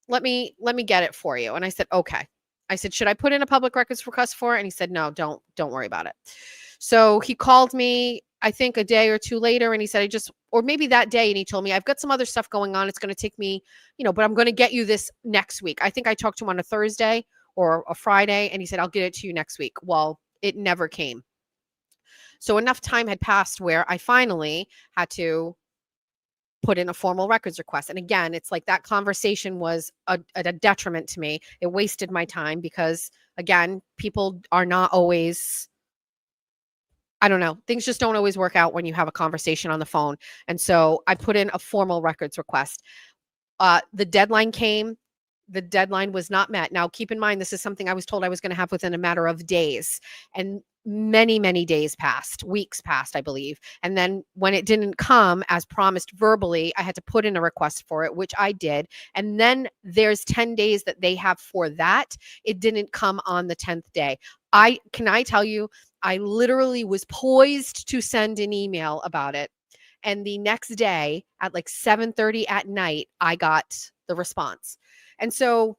let me get it for you. And I said, okay. I said, should I put in a public records request for it? And he said, no, don't worry about it. So he called me, I think a day or two later, and he said, or maybe that day, and he told me, I've got some other stuff going on. It's going to take me, but I'm going to get you this next week. I think I talked to him on a Thursday or a Friday, and he said, I'll get it to you next week. Well, it never came. So enough time had passed where I finally had to put in a formal records request. And again, it's like that conversation was a detriment to me. It wasted my time because, again, people are not always, I don't know, things just don't always work out when you have a conversation on the phone. And so I put in a formal records request. The deadline came. The deadline was not met. Now, keep in mind, this is something I was told I was going to have within a matter of days. And many, many days passed, weeks passed, I believe. And then when it didn't come as promised verbally, I had to put in a request for it, which I did. And then there's 10 days that they have for that. It didn't come on the 10th day. I tell you, I literally was poised to send an email about it. And the next day at like 7:30 at night, I got the response. And so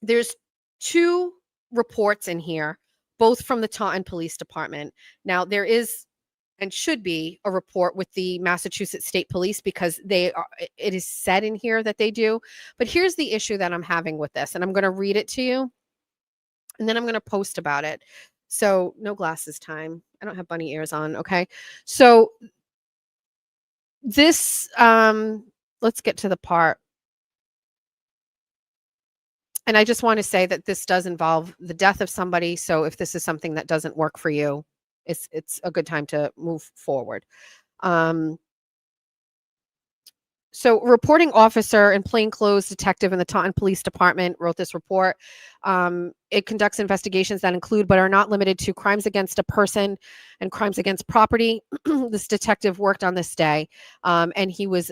there's 2 reports in here, both from the Taunton Police Department. Now, there is and should be a report with the Massachusetts State Police because it is said in here that they do. But here's the issue that I'm having with this, and I'm going to read it to you, and then I'm going to post about it. So no glasses time. I don't have bunny ears on, okay? So this, let's get to the part. And I just want to say that this does involve the death of somebody. So if this is something that doesn't work for you, it's a good time to move forward. So reporting officer and plainclothes detective in the Taunton Police Department wrote this report. It conducts investigations that include but are not limited to crimes against a person and crimes against property. This detective worked on this day, and he was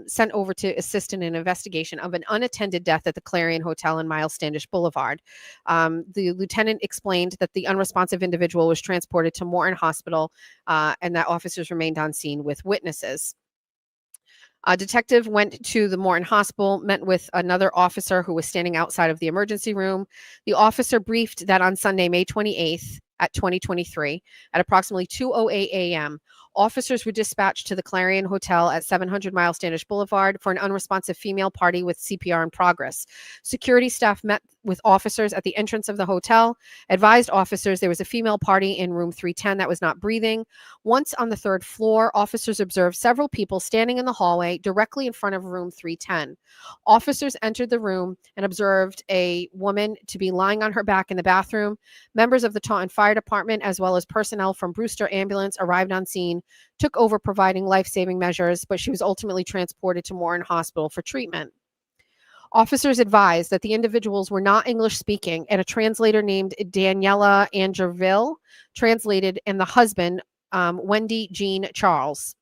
sent over to assist in an investigation of an unattended death at the Clarion Hotel in Miles Standish Boulevard. The lieutenant explained that the unresponsive individual was transported to Morton Hospital, and that officers remained on scene with witnesses. A detective went to the Morton Hospital, met with another officer who was standing outside of the emergency room. The officer briefed that on Sunday, May 28th at 2023, at approximately 2:08 a.m., officers were dispatched to the Clarion Hotel at 700 Miles Standish Boulevard for an unresponsive female party with CPR in progress. Security staff met with officers at the entrance of the hotel, advised officers there was a female party in room 310 that was not breathing. Once on the 3rd floor, officers observed several people standing in the hallway directly in front of room 310. Officers entered the room and observed a woman to be lying on her back in the bathroom. Members of the Taunton Fire Department, as well as personnel from Brewster Ambulance, arrived on scene, took over providing life-saving measures, but she was ultimately transported to Morton Hospital for treatment. Officers advised that the individuals were not English speaking, and a translator named Daniela Angerville translated, and the husband, Wendy Jean Charles.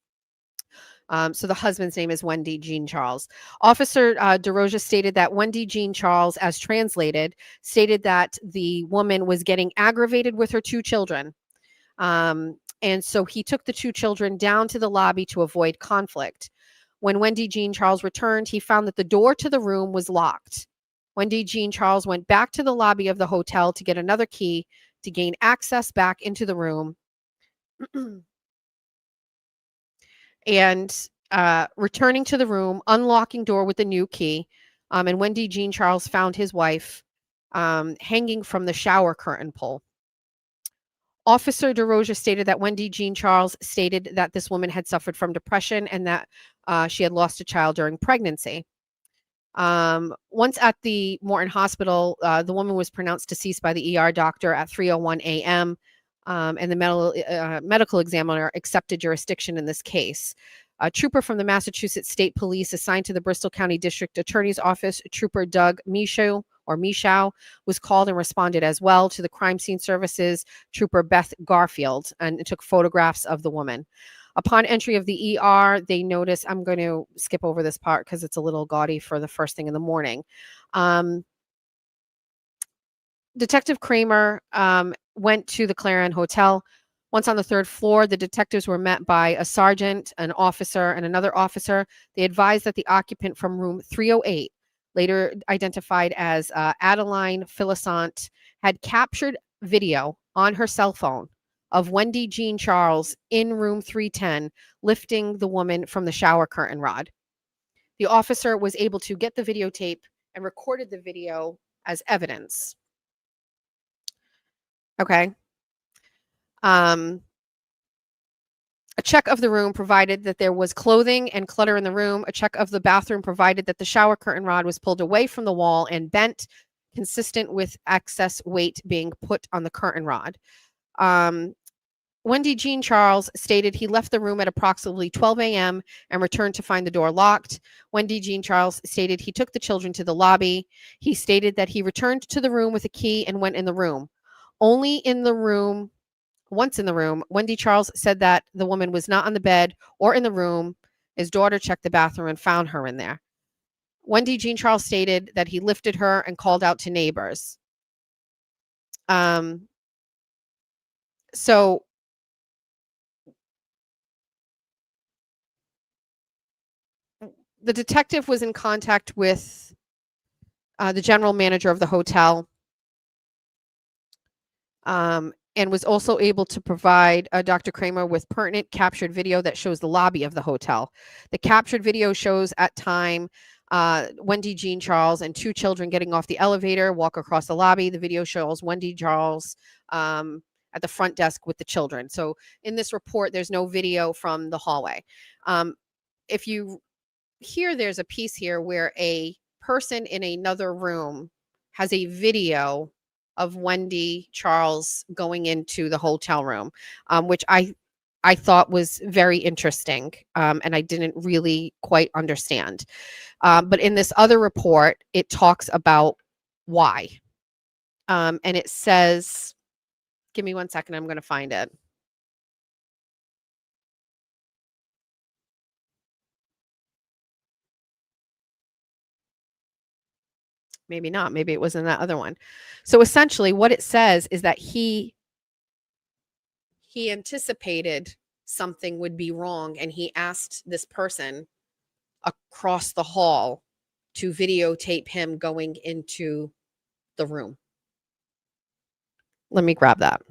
So the husband's name is Wendy Jean Charles. Officer DeRosa stated that Wendy Jean Charles, as translated, stated that the woman was getting aggravated with her 2 children. And so he took the 2 children down to the lobby to avoid conflict. When Wendy Jean Charles returned, he found that the door to the room was locked. Wendy Jean Charles went back to the lobby of the hotel to get another key to gain access back into the room. And returning to the room, unlocking door with the new key, and Wendy Jean Charles found his wife hanging from the shower curtain pole. Officer DeRosa stated that Wendy Jean Charles stated that this woman had suffered from depression and that she had lost a child during pregnancy. Once at the Morton Hospital, the woman was pronounced deceased by the ER doctor at 3:01 a.m., and the medical examiner accepted jurisdiction in this case. A trooper from the Massachusetts State Police assigned to the Bristol County District Attorney's Office, Trooper Doug Michaud, was called and responded as well to the crime scene services, Trooper Beth Garfield, and took photographs of the woman. Upon entry of the ER, they noticed, I'm going to skip over this part because it's a little gaudy for the first thing in the morning. Detective Kramer went to the Clarion Hotel. Once on the 3rd floor, the detectives were met by a sergeant, an officer, and another officer. They advised that the occupant from room 308, later identified as Adeline Philissant, had captured video on her cell phone of Wendy Jean Charles in room 310 lifting the woman from the shower curtain rod. The officer was able to get the videotape and recorded the video as evidence. Okay. A check of the room provided that there was clothing and clutter in the room. A check of the bathroom provided that the shower curtain rod was pulled away from the wall and bent, consistent with excess weight being put on the curtain rod. Wendy Jean Charles stated he left the room at approximately 12 a.m. and returned to find the door locked. Wendy Jean Charles stated he took the children to the lobby. He stated that he returned to the room with a key and went in the room. Once in the room, Wendy Charles said that the woman was not on the bed or in the room. His daughter checked the bathroom and found her in there. Wendy Jean Charles stated that he lifted her and called out to neighbors. So the detective was in contact with the general manager of the hotel, and was also able to provide Dr. Kramer with pertinent captured video that shows the lobby of the hotel. The captured video shows at time Wendy Jean Charles and two children getting off the elevator, walk across the lobby. The video shows Wendy Charles at the front desk with the children. So in this report, there's no video from the hallway. If you hear, there's a piece here where a person in another room has a video of Wendy Charles going into the hotel room, which I thought was very interesting, and I didn't really quite understand. But in this other report, it talks about why. And it says, give me 1 second, I'm going to find it. Maybe not. Maybe it was in that other one. So essentially what it says is that he anticipated something would be wrong, and he asked this person across the hall to videotape him going into the room. Let me grab that.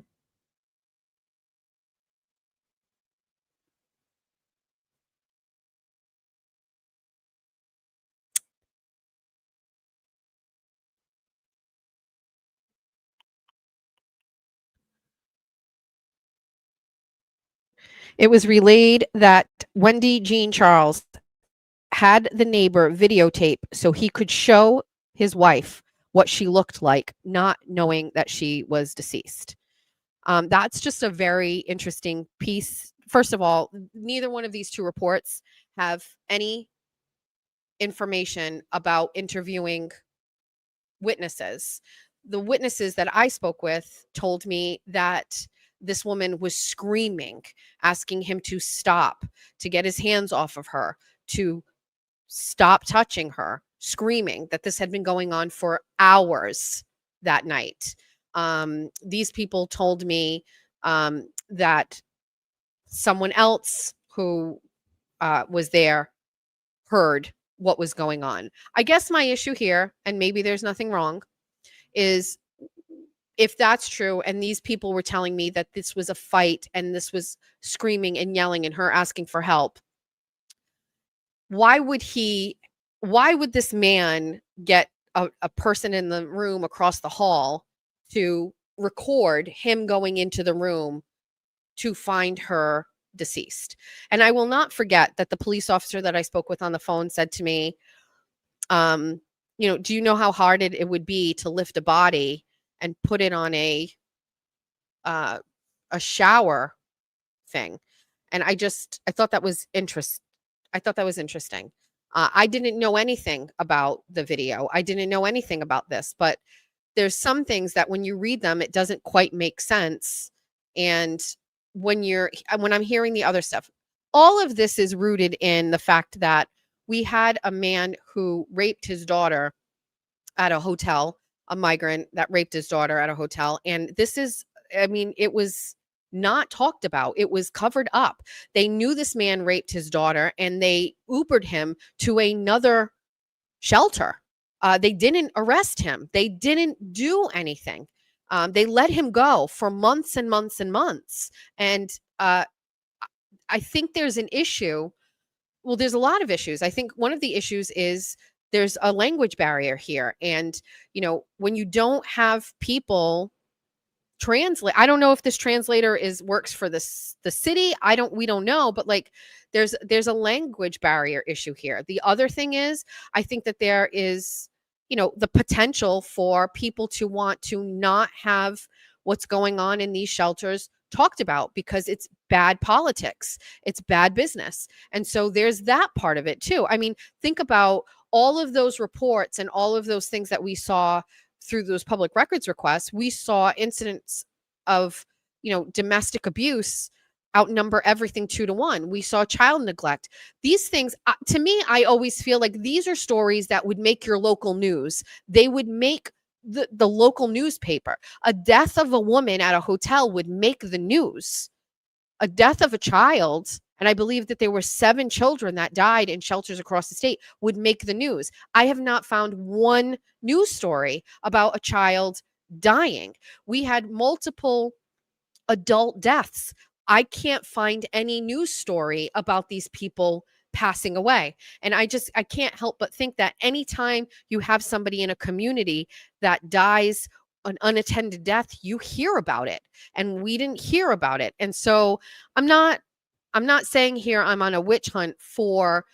It was relayed that Wendy Jean Charles had the neighbor videotape so he could show his wife what she looked like, not knowing that she was deceased. That's just a very interesting piece. First of all, neither one of these two reports have any information about interviewing witnesses. The witnesses that I spoke with told me that this woman was screaming, asking him to stop, to get his hands off of her, to stop touching her, screaming that this had been going on for hours that night. These people told me that someone else who was there heard what was going on. I guess my issue here, and maybe there's nothing wrong, is if that's true and these people were telling me that this was a fight and this was screaming and yelling and her asking for help, why would this man get a person in the room across the hall to record him going into the room to find her deceased? And I will not forget that the police officer that I spoke with on the phone said to me, do you know how hard it would be to lift a body and put it on a shower thing? And I thought that was interesting. I didn't know anything about the video. I didn't know anything about this, but there's some things that when you read them, it doesn't quite make sense. And when I'm hearing the other stuff, all of this is rooted in the fact that we had a man who raped his daughter at a hotel, a migrant that raped his daughter at a hotel. And it was not talked about. It was covered up. They knew this man raped his daughter and they Ubered him to another shelter. They didn't arrest him. They didn't do anything. They let him go for months and months and months. And I think there's an issue. Well, there's a lot of issues. I think one of the issues is there's a language barrier here. And, when you don't have people translate. I don't know if this translator works for the city. We don't know, but like there's a language barrier issue here. The other thing is, I think that there is, the potential for people to want to not have what's going on in these shelters talked about because it's bad politics, it's bad business. And so there's that part of it too. I mean, think about all of those reports and all of those things that we saw through those public records requests. We saw incidents of, domestic abuse outnumber everything 2-1. We saw child neglect. These things, to me, I always feel like these are stories that would make your local news. They would make the local newspaper. A death of a woman at a hotel would make the news. A death of a child, and I believe that there were 7 children that died in shelters across the state, would make the news. I have not found one news story about a child dying. We had multiple adult deaths. I can't find any news story about these people passing away. And I can't help but think that anytime you have somebody in a community that dies an unattended death, you hear about it, and we didn't hear about it. And so I'm not saying here I'm on a witch hunt for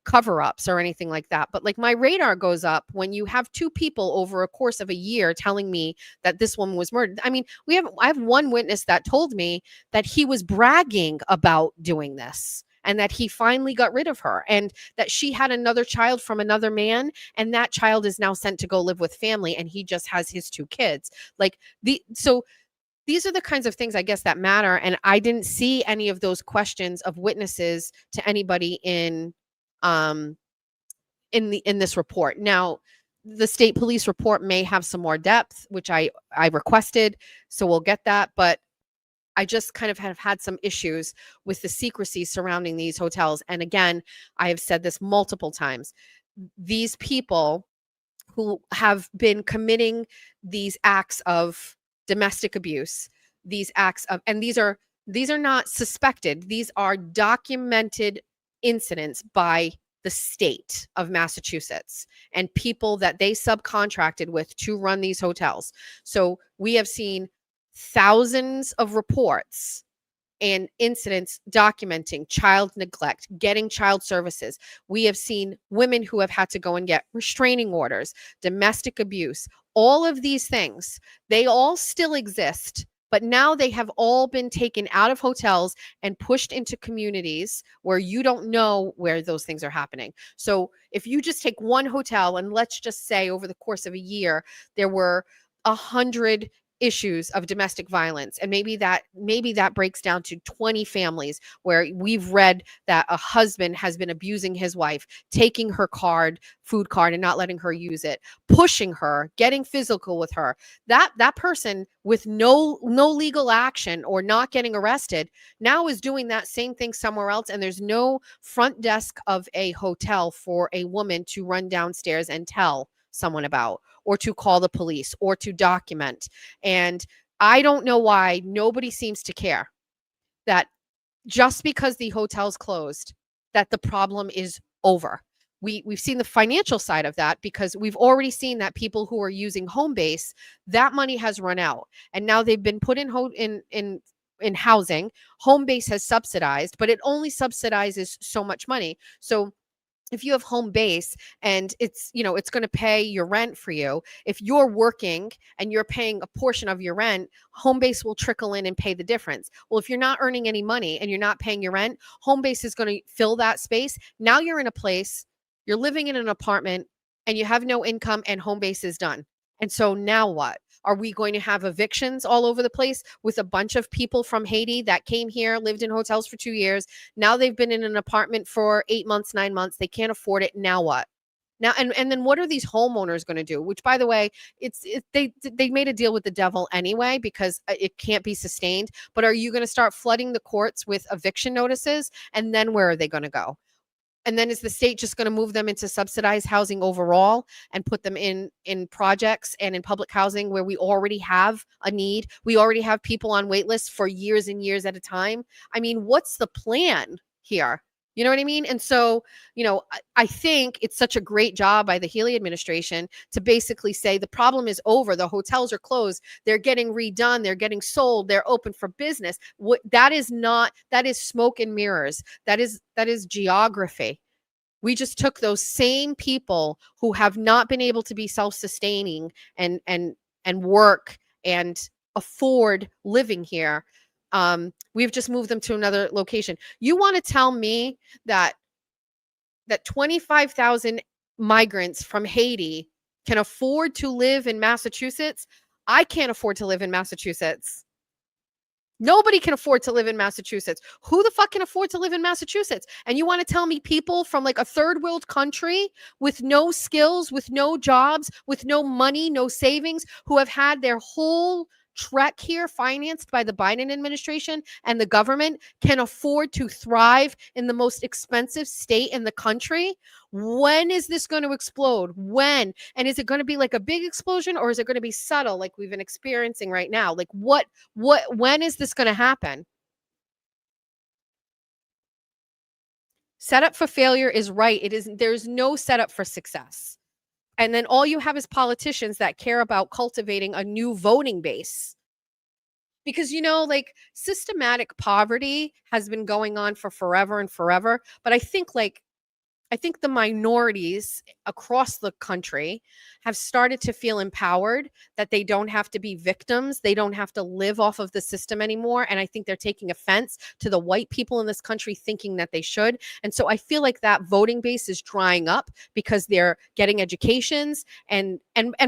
cover-ups or anything like that, but like my radar goes up when you have 2 people over a course of a year telling me that this woman was murdered. I mean, I have one witness that told me that he was bragging about doing this and that he finally got rid of her, and that she had another child from another man, and that child is now sent to go live with family, and he just has his 2 kids. So these are the kinds of things, I guess, that matter. And I didn't see any of those questions of witnesses to anybody in this report. Now, the state police report may have some more depth, which I requested, so we'll get that. But I just kind of have had some issues with the secrecy surrounding these hotels. And again, I have said this multiple times. These people who have been committing these acts of domestic abuse, and these are not suspected, these are documented incidents by the state of Massachusetts and people that they subcontracted with to run these hotels. So we have seen thousands of reports and incidents documenting child neglect, getting child services. We have seen women who have had to go and get restraining orders, domestic abuse, all of these things. They all still exist, but now they have all been taken out of hotels and pushed into communities where you don't know where those things are happening. So if you just take one hotel, and let's just say over the course of a year, there were 100 issues of domestic violence, and maybe that breaks down to 20 families where we've read that a husband has been abusing his wife, taking her food card and not letting her use it, pushing her, getting physical with her. That person with no legal action or not getting arrested now is doing that same thing somewhere else, and there's no front desk of a hotel for a woman to run downstairs and tell someone about, or to call the police, or to document. And I don't know why nobody seems to care that just because the hotel's closed, that the problem is over. We've seen the financial side of that, because we've already seen that people who are using Homebase, that money has run out, and now they've been put in housing. Homebase has subsidized, but it only subsidizes so much money. So if you have home base and it's going to pay your rent for you, if you're working and you're paying a portion of your rent, home base will trickle in and pay the difference. Well, if you're not earning any money and you're not paying your rent, home base is going to fill that space. Now you're in a place, you're living in an apartment and you have no income, and home base is done. And so now what? Are we going to have evictions all over the place with a bunch of people from Haiti that came here, lived in hotels for 2 years? Now they've been in an apartment for 8 months, 9 months. They can't afford it. Now what? Now, and then what are these homeowners going to do? Which, by the way, they made a deal with the devil anyway, because it can't be sustained. But are you going to start flooding the courts with eviction notices? And then where are they going to go? And then is the state just going to move them into subsidized housing overall and put them in projects and in public housing where we already have a need? We already have people on wait lists for years and years at a time. I mean, what's the plan here? You know what I mean? And so, I think it's such a great job by the Healy administration to basically say the problem is over. The hotels are closed. They're getting redone. They're getting sold. They're open for business. That is smoke and mirrors. That is geography. We just took those same people who have not been able to be self-sustaining and work and afford living here. We've just moved them to another location. You want to tell me that 25,000 migrants from Haiti can afford to live in Massachusetts? I can't afford to live in Massachusetts. Nobody can afford to live in Massachusetts. Who the fuck can afford to live in Massachusetts? And you want to tell me people from like a third world country with no skills, with no jobs, with no money, no savings, who have had their whole trek here financed by the Biden administration and the government can afford to thrive in the most expensive state in the country? When is this going to explode? When? And is it going to be like a big explosion, or is it going to be subtle like we've been experiencing right now? Like when is this going to happen? Setup for failure is right. There's no setup for success. And then all you have is politicians that care about cultivating a new voting base. Because, like systematic poverty has been going on for forever and forever. But I think the minorities across the country have started to feel empowered, that they don't have to be victims. They don't have to live off of the system anymore. And I think they're taking offense to the white people in this country thinking that they should. And so I feel like that voting base is drying up because they're getting educations. And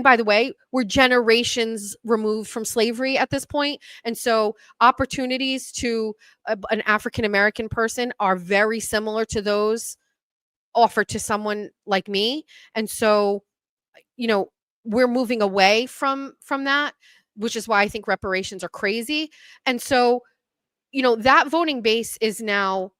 by the way, we're generations removed from slavery at this point. And so opportunities to an African-American person are very similar to those offered to someone like me. And so, we're moving away from that, which is why I think reparations are crazy. And so, that voting base is now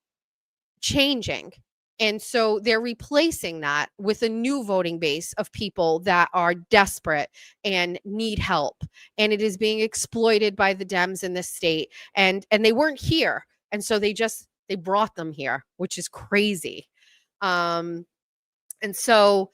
changing. And so they're replacing that with a new voting base of people that are desperate and need help. And it is being exploited by the Dems in this state. And they weren't here. And so they brought them here, which is crazy. And so,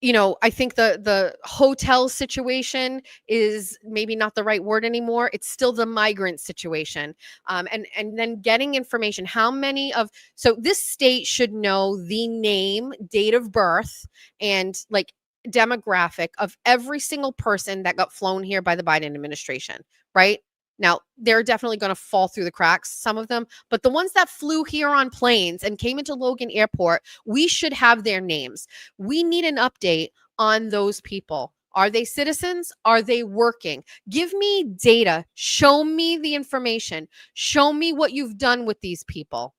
I think the hotel situation is maybe not the right word anymore. It's still the migrant situation. And then getting information, so this state should know the name, date of birth, and like demographic of every single person that got flown here by the Biden administration, right? Now, they're definitely going to fall through the cracks, some of them, but the ones that flew here on planes and came into Logan Airport, we should have their names. We need an update on those people. Are they citizens? Are they working? Give me data. Show me the information. Show me what you've done with these people.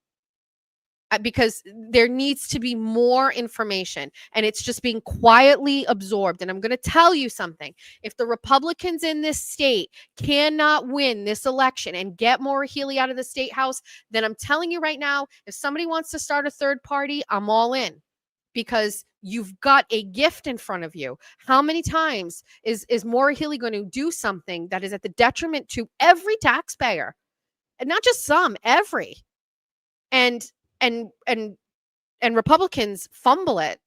Because there needs to be more information, and it's just being quietly absorbed. And I'm going to tell you something. If the Republicans in this state cannot win this election and get Maura Healey out of the state house, then I'm telling you right now, if somebody wants to start a third party, I'm all in, because you've got a gift in front of you. How many times is Maura Healey going to do something that is at the detriment to every taxpayer, and not just some, every, and Republicans fumble it.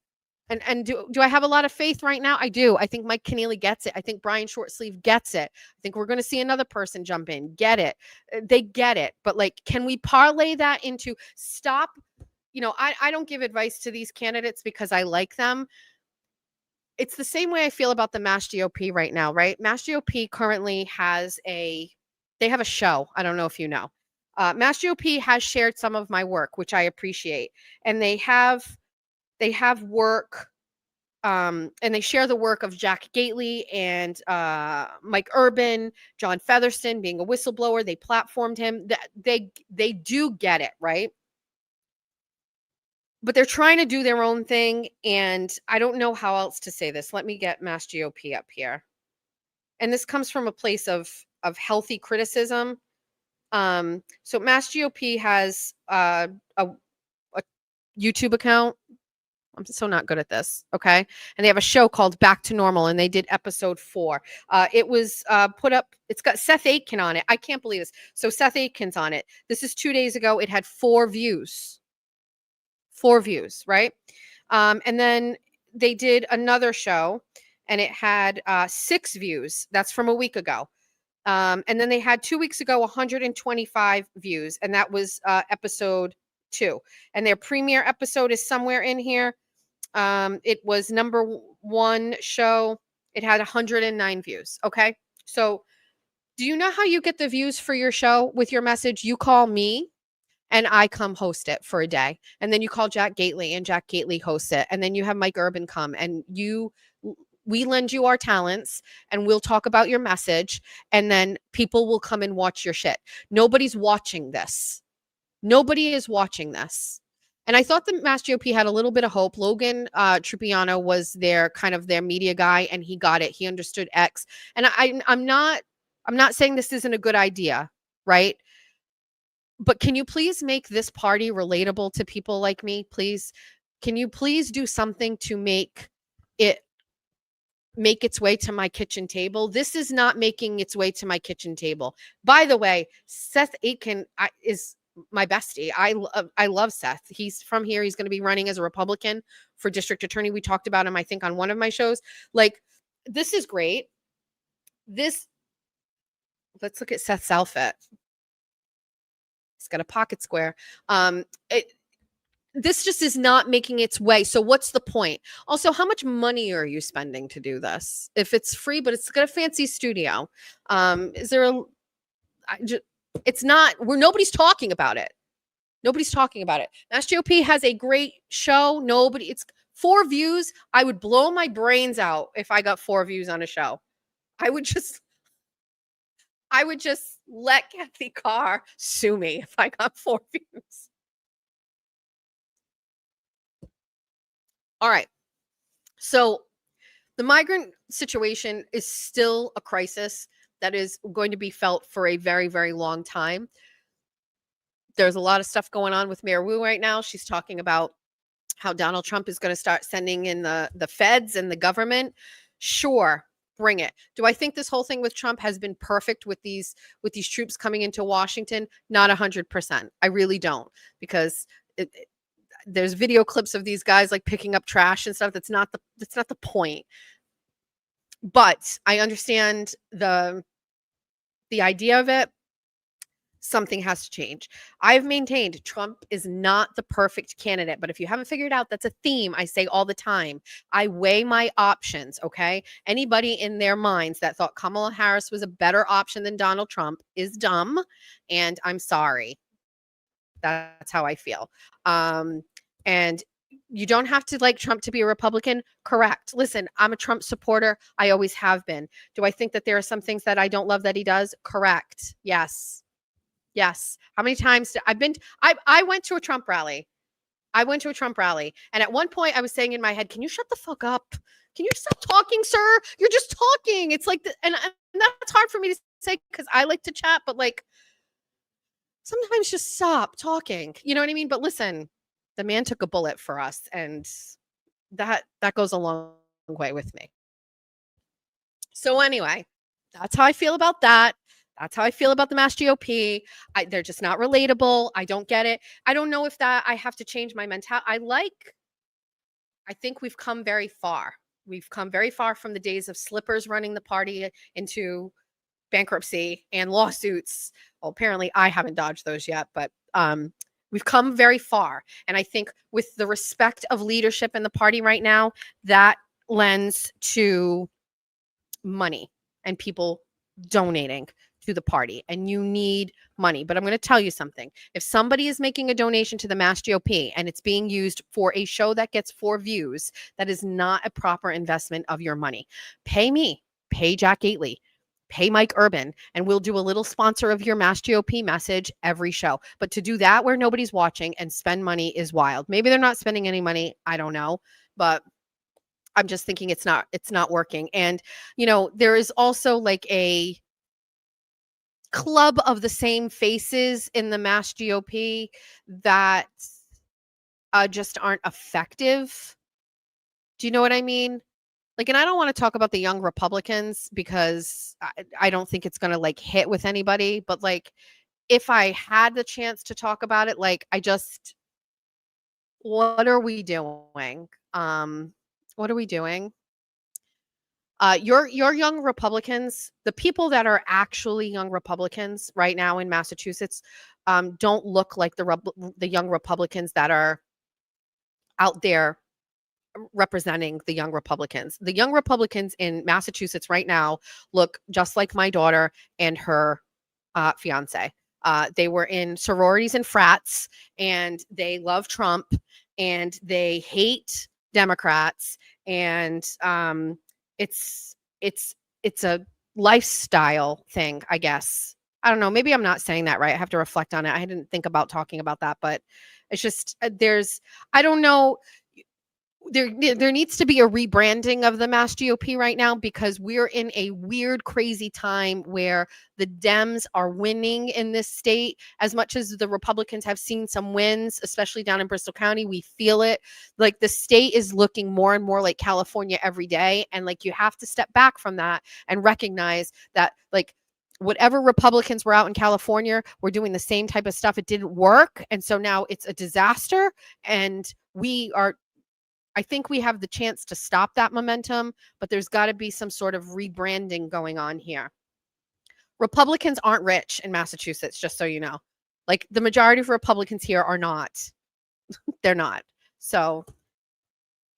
And do I have a lot of faith right now? I do. I think Mike Keneally gets it. I think Brian Shortsleeve gets it. I think we're going to see another person jump in. Get it. They get it. But like, can we parlay that into stop? I don't give advice to these candidates because I like them. It's the same way I feel about the Mass GOP right now, right? Mass GOP currently they have a show. I don't know if you know. Mass GOP has shared some of my work, which I appreciate. And they have work, and they share the work of Jack Gately and Mike Urban, John Featherston being a whistleblower. They platformed him. They do get it, right? But they're trying to do their own thing, and I don't know how else to say this. Let me get Mass GOP up here. And this comes from a place of healthy criticism. So Mass GOP has a YouTube account. I'm so not good at this. Okay. And they have a show called Back to Normal, and they did episode 4. It was put up. It's got Seth Aitken on it. I can't believe this. So Seth Aitken's on it. This is 2 days ago. It had 4 views. 4 views, right? And then they did another show and it had 6 views. That's from a week ago. And then they had 2 weeks ago 125 views, and that was episode 2. And their premiere episode is somewhere in here. It was number 1 show. It had 109 views. Okay. So do you know how you get the views for your show with your message? You call me and I come host it for a day. And then you call Jack Gately and Jack Gately hosts it. And then you have Mike Urban come and we lend you our talents and we'll talk about your message. And then people will come and watch your shit. Nobody's watching this. Nobody is watching this. And I thought the Mass GOP had a little bit of hope. Logan Trupiano was their kind of their media guy and he got it. He understood X. And I'm not saying this isn't a good idea, right? But can you please make this party relatable to people like me, please? Can you please do something to make its way to my kitchen table? This is not making its way to my kitchen table. By the way, Seth Aitken is my bestie. I love Seth. He's from here. He's going to be running as a Republican for district attorney. We talked about him, I think, on one of my shows. Like, this is great. Let's look at Seth's outfit. He's got a pocket square. This just is not making its way. So what's the point? Also, how much money are you spending to do this? If it's free, but it's got a fancy studio, is there it's not, nobody's talking about it. Nobody's talking about it. Mass GOP has a great show. It's 4 views. I would blow my brains out if I got 4 views on a show. I would just let Kathy Carr sue me if I got 4 views. All right. So the migrant situation is still a crisis that is going to be felt for a very, very long time. There's a lot of stuff going on with Mayor Wu right now. She's talking about how Donald Trump is going to start sending in the feds and the government. Sure, bring it. Do I think this whole thing with Trump has been perfect with these troops coming into Washington? Not 100%. I really don't, because there's video clips of these guys like picking up trash and stuff. That's not the point. But I understand the idea of it. Something has to change. I've maintained Trump is not the perfect candidate, but if you haven't figured out, that's a theme I say all the time. I weigh my options, okay? Anybody in their minds that thought Kamala Harris was a better option than Donald Trump is dumb, and I'm sorry. That's how I feel. And you don't have to like Trump to be a Republican. Correct. Listen, I'm a Trump supporter. I always have been. Do I think that there are some things that I don't love that he does? Correct. Yes. Yes. How many times I went to a Trump rally. And at one point I was saying in my head, can you shut the fuck up? Can you stop talking, sir? You're just talking. It's like, and that's hard for me to say because I like to chat, but like, sometimes just stop talking. You know what I mean? But listen, the man took a bullet for us, and that goes a long way with me. So anyway, that's how I feel about that. That's how I feel about the Mass GOP. They're just not relatable. I don't get it. I don't know if that I have to change my mentality. I think we've come very far. We've come very far from the days of slippers running the party into bankruptcy and lawsuits. Well, apparently I haven't dodged those yet, but we've come very far. And I think with the respect of leadership in the party right now, that lends to money and people donating to the party, and you need money. But I'm going to tell you something. If somebody is making a donation to the Mass GOP and it's being used for a show that gets 4 views, that is not a proper investment of your money. Pay me, pay Jack Gately, pay Mike Urban, and we'll do a little sponsor of your Mass GOP message every show. But to do that where nobody's watching and spend money is wild. Maybe they're not spending any money. I don't know. But I'm just thinking it's not working. And, you know, there is also like a club of the same faces in the Mass GOP that just aren't effective. Do you know what I mean? Like, and I don't want to talk about the young Republicans because I don't think it's going to like hit with anybody. But like, if I had the chance to talk about it, like What are we doing? What are we doing? Your young Republicans, the people that are actually young Republicans right now in Massachusetts, don't look like the young Republicans that are out there representing the young Republicans. The young Republicans in Massachusetts right now look just like my daughter and her fiance. They were in sororities and frats, and they love Trump, and they hate Democrats, and it's it's a lifestyle thing, I guess. I don't know. Maybe I'm not saying that right. I have to reflect on it. I didn't think about talking about that, but it's just I don't know. There needs to be a rebranding of the Mass GOP right now, because we're in a weird, crazy time where the Dems are winning in this state. As much as the Republicans have seen some wins, especially down in Bristol County, we feel it. Like, the state is looking more and more like California every day. And like, you have to step back from that and recognize that, like, whatever Republicans were out in California were doing the same type of stuff. It didn't work. And so now it's a disaster. And I think we have the chance to stop that momentum, but there's got to be some sort of rebranding going on here. Republicans aren't rich in Massachusetts, just so you know. Like, the majority of Republicans here are not. They're not. So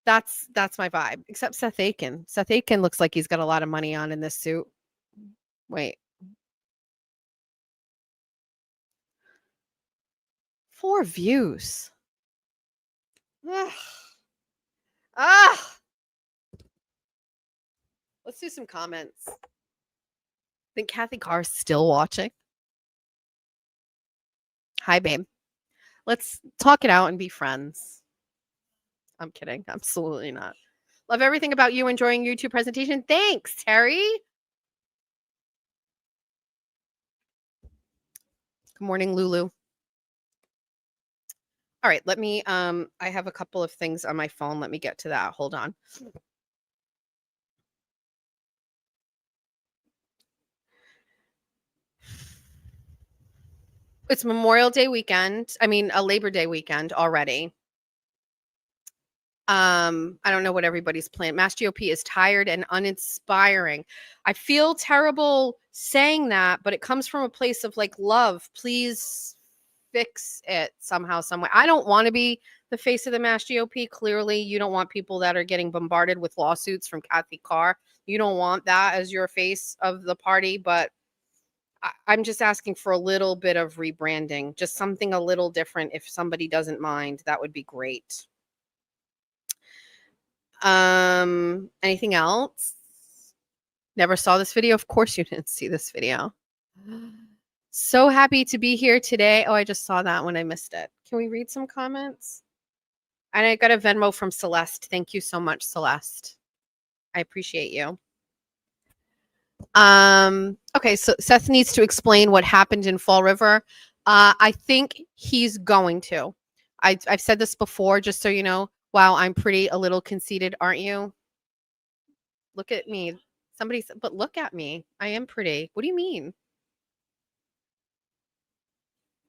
that's my vibe. Except Seth Aiken. Seth Aiken looks like he's got a lot of money on in this suit. Wait. 4 views. Ugh. Let's do some comments. Think Kathy Carr's still watching? Hi, babe. Let's talk it out and be friends. I'm kidding. Absolutely not. Love everything about you. Enjoying YouTube presentation. Thanks, Terry. Good morning, Lulu. All right, let me I have a couple of things on my phone. Let me get to that. Hold on. It's Memorial Day weekend. I mean, a Labor Day weekend already. I don't know what everybody's plan. Mass GOP is tired and uninspiring. I feel terrible saying that, but it comes from a place of like love. Please fix it somehow, some way. I don't want to be the face of the Mass GOP. Clearly, you don't want people that are getting bombarded with lawsuits from Kathy Carr. You don't want that as your face of the party, but I'm just asking for a little bit of rebranding, just something a little different. If somebody doesn't mind, that would be great. Anything else? Never saw this video. Of course you didn't see this video. So happy to be here today. Oh, I just saw that when I missed it. Can we read some comments? And I got a Venmo from Celeste. Thank you so much, Celeste. I appreciate you. Okay, so Seth needs to explain what happened in Fall River. I think he's going to. I've said this before, just so you know. Wow, I'm pretty a little conceited, aren't you? Look at me. Somebody said, but look at me. I am pretty. What do you mean?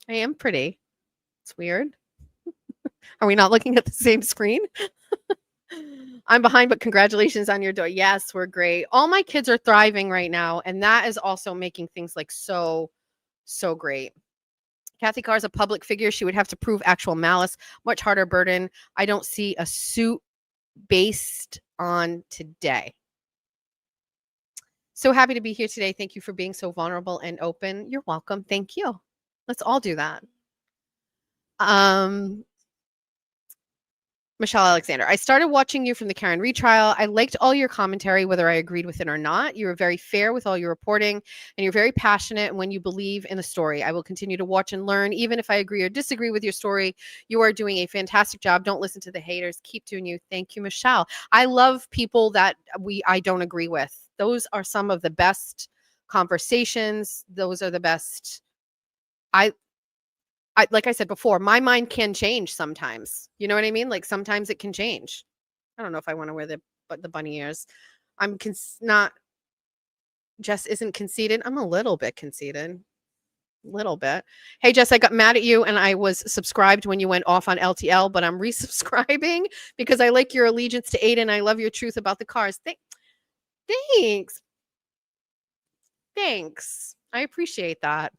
I am pretty. It's weird. Are we not looking at the same screen? I'm behind, but congratulations on your door. Yes, we're great. All my kids are thriving right now, and that is also making things like so great. Kathy Carr is a public figure. She would have to prove actual malice. Much harder burden. I don't see a suit based on today. So happy to be here today. Thank you for being so vulnerable and open. You're welcome. Thank you. Let's all do that. Michelle Alexander, I started watching you from the Karen retrial. I liked all your commentary, whether I agreed with it or not. You were very fair with all your reporting, and you're very passionate when you believe in a story. I will continue to watch and learn, even if I agree or disagree with your story. You are doing a fantastic job. Don't listen to the haters. Keep doing you. Thank you, Michelle. I love people that I don't agree with. Those are some of the best conversations. Those are the best. Like I said before, my mind can change sometimes. You know what I mean? Like, sometimes it can change. I don't know if I want to wear the bunny ears. I'm not. Jess isn't conceited. I'm a little bit conceited. Little bit. Hey, Jess, I got mad at you and I was subscribed when you went off on LTL, but I'm resubscribing because I like your allegiance to Aiden. I love your truth about the cars. Thanks. Thanks. I appreciate that.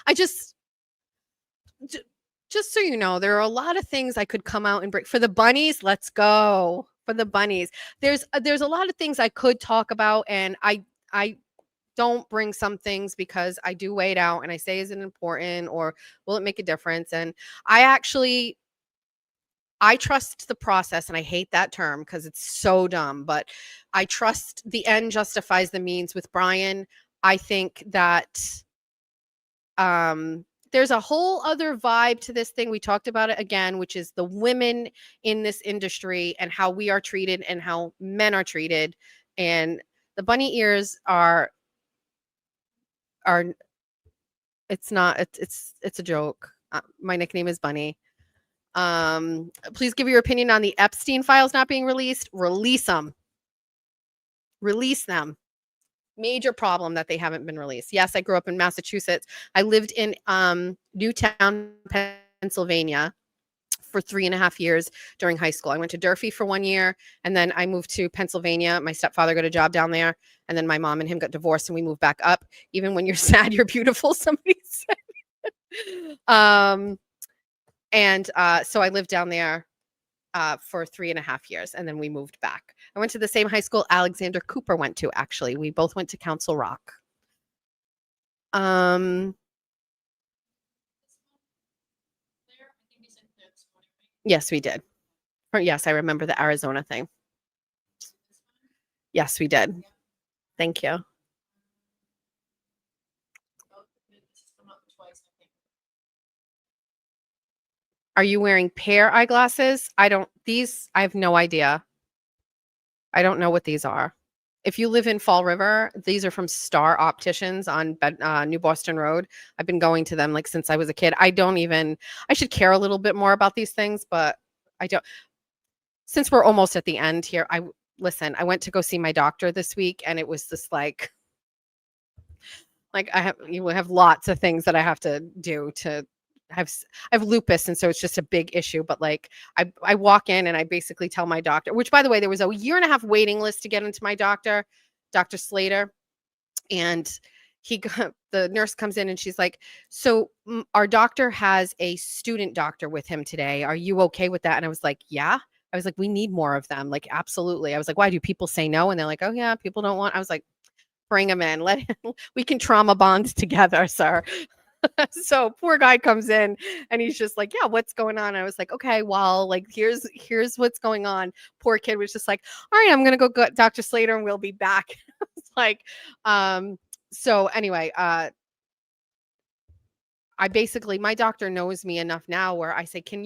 I just so you know, there are a lot of things I could come out and break for the bunnies. Let's go for the bunnies. There's a lot of things I could talk about, and I don't bring some things because I do weigh it out and I say, is it important or will it make a difference? And I trust the process, and I hate that term because it's so dumb, but I trust the end justifies the means with Brian. I think that there's a whole other vibe to this thing. We talked about it again, which is the women in this industry and how we are treated and how men are treated. And the bunny ears are it's not, it's a joke. My nickname is Bunny. Please give your opinion on the Epstein files not being released. Release them. Release them. Major problem that they haven't been released. Yes, I grew up in Massachusetts. I lived in Newtown, Pennsylvania for 3.5 years during high school. I went to Durfee for 1 year, and then I moved to Pennsylvania. My stepfather got a job down there, and then my mom and him got divorced, and we moved back up. Even when you're sad, you're beautiful, somebody said. So I lived down there for 3.5 years, and then we moved back. I went to the same high school Alexander Cooper went to, actually. We both went to Council Rock. Yes, we did. Yes, I remember the Arizona thing. Yes, we did. Thank you. Are you wearing pair eyeglasses? I have no idea. I don't know what these are. If you live in Fall River, these are from Star Opticians on New Boston Road. I've been going to them like since I was a kid. I should care a little bit more about these things, but I don't. Since we're almost at the end here, I went to go see my doctor this week, and it was this like I have lots of things that I have to do to I have lupus, and so it's just a big issue. But like I walk in and I basically tell my doctor, which by the way, there was a 1.5 year waiting list to get into my doctor, Dr. Slater. And the nurse comes in and she's like, so our doctor has a student doctor with him today. Are you okay with that? And I was like, yeah. I was like, we need more of them. Like, absolutely. I was like, why do people say no? And they're like, oh yeah, people don't want. I was like, bring him in. We can trauma bond together, sir. So poor guy comes in and he's just like, yeah, what's going on? And I was like, okay, well, like here's what's going on. Poor kid was just like, all right, I'm gonna go get Dr. Slater and we'll be back. It's like, so anyway, my doctor knows me enough now where I say, can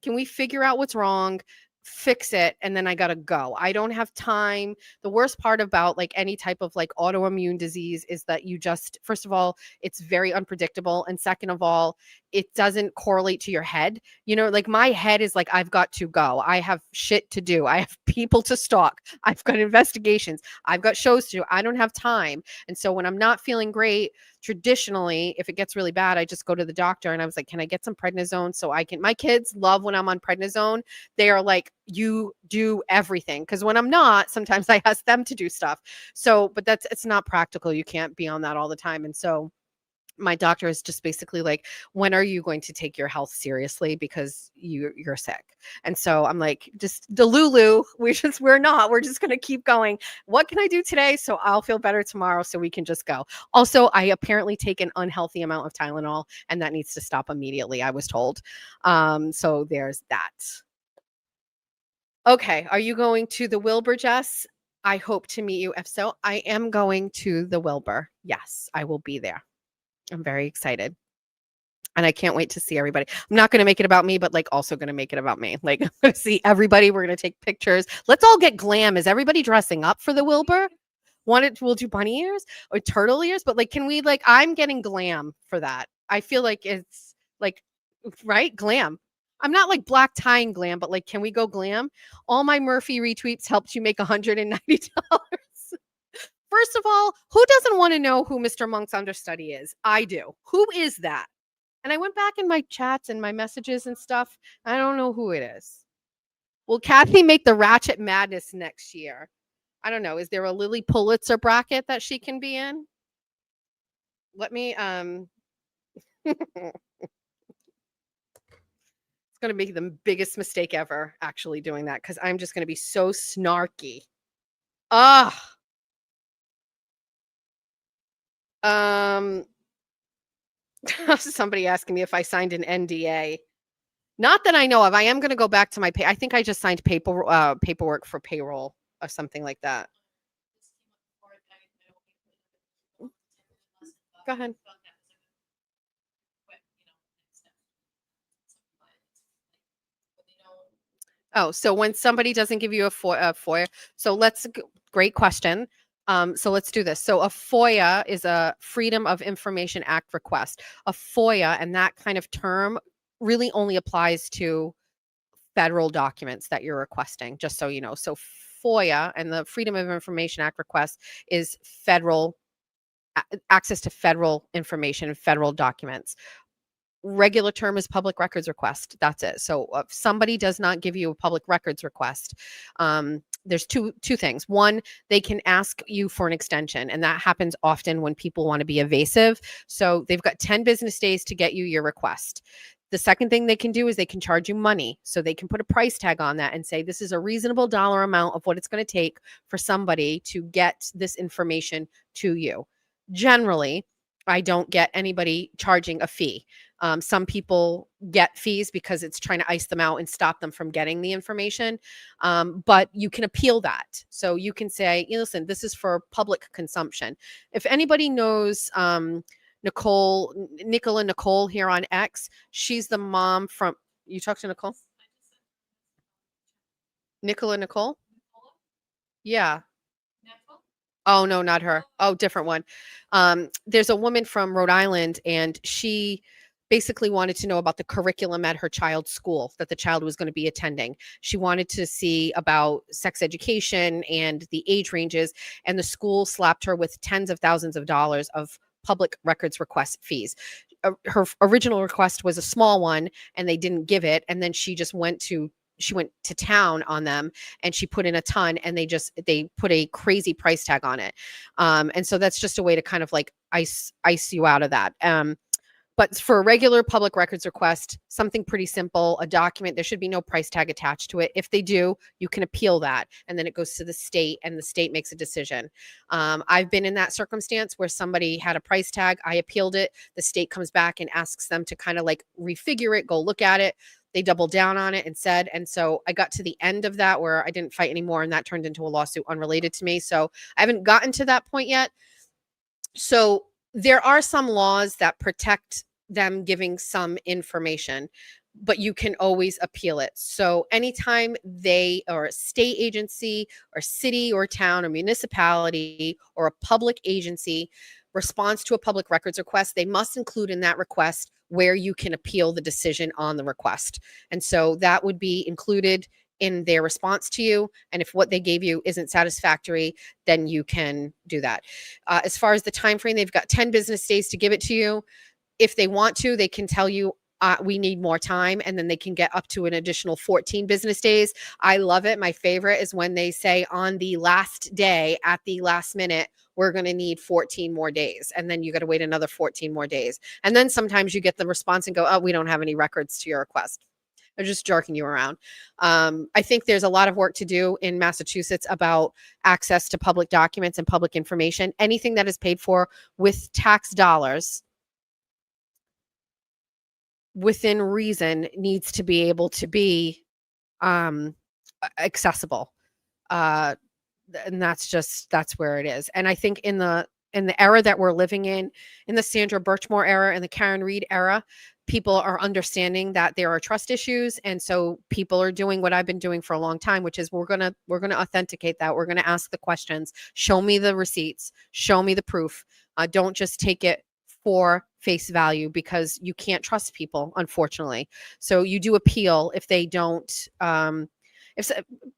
we figure out what's wrong? Fix it, and then I gotta go. I don't have time. The worst part about like any type of like autoimmune disease is that you just, first of all, it's very unpredictable, and second of all, it doesn't correlate to your head. Like my head is like, I've got to go. I have shit to do. I have people to stalk. I've got investigations. I've got shows to do. I don't have time. And so when I'm not feeling great, traditionally, if it gets really bad, I just go to the doctor, and I was like, can I get some prednisone so I can, my kids love when I'm on prednisone. They are like, you do everything. Because when I'm not, sometimes I ask them to do stuff. So, but it's not practical. You can't be on that all the time. And so my doctor is just basically like, when are you going to take your health seriously? Because you're sick. And so I'm like, just Delulu, we're just going to keep going. What can I do today? So I'll feel better tomorrow so we can just go. Also, I apparently take an unhealthy amount of Tylenol, and that needs to stop immediately, I was told. So there's that. Okay. Are you going to the Wilbur, Jess? I hope to meet you. If so, I am going to the Wilbur. Yes, I will be there. I'm very excited. And I can't wait to see everybody. I'm not going to make it about me, but like also going to make it about me. Like, I'm going to see everybody. We're going to take pictures. Let's all get glam. Is everybody dressing up for the Wilbur? We'll do bunny ears or turtle ears, but like, can we I'm getting glam for that. I feel like it's like, right? Glam. I'm not like black tying glam, but like, can we go glam? All my Murphy retweets helped you make $190. First of all, who doesn't want to know who Mr. Monk's understudy is? I do. Who is that? And I went back in my chats and my messages and stuff. I don't know who it is. Will Kathy make the Ratchet Madness next year? I don't know. Is there a Lily Pulitzer bracket that she can be in? Let me it's going to be the biggest mistake ever actually doing that, because I'm just going to be so snarky. Somebody asking me if I signed an NDA. Not that I know of. I am going to go back to my I think I just signed paperwork for payroll or something like that. Go ahead. Oh, so when somebody doesn't give you a FOIA, so great question. So let's do this. So a FOIA is a Freedom of Information Act request. A FOIA, and that kind of term really only applies to federal documents that you're requesting, just so you know. So FOIA and the Freedom of Information Act request is federal access to federal information and federal documents. Regular term is public records request. That's it. So if somebody does not give you a public records request, there's two things. One, they can ask you for an extension, and that happens often when people want to be evasive. So they've got 10 business days to get you your request. The second thing they can do is they can charge you money. So they can put a price tag on that and say, this is a reasonable dollar amount of what it's going to take for somebody to get this information to you. Generally, I don't get anybody charging a fee. Some people get fees because it's trying to ice them out and stop them from getting the information. But you can appeal that. So you can say, listen, this is for public consumption. If anybody knows Nicola Nicole here on X, she's the mom from, you talked to Nicole? Nicola Nicole? Yeah. Oh, no, not her. Oh, different one. There's a woman from Rhode Island, and she basically wanted to know about the curriculum at her child's school that the child was going to be attending. She wanted to see about sex education and the age ranges, and the school slapped her with tens of thousands of dollars of public records request fees. Her original request was a small one, and they didn't give it, and then she went to town on them, and she put in a ton, and they put a crazy price tag on it. And so that's just a way to kind of like ice you out of that. But for a regular public records request, something pretty simple, a document, there should be no price tag attached to it. If they do, you can appeal that, and then it goes to the state, and the state makes a decision. I've been in that circumstance where somebody had a price tag. I appealed it. The state comes back and asks them to kind of like refigure it, go look at it. They doubled down on it and said, and so I got to the end of that where I didn't fight anymore, and that turned into a lawsuit unrelated to me. So I haven't gotten to that point yet. So there are some laws that protect them giving some information, but you can always appeal it. So anytime they, or a state agency or city or town or municipality or a public agency responds to a public records request, they must include in that request where you can appeal the decision on the request. And so that would be included in their response to you. And if what they gave you isn't satisfactory, then you can do that. As far as the time frame, they've got 10 business days to give it to you. If they want to, they can tell you, we need more time, and then they can get up to an additional 14 business days. I love it. My favorite is when they say on the last day, at the last minute, we're going to need 14 more days. And then you got to wait another 14 more days. And then sometimes you get the response and go, oh, we don't have any records to your request. They're just jerking you around. I think there's a lot of work to do in Massachusetts about access to public documents and public information. Anything that is paid for with tax dollars within reason needs to be able to be accessible. And that's where it is. And I think in the era that we're living in the Sandra Birchmore era and the Karen Reed era, people are understanding that there are trust issues. And so people are doing what I've been doing for a long time, which is we're going to authenticate that. We're going to ask the questions, show me the receipts, show me the proof. Don't just take it for face value, because you can't trust people, unfortunately. So you do appeal if they don't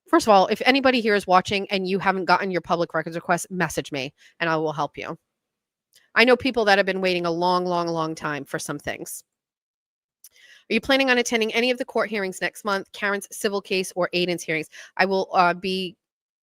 First of all, if anybody here is watching and you haven't gotten your public records request, message me and I will help you. I know people that have been waiting a long time for some things. Are you planning on attending any of the court hearings next month, Karen's civil case or Aiden's hearings? I will be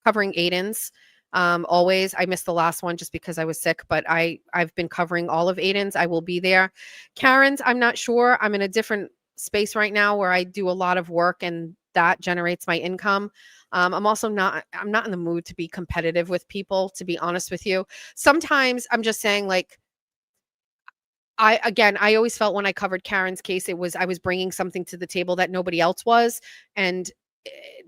covering Aiden's always. I missed the last one just because I was sick, but I've been covering all of Aiden's. I will be there. Karen's, I'm not sure. I'm in a different space right now where I do a lot of work and that generates my income. I'm also not in the mood to be competitive with people, to be honest with you. Sometimes I'm just saying, like, I always felt when I covered Karen's case, I was bringing something to the table that nobody else was. And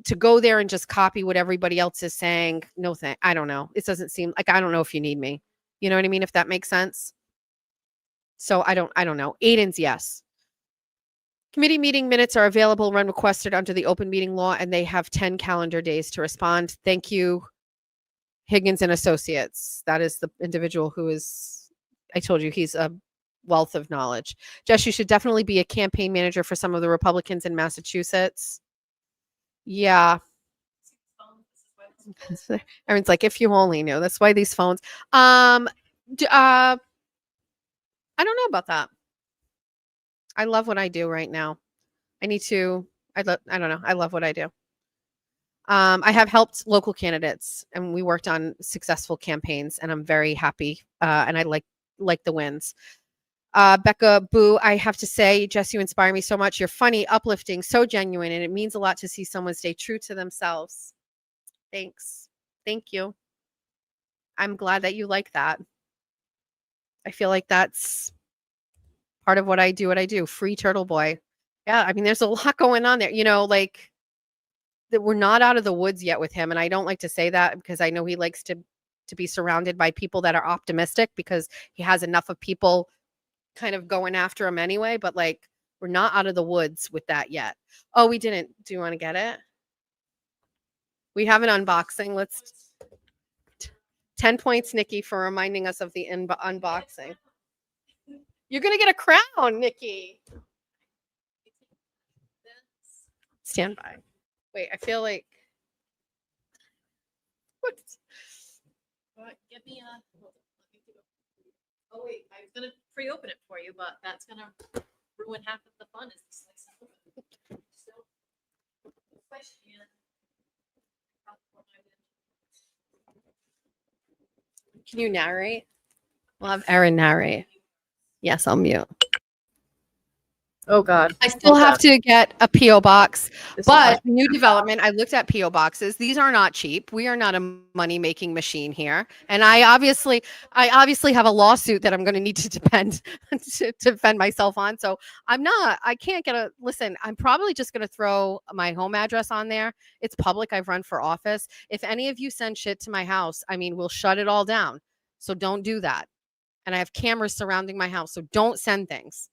to go there and just copy what everybody else is saying, no thank. I don't know. It doesn't seem like, I don't know if you need me. You know what I mean? If that makes sense. So I don't know. Aiden's, yes. Committee meeting minutes are available when requested under the open meeting law, and they have 10 calendar days to respond. Thank you, Higgins and Associates. That is the individual who is, I told you, he's a wealth of knowledge. Jess, you should definitely be a campaign manager for some of the Republicans in Massachusetts. Yeah. Everyone's like, if you only knew. That's why these phones. I don't know about that. I love what I do right now. I don't know. I love what I do. I have helped local candidates and we worked on successful campaigns and I'm very happy. And I like the wins. Becca Boo, I have to say, Jess, you inspire me so much. You're funny, uplifting, so genuine, and it means a lot to see someone stay true to themselves. Thanks. Thank you. I'm glad that you like that. I feel like that's part of what I do. Free Turtle Boy. Yeah, I mean, there's a lot going on there. You know, like that we're not out of the woods yet with him. And I don't like to say that because I know he likes to be surrounded by people that are optimistic because he has enough of people kind of going after him anyway. But like, we're not out of the woods with that yet. Oh, we didn't. Do you want to get it? We have an unboxing. Let's 10 points, Nikki, for reminding us of the unboxing. You're going to get a crown, Nikki. Stand by. Wait, I feel like. Give me a. Oh, wait, I was going to pre-open it for you, but that's going to ruin half of the fun. Can you narrate? We'll have Erin narrate. Yes, I'll mute. Oh, God. I still have to get a P.O. box, but new development. I looked at P.O. boxes. These are not cheap. We are not a money-making machine here. And I obviously have a lawsuit that I'm going to need to defend myself on. So I can't listen, I'm probably just going to throw my home address on there. It's public. I've run for office. If any of you send shit to my house, I mean, we'll shut it all down. So don't do that. And I have cameras surrounding my house. So don't send things.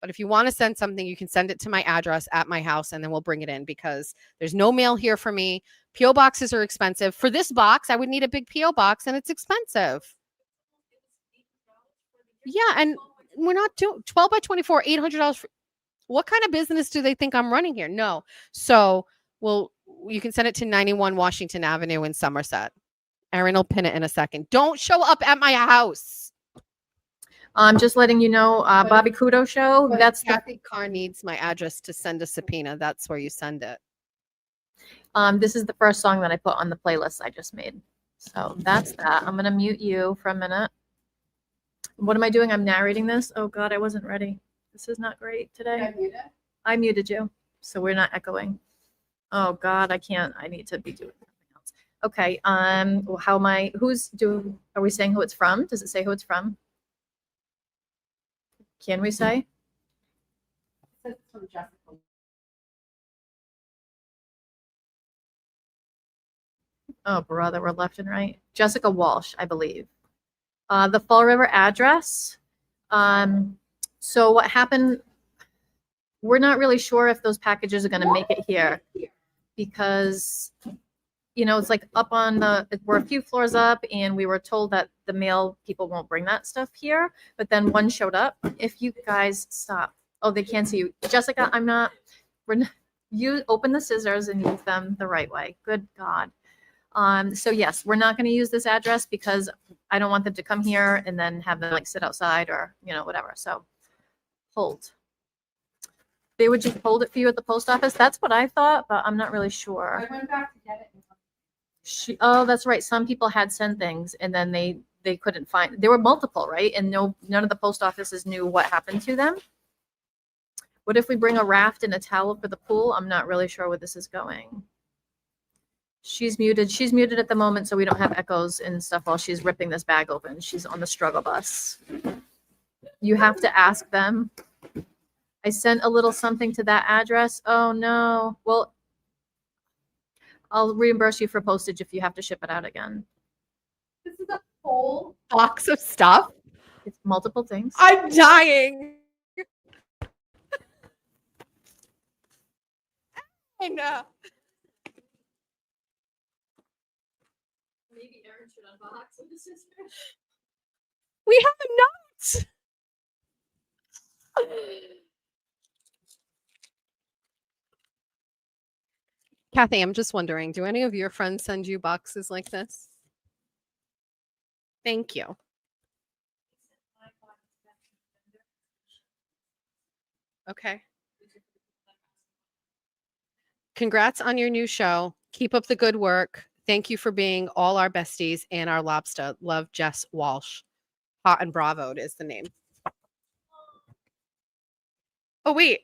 But if you want to send something, you can send it to my address at my house and then we'll bring it in because there's no mail here for me. P.O. boxes are expensive. For this box, I would need a big P.O. box and it's expensive. Yeah, and we're not doing 12 by 24, $800. What kind of business do they think I'm running here? No. So, you can send it to 91 Washington Avenue in Somerset. Erin will pin it in a second. Don't show up at my house. I'm just letting you know, Bobby Kudo show. That's Kathy Carr needs my address to send a subpoena. That's where you send it. This is the first song that I put on the playlist I just made. So that's that. I'm gonna mute you for a minute. What am I doing? I'm narrating this. Oh God, I wasn't ready. This is not great today. I muted you, so we're not echoing. Oh God, I can't. I need to be doing something else. Okay. How am I? Are we saying who it's from? Does it say who it's from? Can we say? Oh, brother, we're left and right. Jessica Walsh, I believe. The Fall River address. So what happened, we're not really sure if those packages are going to make it here because, it's like we're a few floors up and we were told that the mail people won't bring that stuff here, but then one showed up. If you guys stop. Oh, they can't see you. Jessica, You open the scissors and use them the right way. Good God. So yes, we're not going to use this address because I don't want them to come here and then have them like sit outside or, whatever. So hold. They would just hold it for you at the post office. That's what I thought, but I'm not really sure. I went back to get it. Oh, that's right. Some people had sent things and then they couldn't find. There were multiple, right? And none of the post offices knew what happened to them. What if we bring a raft and a towel for the pool? I'm not really sure where this is going. She's muted. She's muted at the moment, so we don't have echoes and stuff while she's ripping this bag open. She's on the struggle bus. You have to ask them. I sent a little something to that address. Oh, no. Well, I'll reimburse you for postage if you have to ship it out again. This is a whole box of stuff. It's multiple things. I'm dying. I know. Maybe Erin should unbox with the sister. We have not. Kathy, I'm just wondering, do any of your friends send you boxes like this? Thank you. Okay. Congrats on your new show. Keep up the good work. Thank you for being all our besties and our lobster. Love, Jess Walsh. Hot and Bravoed is the name. Oh, wait.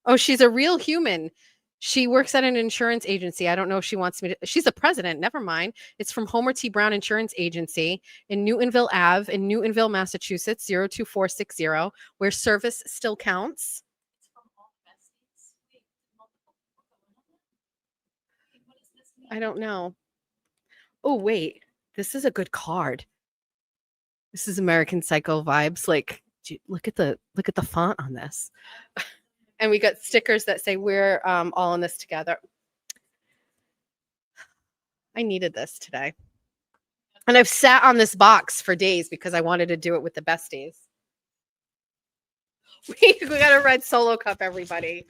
Oh, she's a real human. She works at an insurance agency. I don't know if she wants me to. She's a president. Never mind. It's from Homer T. Brown Insurance Agency in Newtonville Ave in Newtonville, Massachusetts, 02460, where service still counts. I don't know. Oh, wait. This is a good card. This is American Psycho vibes. Like, look at the font on this. And we got stickers that say we're all in this together. I needed this today. And I've sat on this box for days because I wanted to do it with the besties. We got a red Solo cup, everybody.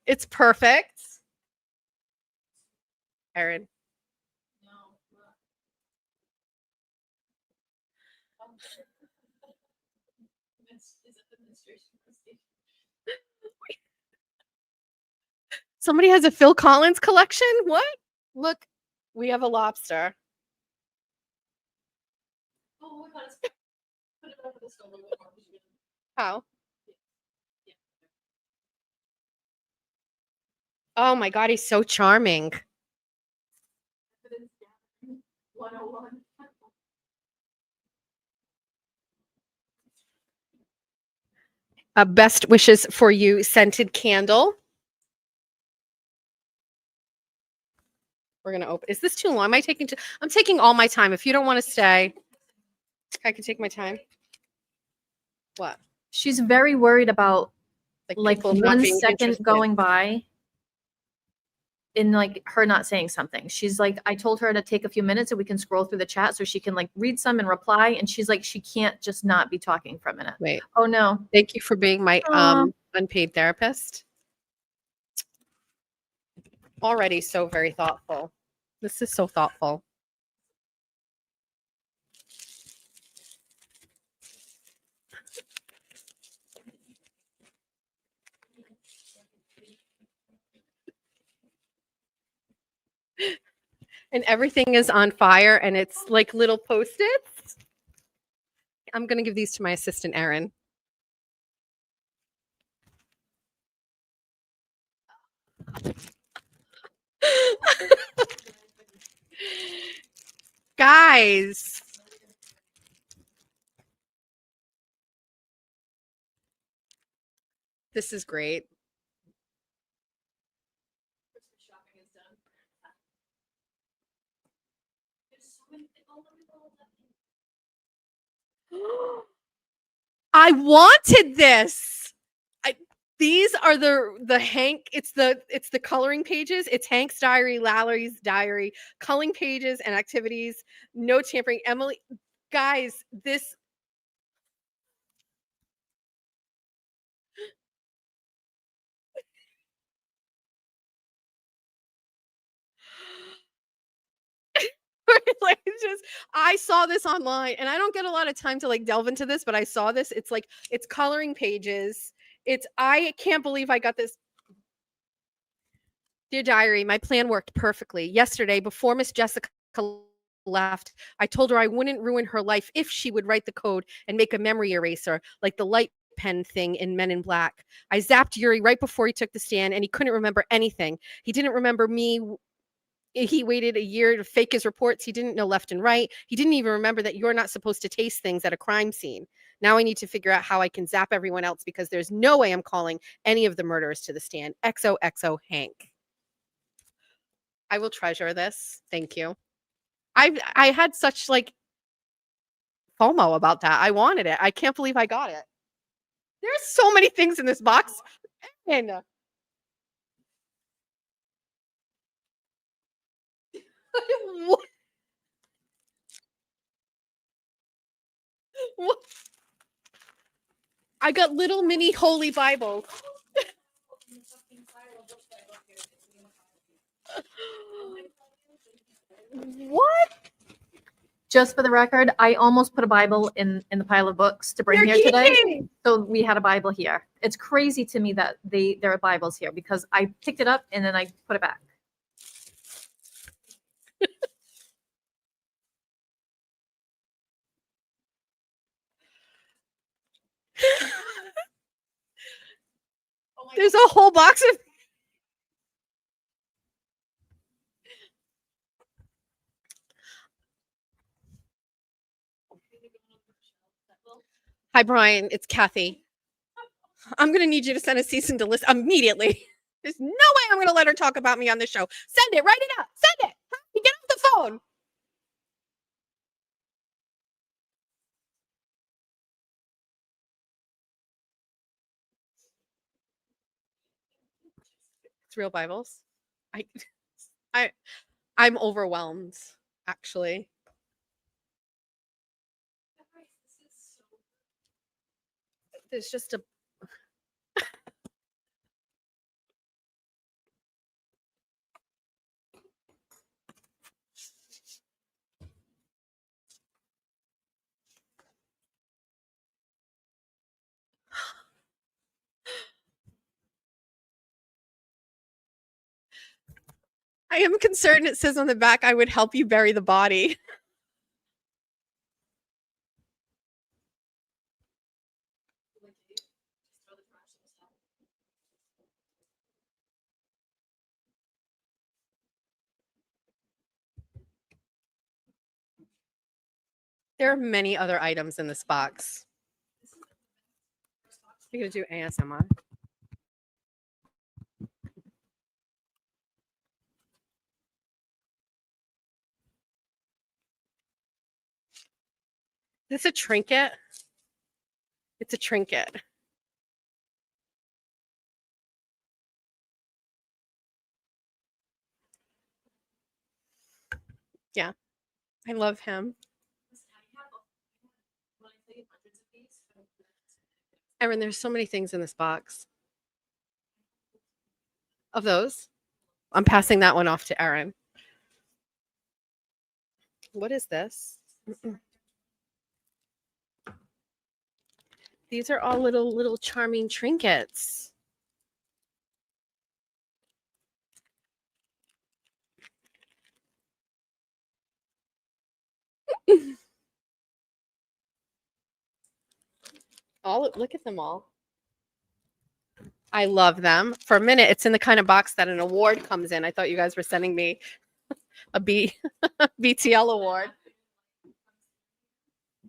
It's perfect. Erin. Somebody has a Phil Collins collection? What? Look, we have a lobster. How? Oh my God, he's so charming. 101. Best wishes for you, scented candle. We're gonna open. Is this too long? I'm taking all my time. If you don't want to stay, I can take my time. What? She's very worried about like people not 1 being second interested. going by in like her not saying something. She's like, I told her to take a few minutes and we can scroll through the chat so she can like read some and reply. And she's like, she can't just not be talking for a minute. Wait. Oh no. Thank you for being my unpaid therapist. Already so very thoughtful. This is so thoughtful. And everything is on fire and it's like little Post-its. I'm going to give these to my assistant, Erin. Guys. This is great. I wanted this. These are the Hank. It's the coloring pages. It's Hank's diary, Lallery's diary, culling pages and activities. No tampering. Emily, Guys, this like just I saw this online and I don't get a lot of time to like delve into this, but I saw this. It's like it's coloring pages. I can't believe I got this. Dear diary, my plan worked perfectly. Yesterday, before Miss Jessica left, I told her I wouldn't ruin her life if she would write the code and make a memory eraser like the light pen thing in Men in Black. I zapped Yuri right before he took the stand and he couldn't remember anything. He didn't remember me. He waited a year to fake his reports. He didn't know left and right. He didn't even remember that you're not supposed to taste things at a crime scene. Now I need to figure out how I can zap everyone else because there's no way I'm calling any of the murderers to the stand. XOXO Hank. I will treasure this. Thank you. I had such like FOMO about that. I wanted it. I can't believe I got it. There's so many things in this box. And what? What? I got little mini holy Bibles. What? Just for the record, I almost put a Bible in the pile of books to bring You're here today. kidding. So we had a Bible here. It's crazy to me that there are Bibles here because I picked it up and then I put it back. There's a whole box of. Hi, Brian. It's Kathy. I'm going to need you to send a cease and desist immediately. There's no way I'm going to let her talk about me on this show. Send it. Write it up. Send it. Get off the phone. It's real Bibles. I'm overwhelmed, actually. There's just a. I am concerned. It says on the back, I would help you bury the body. There are many other items in this box. You're going to do ASMR. Is this a trinket? It's a trinket. Yeah, I love him. Erin, there's so many things in this box. Of those, I'm passing that one off to Erin. What is this? These are all little charming trinkets. Look at them all. I love them. For a minute, it's in the kind of box that an award comes in. I thought you guys were sending me a BTL award.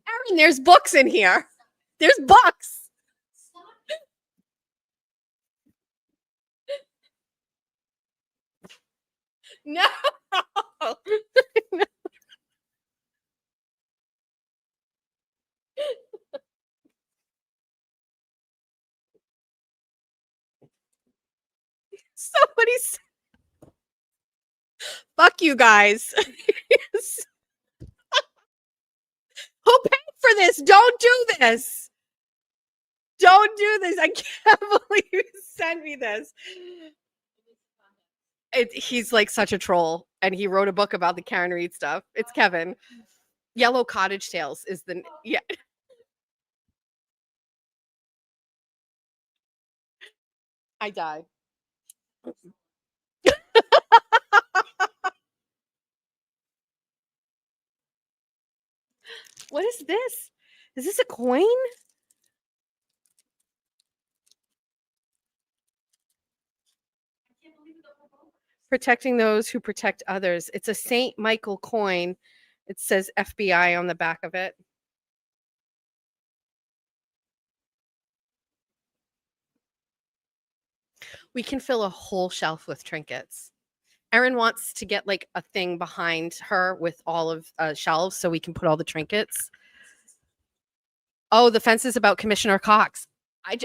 Erin, there's books in here. There's books. No. Somebody's. Fuck you guys. Who paid for this? Don't do this. Don't do this. I can't believe you sent me this. He's like such a troll, and he wrote a book about the Karen Reed stuff. It's Kevin. Yellow Cottage Tales is the yeah. I died. What is this? Is this a coin? Protecting those who protect others. It's a St. Michael coin. It says FBI on the back of it. We can fill a whole shelf with trinkets. Erin wants to get like a thing behind her with all of shelves so we can put all the trinkets. Oh, the fence is about Commissioner Cox.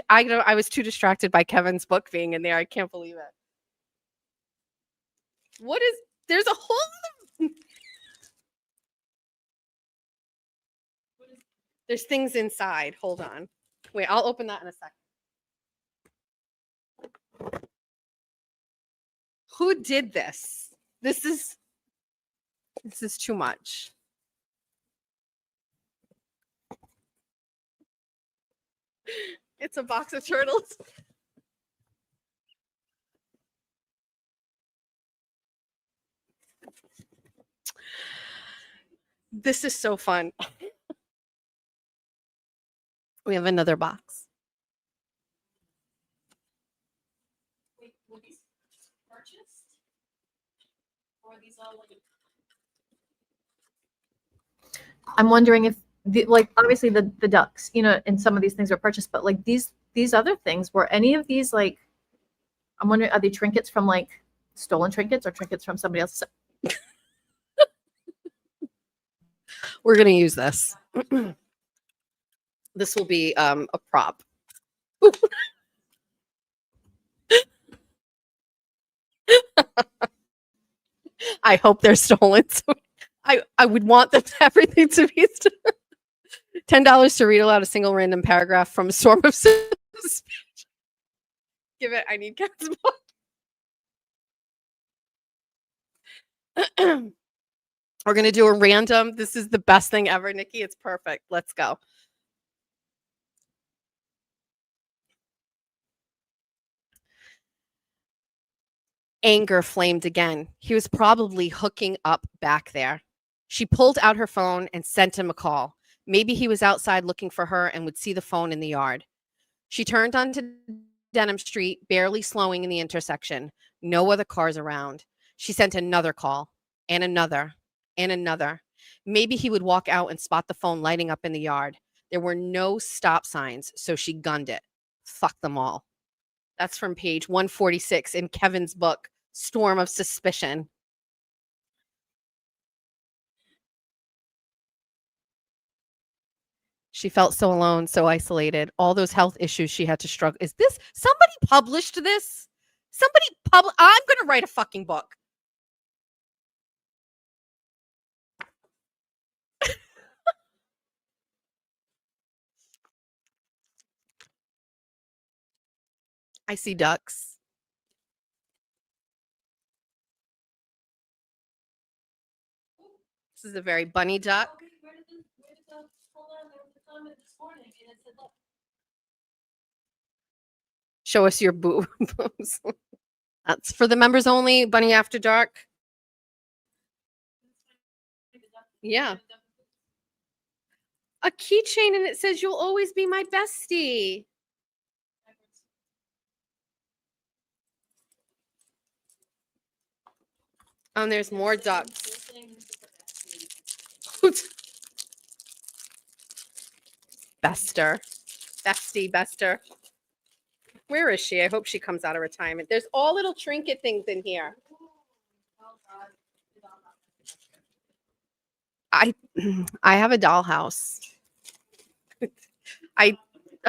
I was too distracted by Kevin's book being in there. I can't believe it. What is, there's a whole, there's things inside. Hold on. Wait, I'll open that in a second. Who did this? This is too much. It's a box of turtles. This is so fun. We have another box. Wait, were these purchased? Or are these all like I'm wondering if like obviously the ducks, you know, and some of these things are purchased, but like these other things, were any of these like, I'm wondering, are they trinkets from like stolen trinkets or trinkets from somebody else? We're going to use this. This will be a prop. I hope they're stolen. So I would want them everything to be stolen. $10 to read aloud a single random paragraph from a storm of speech. Give it. I need Kath's book. We're going to do a random. This is the best thing ever, Nikki. It's perfect. Let's go. Anger flamed again. He was probably hooking up back there. She pulled out her phone and sent him a call. Maybe he was outside looking for her and would see the phone in the yard. She turned onto Denham Street, barely slowing in the intersection. No other cars around. She sent another call, and another, and another. Maybe he would walk out and spot the phone lighting up in the yard. There were no stop signs, so she gunned it. Fuck them all. That's from page 146 in Kevin's book, Storm of Suspicion. She felt so alone, so isolated. All those health issues she had to struggle. Is this, somebody published this? I'm going to write a fucking book. I see ducks. This is a very bunny duck. Show us your boobs. That's for the members only. Bunny After Dark. Yeah. A keychain and it says you'll always be my bestie. Oh, and there's more ducks. Bester. Bestie, Bester. Where is she? I hope she comes out of retirement. There's all little trinket things in here. I have a dollhouse. I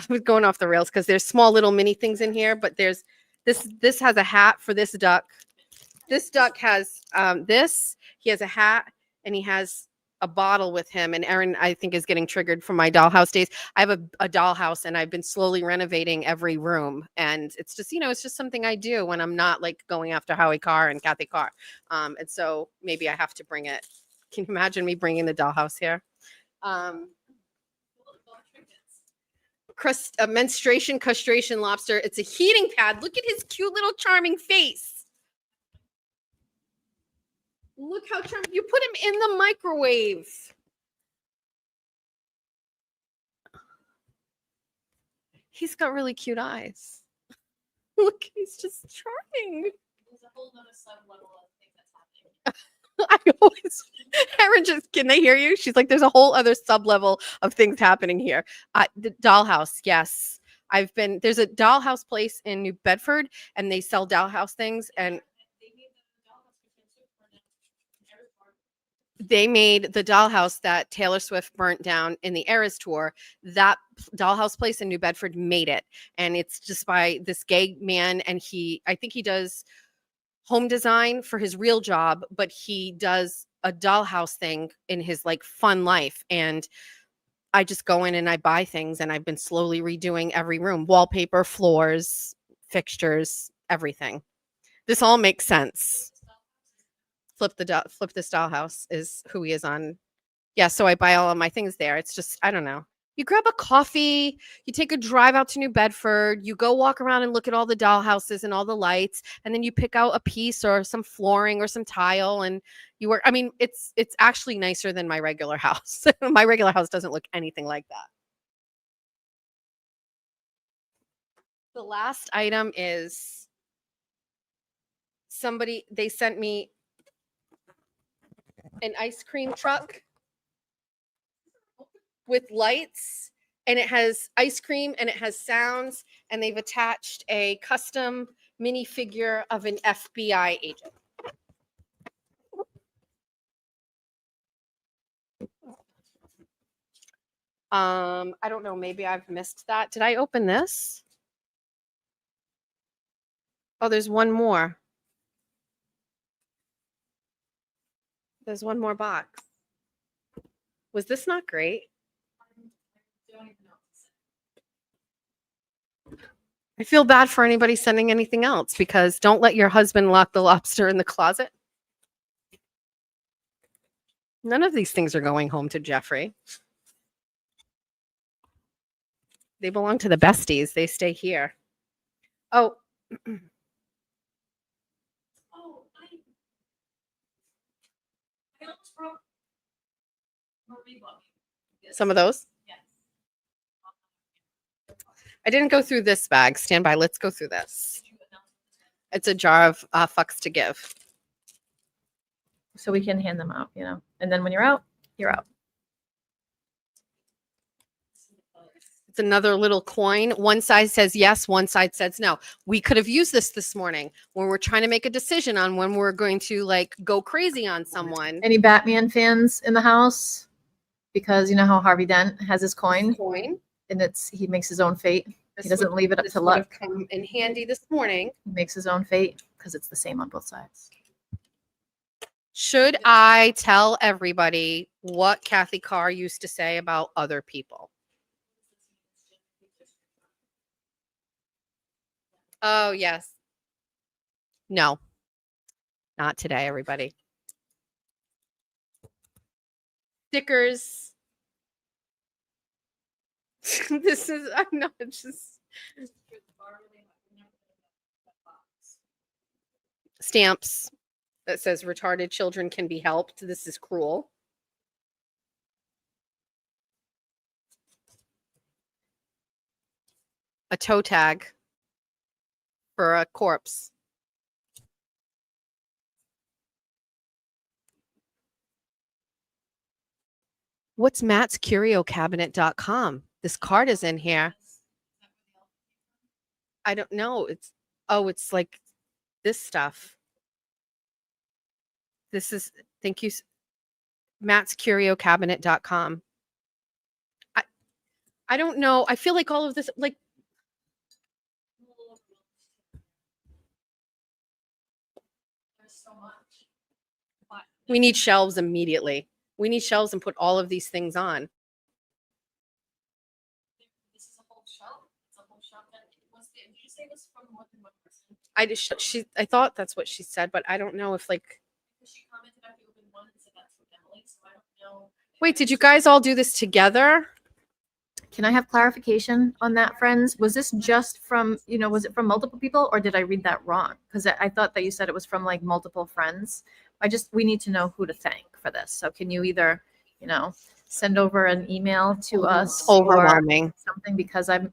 was going off the rails because there's small little mini things in here, but there's this has a hat for this duck. This duck has this. He has a hat and he has a bottle with him, and Erin, I think, is getting triggered from my dollhouse days. I have a dollhouse, and I've been slowly renovating every room, and it's just, it's just something I do when I'm not like going after Howie Carr and Kathy Carr. And so maybe I have to bring it. Can you imagine me bringing the dollhouse here? A menstruation castration lobster. It's a heating pad. Look at his cute little charming face. Look how charming. You put him in the microwave. He's got really cute eyes. Look, he's just charming. There's a whole other sub-level of thing that's happening. Erin, can they hear you? She's like, there's a whole other sub-level of things happening here. The dollhouse, yes. There's a dollhouse place in New Bedford, and they sell dollhouse things, and they made the dollhouse that Taylor Swift burnt down in the Eras tour. That dollhouse place in New Bedford made it. And it's just by this gay man. And I think he does home design for his real job, but he does a dollhouse thing in his like fun life. And I just go in and I buy things, and I've been slowly redoing every room, wallpaper, floors, fixtures, everything. This all makes sense. Flip this dollhouse is who he is on. Yeah, so I buy all of my things there. It's just, I don't know. You grab a coffee, you take a drive out to New Bedford, you go walk around and look at all the dollhouses and all the lights, and then you pick out a piece or some flooring or some tile, and you work. I mean, it's actually nicer than my regular house. My regular house doesn't look anything like that. The last item is they sent me an ice cream truck with lights, and it has ice cream and it has sounds, and they've attached a custom minifigure of an FBI agent. I don't know, maybe I've missed that. Did I open this? Oh, there's one more. There's one more box. Was this not great? I feel bad for anybody sending anything else, because don't let your husband lock the lobster in the closet. None of these things are going home to Jeffrey. They belong to the besties. They stay here. Oh. Some of those? Yes. I didn't go through this bag. Stand by. Let's go through this. It's a jar of fucks to give. So we can hand them out, and then when you're out, you're out. It's another little coin. One side says yes, one side says no. We could have used this morning when we're trying to make a decision on when we're going to like go crazy on someone. Any Batman fans in the house? Because you know how Harvey Dent has his coin, and he makes his own fate. He doesn't leave it up to luck. Come in handy this morning. He makes his own fate because it's the same on both sides. Should I tell everybody what Kathy Carr used to say about other people? Oh, yes. No, not today, everybody. Stickers. I'm not just. Stamps that says retarded children can be helped. This is cruel. A toe tag for a corpse. What's Matt's CurioCabinet.com? This card is in here. I don't know. It's like this stuff. This is, thank you, Matt's CurioCabinet.com. I don't know. I feel like all of this, like, there's so much. We need shelves immediately. We need shelves and put all of these things on. This is a whole shelf. It's a whole shelf. Did you say it was from more than one person? I thought that's what she said, but I don't know if like. She commented after you opened one and said that's from Emily, so I don't know. Wait, did you guys all do this together? Can I have clarification on that, friends? Was this just from, was it from multiple people, or did I read that wrong? Because I thought that you said it was from like multiple friends. We need to know who to thank for this. So can you either, send over an email to us Overwhelming. or something, because I'm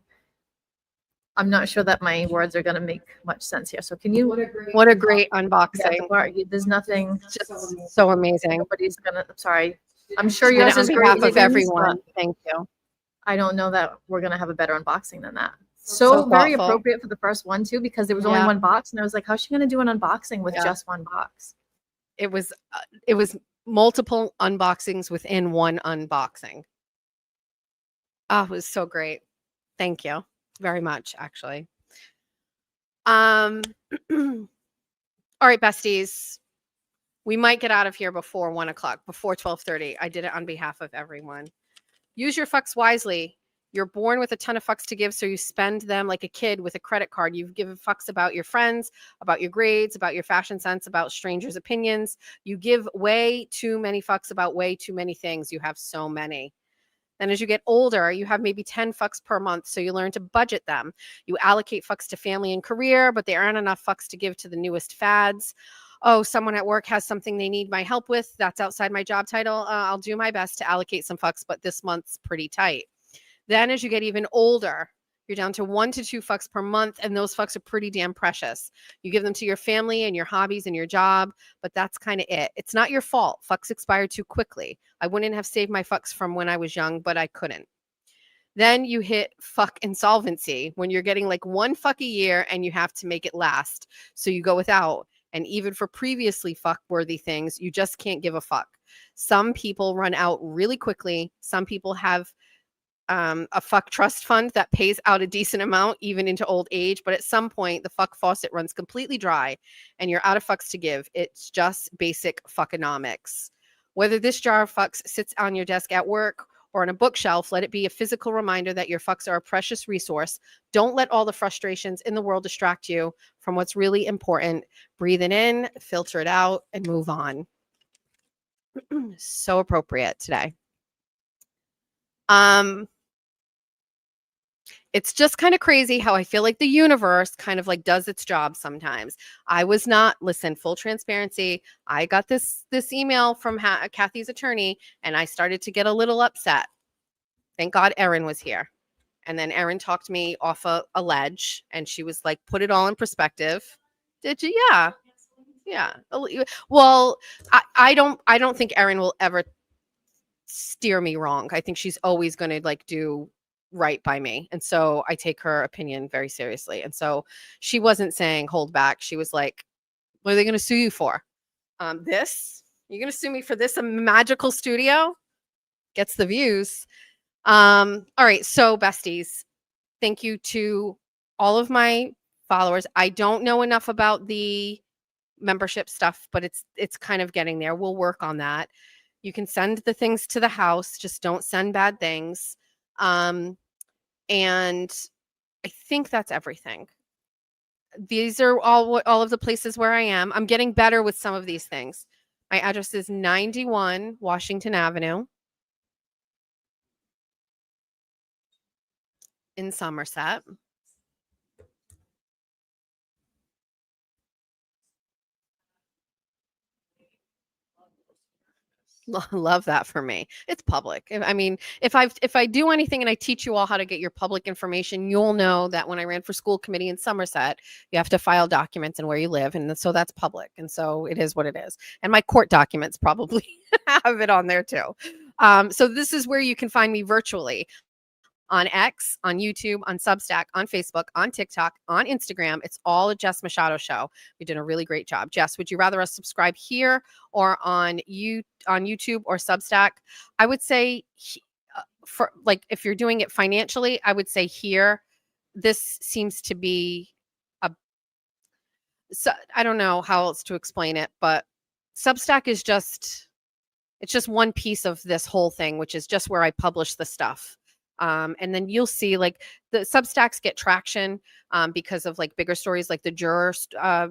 not sure that my words are going to make much sense here. So can you? What a great unboxing. Yeah, there's nothing. Just so amazing. Nobody's gonna. I'm sorry. I'm sure Did yours it on is great. behalf of Higgins, everyone. but Thank you. I don't know that we're gonna have a better unboxing than that. So So very thoughtful. appropriate for the first one too, because there was only Yeah. one box, and I was like, how's she gonna do an unboxing with Yeah. just one box? It was multiple unboxings within one unboxing. Oh, it was so great. Thank you very much, actually. All right, besties. We might get out of here before 1:00, before 12:30. I did it on behalf of everyone. Use your fucks wisely. You're born with a ton of fucks to give, so you spend them like a kid with a credit card. You've given fucks about your friends, about your grades, about your fashion sense, about strangers' opinions. You give way too many fucks about way too many things. You have so many. Then as you get older, you have maybe 10 fucks per month, so you learn to budget them. You allocate fucks to family and career, but there aren't enough fucks to give to the newest fads. Oh, someone at work has something they need my help with. That's outside my job title. I'll do my best to allocate some fucks, but this month's pretty tight. Then as you get even older, you're down to 1 to 2 fucks per month, and those fucks are pretty damn precious. You give them to your family and your hobbies and your job, but that's kind of it. It's not your fault. Fucks expire too quickly. I wouldn't have saved my fucks from when I was young, but I couldn't. Then you hit fuck insolvency when you're getting like 1 fuck a year and you have to make it last. So you go without. And even for previously fuck-worthy things, you just can't give a fuck. Some people run out really quickly. Some people have a fuck trust fund that pays out a decent amount even into old age, but at some point the fuck faucet runs completely dry and you're out of fucks to give. It's just basic fuckonomics. Whether this jar of fucks sits on your desk at work or on a bookshelf, let it be a physical reminder that your fucks are a precious resource. Don't let all the frustrations in the world distract you from what's really important. Breathe it in, filter it out, and move on. So appropriate today. It's just kind of crazy how I feel like the universe kind of like does its job sometimes. I was not, listen, full transparency. I got this email from Kathy's attorney and I started to get a little upset. Thank God Erin was here. And then Erin talked me off a ledge and she was like, put it all in perspective. Did you? Yeah. Yeah. Well, I don't think Erin will ever steer me wrong. I think she's always going to like do right by me. And so I take her opinion very seriously. And so she wasn't saying hold back. She was like, what are they going to sue you for? This? You're going to sue me for this? A magical studio? Gets the views. All right. So besties, thank you to all of my followers. I don't know enough about the membership stuff, but it's kind of getting there. We'll work on that. You can send the things to the house. Just don't send bad things. And I think that's everything. These are all of the places where I am. I'm getting better with some of these things. My address is 91 Washington Avenue in Somerset. Love that for me. It's public. I mean, if I do anything and I teach you all how to get your public information, you'll know that when I ran for school committee in Somerset, you have to file documents and where you live. And so that's public. And so it is what it is. And my court documents probably have it on there too. So this is where you can find me virtually. On X, on YouTube, on Substack, on Facebook, on TikTok, on Instagram. It's all a Jess Machado show. We did a really great job. Jess, would you rather us subscribe here or on YouTube or Substack? I would say for like if you're doing it financially, I would say here. This seems to be so I don't know how else to explain it, but Substack is just It's just one piece of this whole thing, which is just where I publish the stuff. And then you'll see like the Substacks get traction because of like bigger stories, like the juror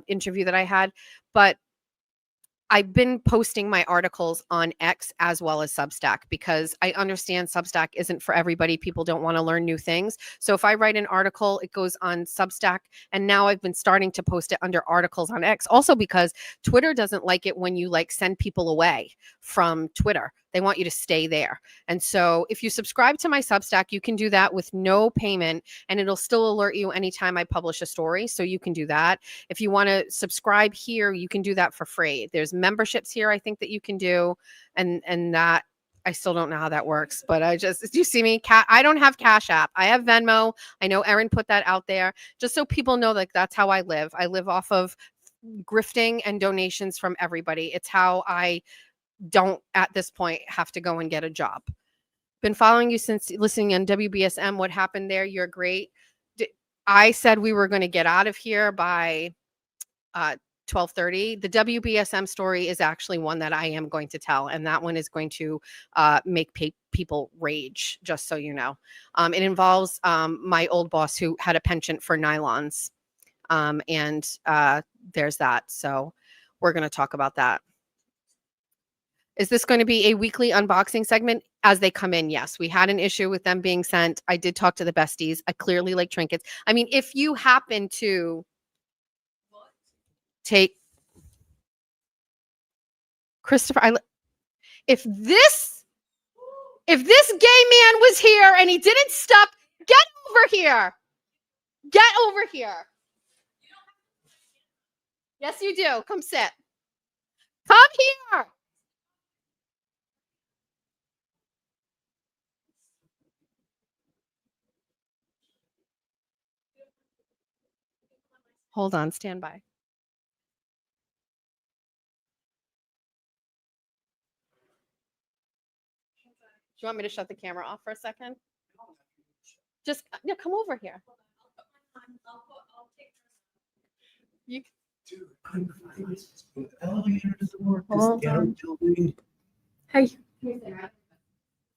interview that I had. But I've been posting my articles on X as well as Substack because I understand Substack isn't for everybody. People don't want to learn new things. So if I write an article, it goes on Substack. And now I've been starting to post it under articles on X also because Twitter doesn't like it when you like send people away from Twitter. They want you to stay there. And so if you subscribe to my Substack, you can do that with no payment and it'll still alert you anytime I publish a story. So you can do that. If you want to subscribe here, you can do that for free. There's memberships here, I think that you can do. And that I still don't know how that works, but do you see me? I don't have Cash App. I have Venmo. I know Erin put that out there just so people know like that's how I live. I live off of grifting and donations from everybody. It's how I don't at this point have to go and get a job. Been following you since listening on WBSM. What happened there? You're great. I said we were going to get out of here by 12:30. The WBSM story is actually one that I am going to tell, and that one is going to make people rage, just so you know. It involves my old boss who had a penchant for nylons, and there's that. So we're going to talk about that. Is this going to be a weekly unboxing segment as they come in? Yes, we had an issue with them being sent. I did talk to the besties. I clearly like trinkets. I mean, if you happen to take Christopher, if this gay man was here and he didn't stop, get over here. Get over here. Yes, you do. Come sit. Come here. Hold on, stand by. Do you want me to shut the camera off for a second? Just come over here. You Hold on. Hey.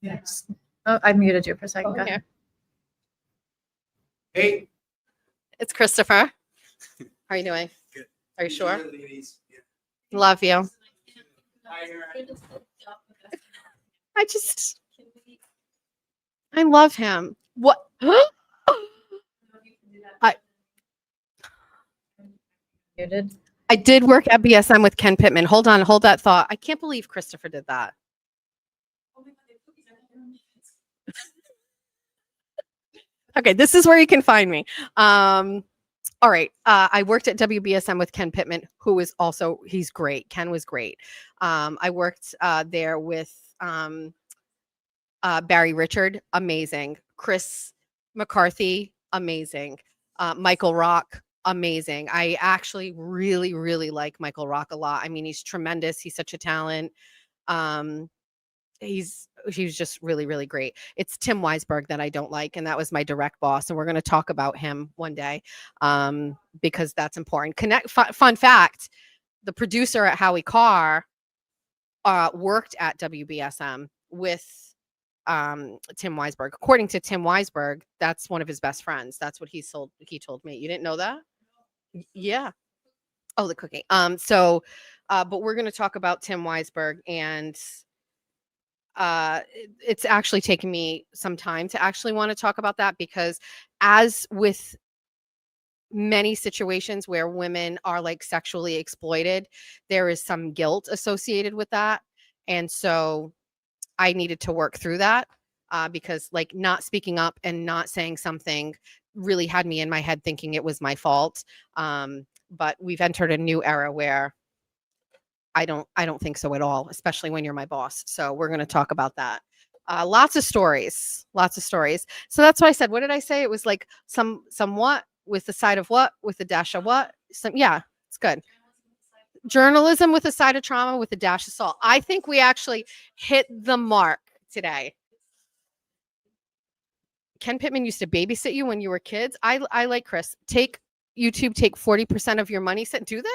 Yes. Oh, I muted you for a second. Go ahead. Hey. It's Christopher. How are you doing? Good. Are you sure? Yeah. Love you. I love him. What? I did work at BSM with Ken Pittman. Hold on, hold that thought. I can't believe Christopher did that. Okay, this is where you can find me. All right. I worked at WBSM with Ken Pittman, who was also, he's great. Ken was great. I worked there with Barry Richard, amazing. Chris McCarthy, amazing. Michael Rock, amazing. I actually really, really like Michael Rock a lot. I mean, he's tremendous. He's such a talent. He was just really, really great. It's Tim Weisberg that I don't like, and that was my direct boss. And we're going to talk about him one day because that's important. Fun fact: the producer at Howie Carr worked at WBSM with Tim Weisberg. According to Tim Weisberg, that's one of his best friends. That's what he told me. You didn't know that? Yeah. Oh, the cooking. But we're going to talk about Tim Weisberg, and it's actually taken me some time to actually want to talk about that, because as with many situations where women are like sexually exploited, there is some guilt associated with that. And so I needed to work through that because like not speaking up and not saying something really had me in my head thinking it was my fault. But we've entered a new era where I don't think so at all, especially when you're my boss. So we're going to talk about that. Lots of stories. So that's why I said, what did I say? It was like somewhat with the side of what, with the dash of what? Yeah, it's good. Journalism with a side of trauma with a dash of salt. I think we actually hit the mark today. Ken Pittman used to babysit you when you were kids. I like Chris. Take 40% of your money. Do they?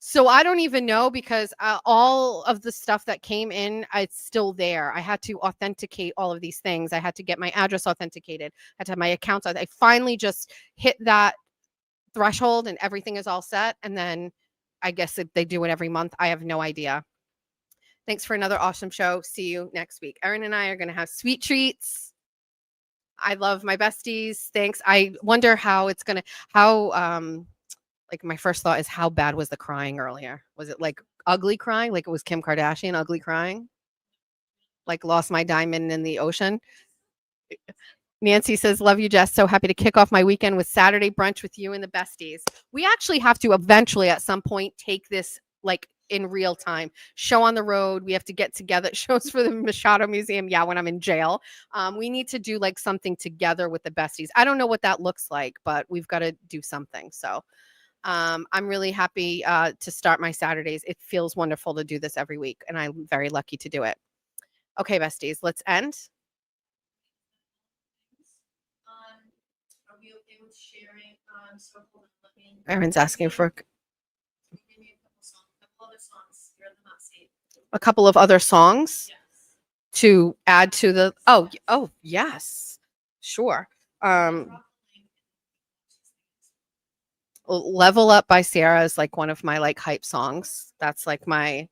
So I don't even know because all of the stuff that came in, it's still there. I had to authenticate all of these things. I had to get my address authenticated. I had to have my accounts. I finally just hit that threshold and everything is all set. And then I guess if they do it every month, I have no idea. Thanks for another awesome show. See you next week. Erin and I are going to have sweet treats. I love my besties. Thanks. I wonder how it's going to, like my first thought is how bad was the crying earlier? Was it like ugly crying? Like it was Kim Kardashian ugly crying? Like lost my diamond in the ocean? Nancy says, love you, Jess. So happy to kick off my weekend with Saturday brunch with you and the besties. We actually have to eventually at some point take this like in real time. Show on the road. We have to get together. Shows for the Machado Museum. Yeah, when I'm in jail. We need to do like something together with the besties. I don't know what that looks like, but we've got to do something. So I'm really happy to start my Saturdays. It feels wonderful to do this every week, and I'm very lucky to do it. Okay, besties, let's end. Are we okay with sharing? Erin's asking for a couple of other songs to add to the. Oh, yes, sure. Level Up by Sierra is like one of my like hype songs. That's like my,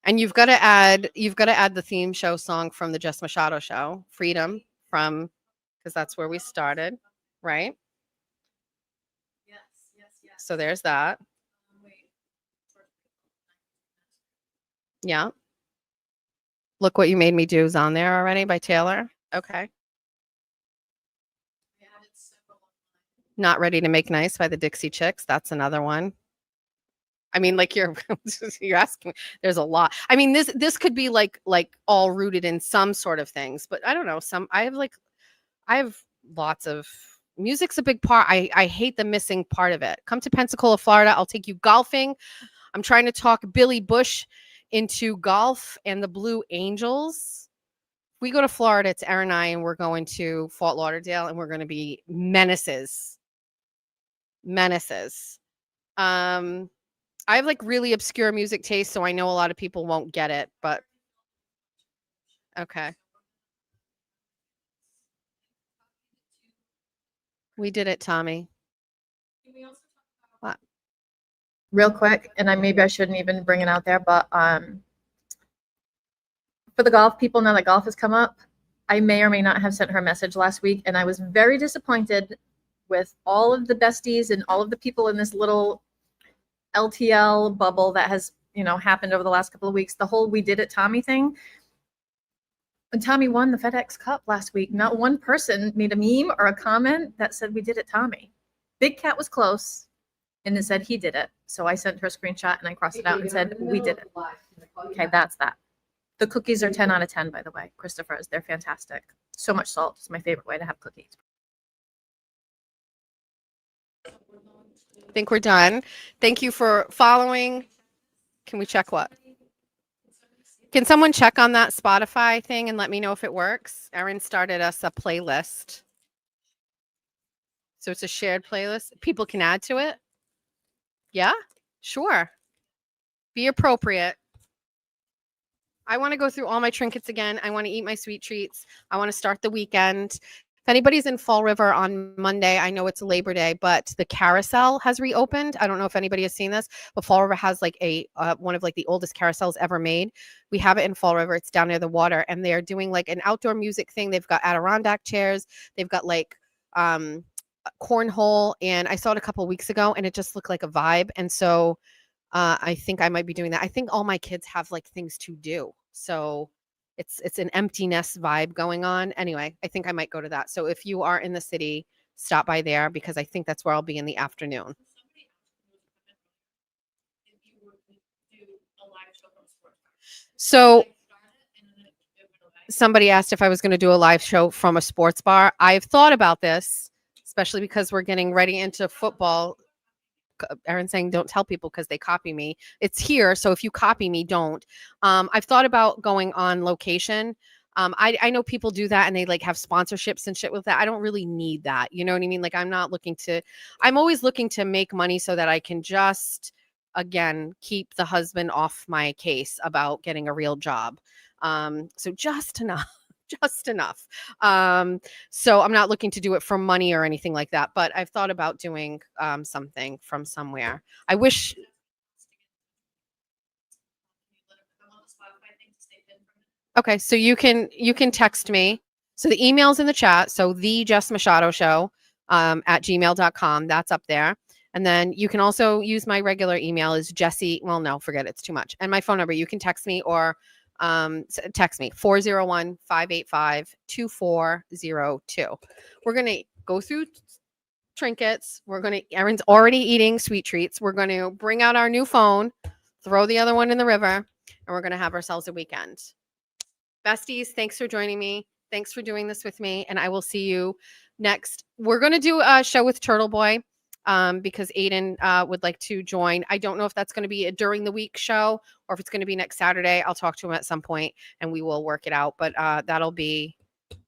and you've got to add the theme show song from the Jess Machado show, Freedom, from, because that's where we started, right? Yes. So there's that. Yeah. Look What You Made Me Do is on there already by Taylor. Okay. Not Ready to Make Nice by the Dixie Chicks. That's another one. I mean, like you're asking, there's a lot. I mean, this could be like all rooted in some sort of things, but I don't know. I have lots of music's a big part. I hate the missing part of it. Come to Pensacola, Florida. I'll take you golfing. I'm trying to talk Billy Bush into golf and the Blue Angels. We go to Florida, it's Erin and I, and we're going to Fort Lauderdale, and we're going to be menaces. I have like really obscure music taste, so I know a lot of people won't get it, but okay. We did it, Tommy. What? Real quick, and maybe I shouldn't even bring it out there, but for the golf people, now that golf has come up, I may or may not have sent her a message last week, and I was very disappointed with all of the besties and all of the people in this little LTL bubble that has, happened over the last couple of weeks. The whole "we did it, Tommy" thing. When Tommy won the FedEx Cup last week, not one person made a meme or a comment that said "we did it, Tommy." Big Cat was close, and it said he did it. So I sent her a screenshot and I crossed it out and said, "We did it." Okay, that's that. The cookies are 10 out of 10, by the way. Christopher's, they're fantastic. So much salt. It's my favorite way to have cookies. I think we're done. Thank you for following. Can we check what? Can someone check on that Spotify thing and let me know if it works? Erin started us a playlist. So it's a shared playlist. People can add to it. Yeah, sure. Be appropriate. I want to go through all my trinkets again. I want to eat my sweet treats. I want to start the weekend. If anybody's in Fall River on Monday, I know it's Labor Day, but the carousel has reopened. I don't know if anybody has seen this, but Fall River has like one of like the oldest carousels ever made. We have it in Fall River. It's down near the water, and they're doing like an outdoor music thing. They've got Adirondack chairs. They've got like cornhole, and I saw it a couple of weeks ago, and it just looked like a vibe. And so I think I might be doing that. I think all my kids have like things to do, so it's an empty nest vibe going on. Anyway, I think I might go to that. So if you are in the city, stop by there because I think that's where I'll be in the afternoon. So somebody asked if I was going to do a live show from a sports bar. I've thought about this, especially because we're getting ready into football. Erin's saying don't tell people because they copy me. It's here, so if you copy me, don't. I've thought about going on location. I know people do that and they like have sponsorships and shit with that. I don't really need that. You know what I mean? Like I'm always looking to make money so that I can just again, keep the husband off my case about getting a real job. So just enough. Just enough. So I'm not looking to do it for money or anything like that, but I've thought about doing something from somewhere. I wish. Okay, so you can text me. So the email's in the chat. So the Jess Machado Show at gmail.com. That's up there. And then you can also use my regular email is Jessie. Well, no, forget it, it's too much. And my phone number, you can text me or text me 401-585-2402. We're going to go through trinkets. Erin's already eating sweet treats. We're going to bring out our new phone, throw the other one in the river, and we're going to have ourselves a weekend. Besties, thanks for joining me. Thanks for doing this with me. And I will see you next. We're going to do a show with Turtle Boy because Aiden would like to join. I don't know if that's going to be a during the week show or if it's going to be next Saturday. I'll talk to him at some point and we will work it out. But that'll be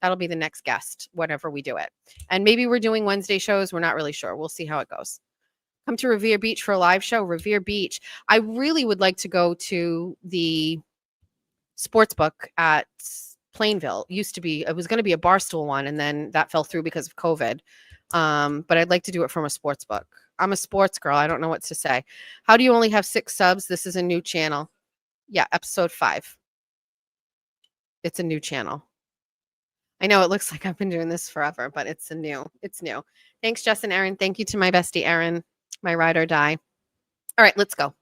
the next guest, whenever we do it. And maybe we're doing Wednesday shows. We're not really sure. We'll see how it goes. Come to Revere Beach for a live show. Revere Beach. I really would like to go to the sports book at Plainville. It was going to be a Barstool one, and then that fell through because of COVID. But I'd like to do it from a sports book. I'm a sports girl. I don't know what to say. How do you only have 6 subs? This is a new channel. Yeah, episode 5. It's a new channel. I know it looks like I've been doing this forever, but it's new. Thanks, Jess and Erin. Thank you to my bestie, Erin, my ride or die. All right, let's go.